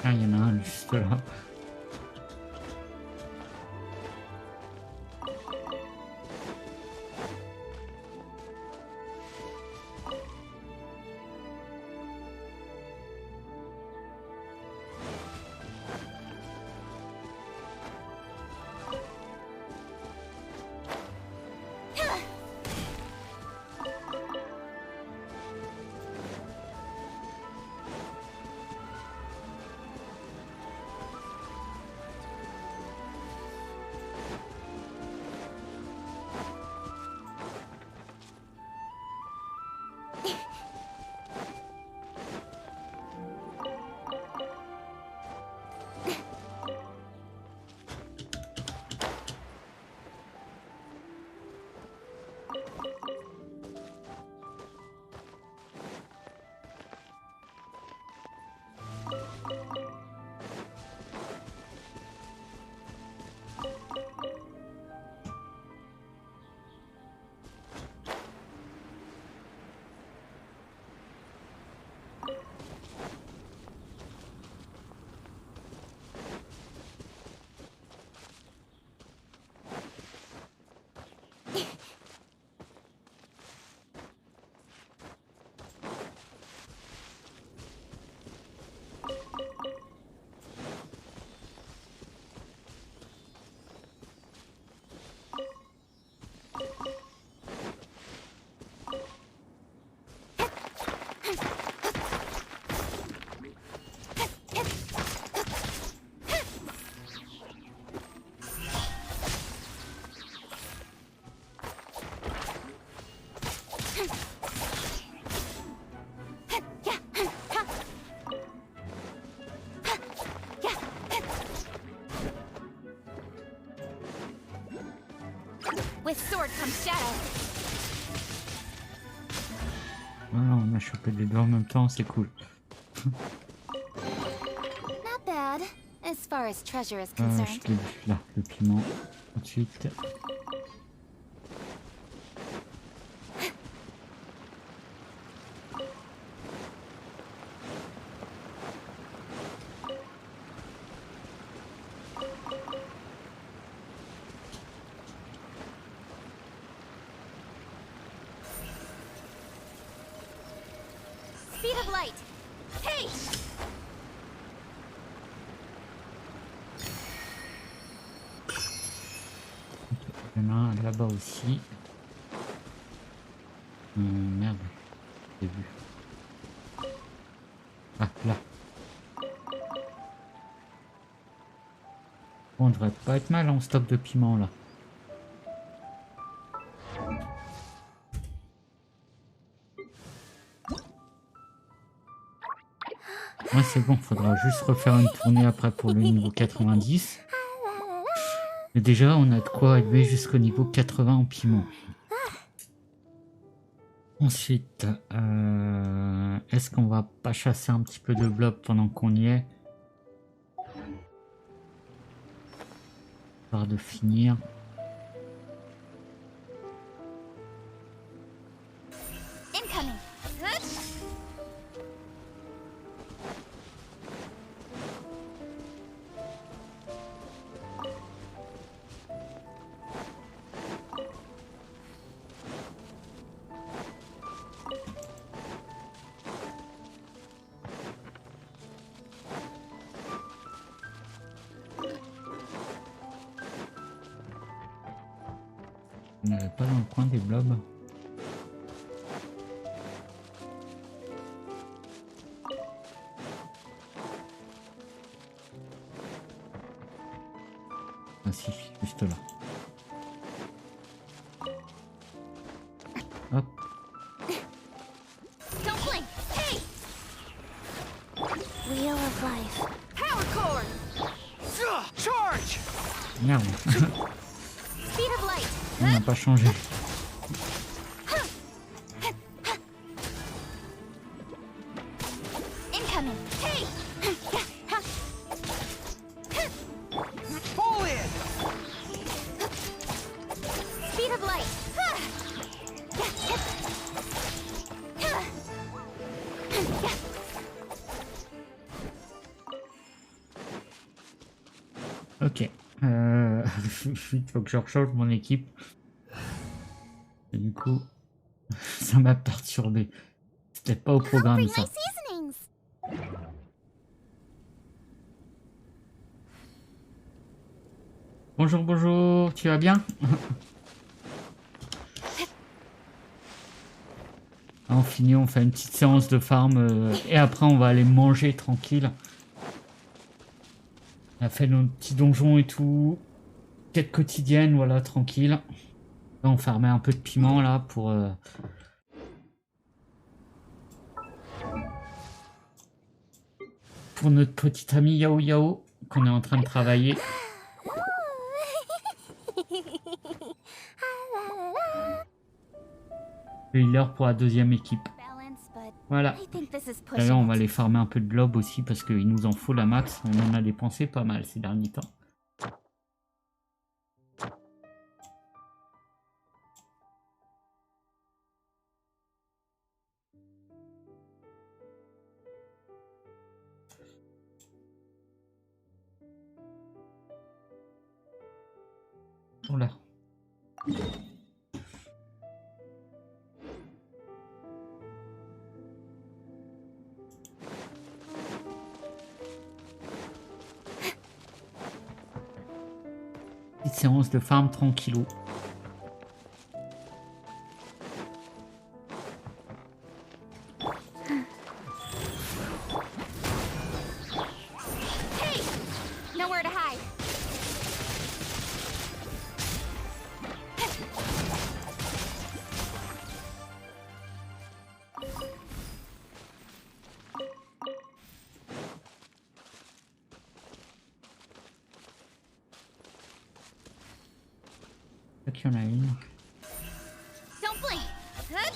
Ah, il y en a un juste là. With sword comes shadow. Voilà, on a chopé les deux en même temps, c'est cool. Not bad, as far as treasure is Je concerned. te dis là, le piment. Ensuite. Speed of light. Hey! Il y en a un là-bas aussi. Merde. J'ai vu. Ah, là. Bon, on devrait pas être mal en stock de piment là. Ouais, c'est bon, faudra juste refaire une tournée après pour le niveau 90. Mais déjà, on a de quoi élever jusqu'au niveau 80 en piment. Ensuite, est-ce qu'on va pas chasser un petit peu de blobs pendant qu'on y est? Histoire de finir. Incoming. On n'avait pas dans le coin des blobs. Ah si, juste là. Hop. Don't blink. Hey! Wheel of life. Power cord. Charge! Merde. Speed of light. On n'a pas changé. Incoming. Hey! Fall in! Speed of light. Ok. Il faut que je rechange mon équipe. Et du coup, ça m'a perturbé. C'était pas au programme Bring ça. my seasonings. Bonjour, bonjour, tu vas bien? On finit, on fait une petite séance de farm et après on va aller manger tranquille. On a fait nos petits donjons et tout. Quête quotidienne, voilà, tranquille. Là, on farmait un peu de piment là pour notre petit ami Yao Yao qu'on est en train de travailler. Healer pour la deuxième équipe. Balance, but Voilà. I think this is pushing D'ailleurs, on va it. aller farmer un peu de blobs aussi parce qu'il nous en faut la max. On en a dépensé pas mal ces derniers temps. Voilà. Petite séance de farm tranquillou. Hey! Nowhere to hide. qu'il y en a une. Don't blink. Good.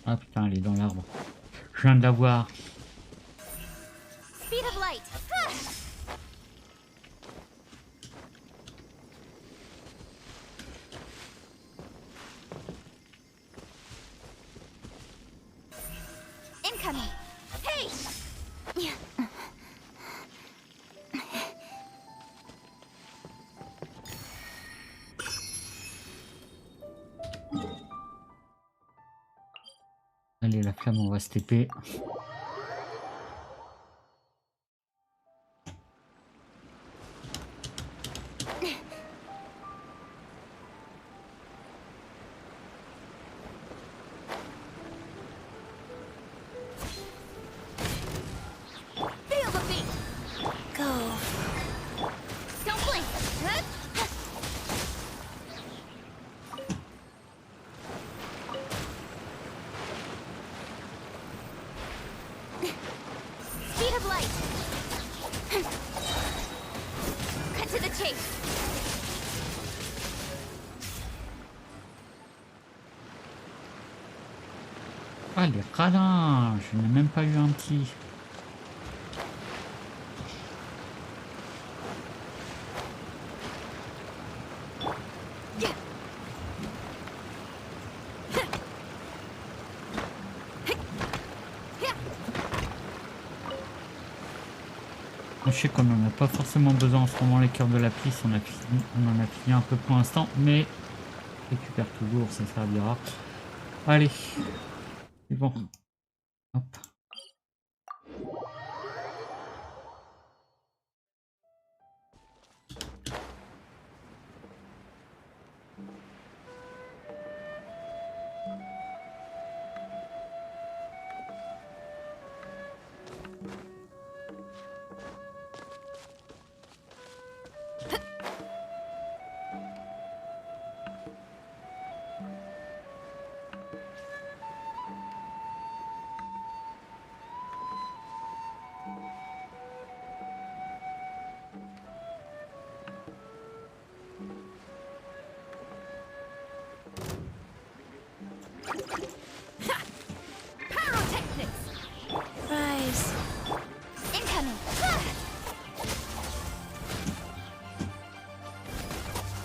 Ah putain, elle est dans l'arbre. Je viens de la voir. Speed of light. Ah. Incoming. Hey. Allez, la flamme, on va se TP. Feel the beat. Go. Don't blink. Good. Speed of light. Cut to the chase. Ah, les radins! Je n'ai même pas eu un petit. Je sais qu'on n'en a pas forcément besoin en ce moment, les cœurs de la piste, on en a fini un peu pour l'instant, mais récupère toujours, ça servira. Allez, c'est bon. Hop. Rise. Incoming. Ah.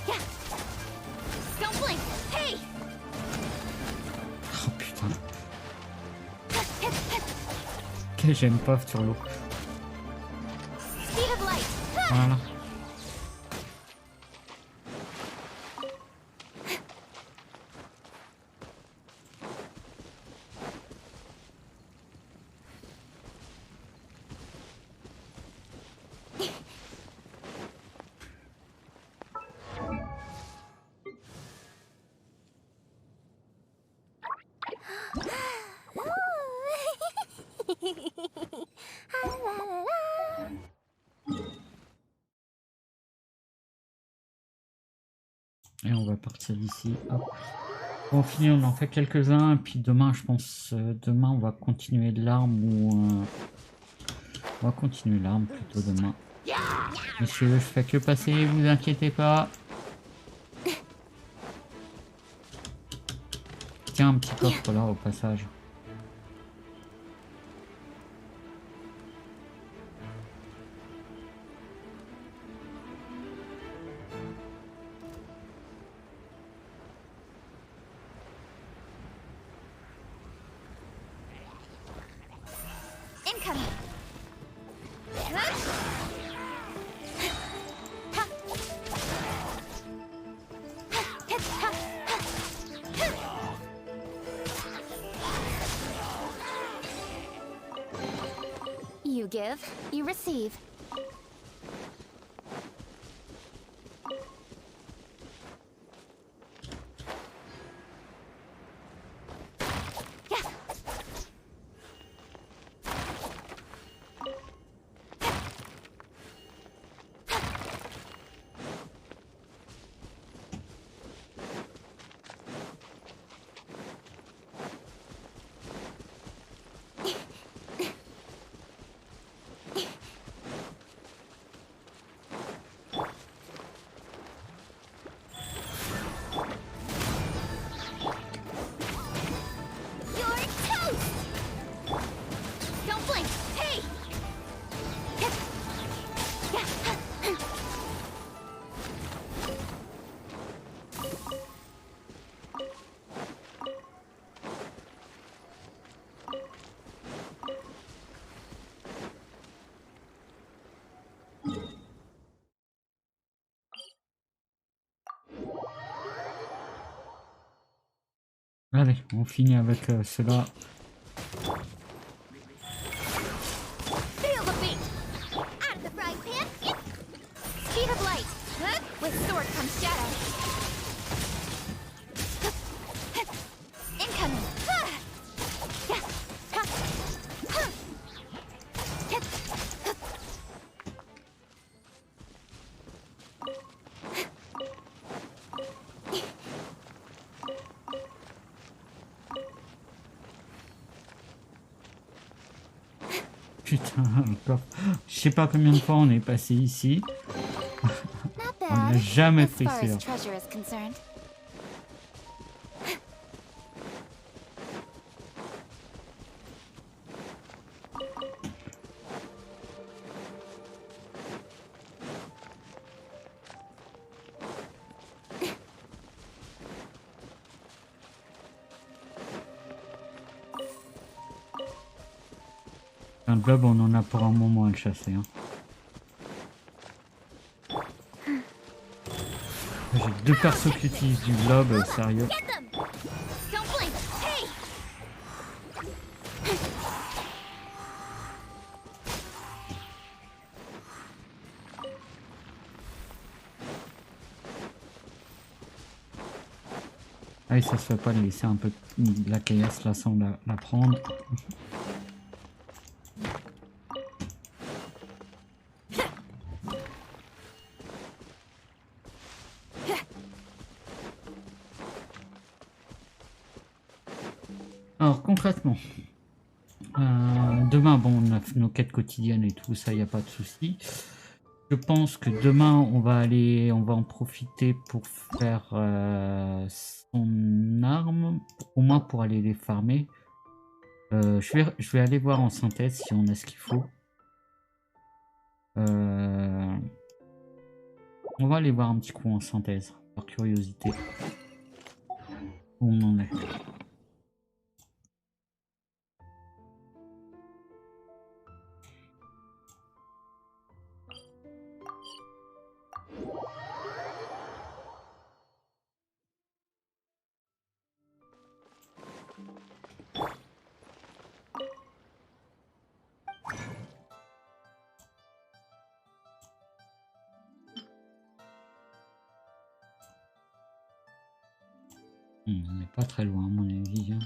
Yeah. Don't blink. Hey. Oh putain. Que j'aime pas sur l'eau. Speed of light. Ah. Voilà. Et on va partir d'ici. Hop. On finit, on en fait quelques-uns. Et puis demain, je pense, demain, on va continuer l'arme ou. On va continuer l'arme plutôt demain. Monsieur, je fais que passer, vous inquiétez pas. Tiens, un petit coffre là au passage. Incoming. You give, you receive. Allez, on finit avec cela. Feel the beat! Out of the frying pan! Speed of light! With sword comes shadow! Incoming! Putain, encore. Je sais pas combien de fois on est passé ici. Not On n'a bad, jamais as fait far ça. as treasure is concerned. Un blob, on en a pour un moment à le chasser. Hein. J'ai 2 persos qui utilisent du blob, sérieux. Get them! Don't blink! Hey! Ah, et ça se fait pas de laisser un peu de la caillasse là sans la prendre. Alors concrètement, demain, bon, on a fait nos quêtes quotidiennes et tout ça, il n'y a pas de souci. Je pense que demain, on va en profiter pour faire son arme, au moins pour aller les farmer. Je vais aller voir en synthèse si on a ce qu'il faut. On va aller voir un petit coup en synthèse, par curiosité. Où on en est. On n'est pas très loin à mon avis. Hein.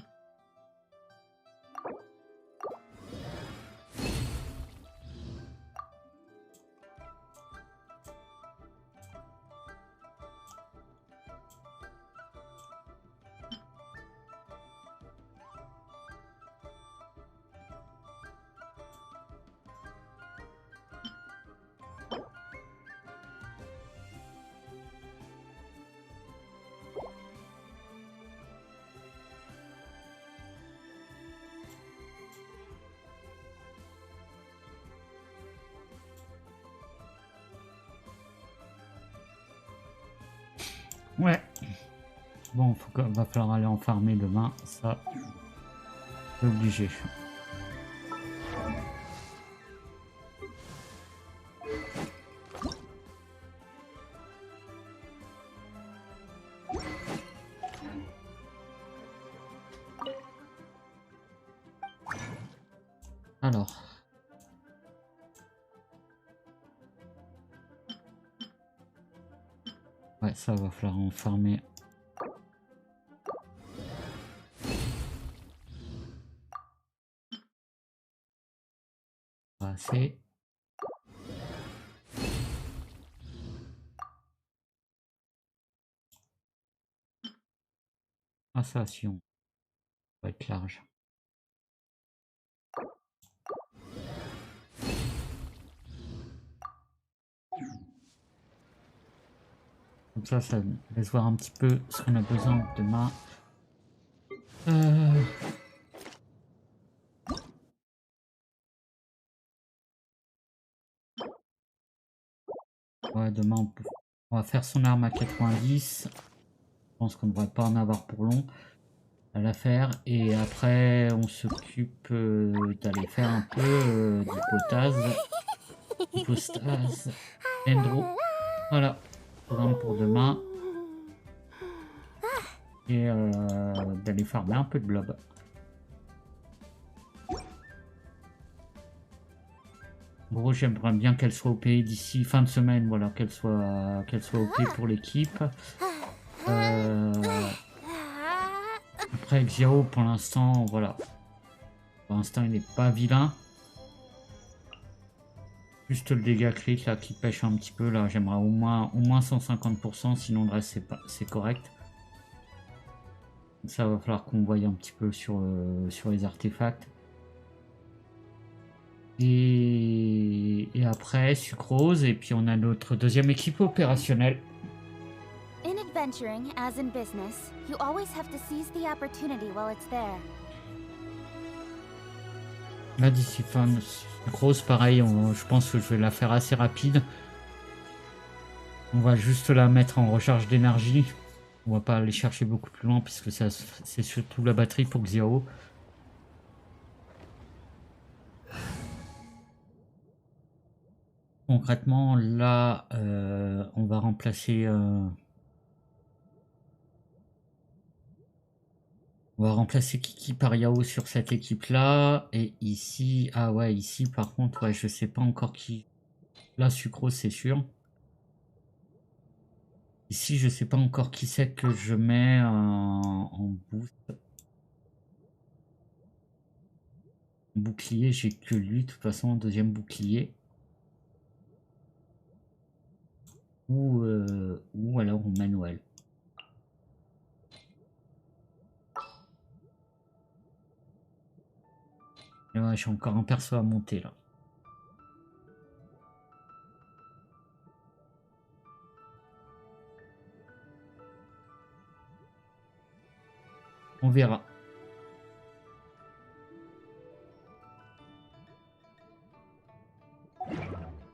Ouais. Bon, va falloir aller en farmer demain, ça, c'est obligé. Alors. Ouais, ça va falloir en farmer. Pas assez. Ah ça, si on va être large. Comme ça laisse voir un petit peu ce qu'on a besoin demain. Ouais, demain on va faire son arme à 90. Je pense qu'on ne devrait pas en avoir pour long à la faire. Et après on s'occupe d'aller faire un peu du potage, Endro. Voilà, programme pour demain. et d'aller farmer un peu de blob. En gros, j'aimerais bien qu'elle soit OP d'ici fin de semaine, voilà, qu'elle soit OP pour l'équipe. Après, Xiao, pour l'instant, voilà. Pour l'instant, il n'est pas vilain. Juste le dégât crit là qui pêche un petit peu là, j'aimerais au moins 150%, sinon le reste c'est correct. Ça va falloir qu'on voie un petit peu sur les artefacts. Et après sucrose, et puis on a notre deuxième équipe opérationnelle. In adventuring, as in business, you always have to seize the opportunity while it's there. Là d'ici fin de sucrose, pareil, je pense que je vais la faire assez rapide. On va juste la mettre en recharge d'énergie. On va pas aller chercher beaucoup plus loin puisque c'est surtout la batterie pour Xiao. Concrètement, là, on va remplacer Kiki par Yao sur cette équipe-là. Et ici, ah ouais, ici par contre, ouais, je sais pas encore qui. Là, Sucrose, c'est sûr. Ici, je sais pas encore qui c'est que je mets en boost. Bouclier, j'ai que lui, de toute façon, en deuxième bouclier. Ou alors on Manuel. Et ouais, j'ai encore un perso à monter là. On verra.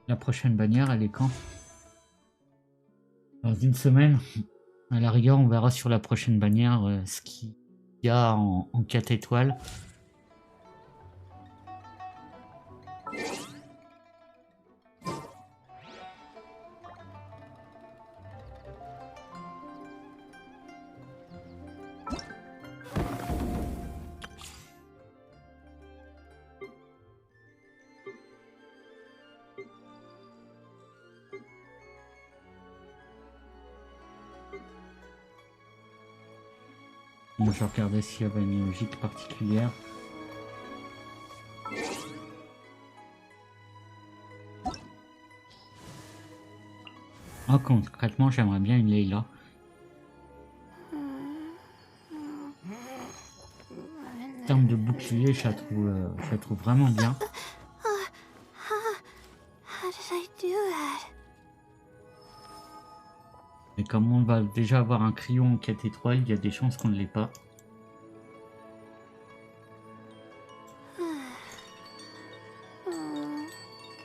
La prochaine bannière, elle est quand? Dans une semaine. À la rigueur, on verra sur la prochaine bannière ce qu'il y a en 4 étoiles. Bon, je regardais s'il y avait une logique particulière. Ah, concrètement, j'aimerais bien une Leila. En termes de bouclier, je la trouve vraiment bien. Et comme on va déjà avoir un crayon en 4 étoiles, il y a des chances qu'on ne l'ait pas.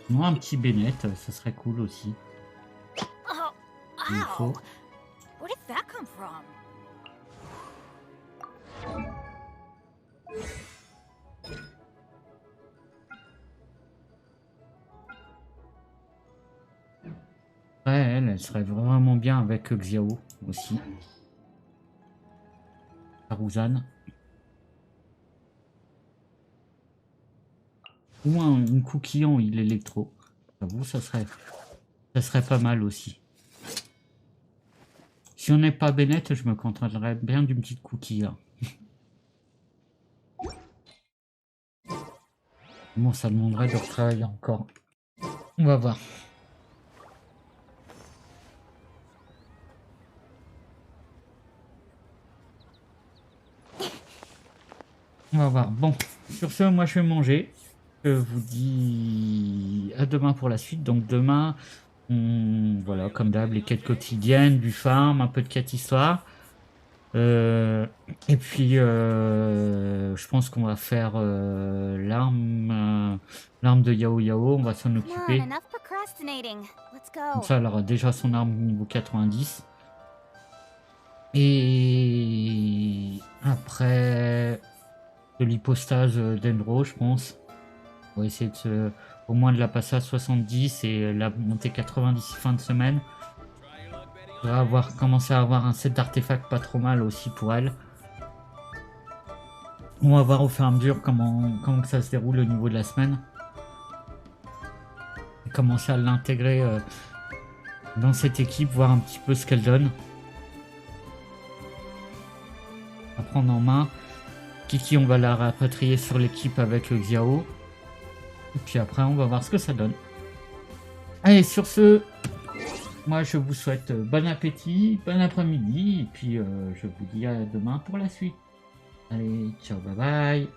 Moi, un petit Bennett, ça serait cool aussi. Il faut. Where did that come from? Ouais, elle serait vraiment bien avec Xiao aussi. Tarouzan. Ou une cookie en île électro. J'avoue, ça serait pas mal aussi. Si on n'est pas Bennett, je me contenterais bien d'une petite cookie là. Bon, ça demanderait de retravailler encore. On va voir. On va voir. Bon, sur ce, moi je vais manger. Je vous dis à demain pour la suite. Donc demain, voilà, comme d'hab, les quêtes quotidiennes, du farm, un peu de quête histoire. Et puis, je pense qu'on va faire l'arme de Yao Yao. On va s'en occuper. Comme ça, elle aura déjà son arme niveau 90. Et après, de l'hypostase d'Endro, je pense. On va essayer au moins de la passer à 70 et la monter 90 fin de semaine. va avoir commencé à avoir un set d'artefacts pas trop mal aussi pour elle. On va voir au fur et à mesure comment que ça se déroule au niveau de la semaine. Et commencer à l'intégrer dans cette équipe, voir un petit peu ce qu'elle donne. À prendre en main. Kiki, on va la rapatrier sur l'équipe avec le Xiao. Et puis après, on va voir ce que ça donne. Allez, sur ce, moi je vous souhaite bon appétit, bon après-midi. Et puis je vous dis à demain pour la suite. Allez, ciao, bye bye.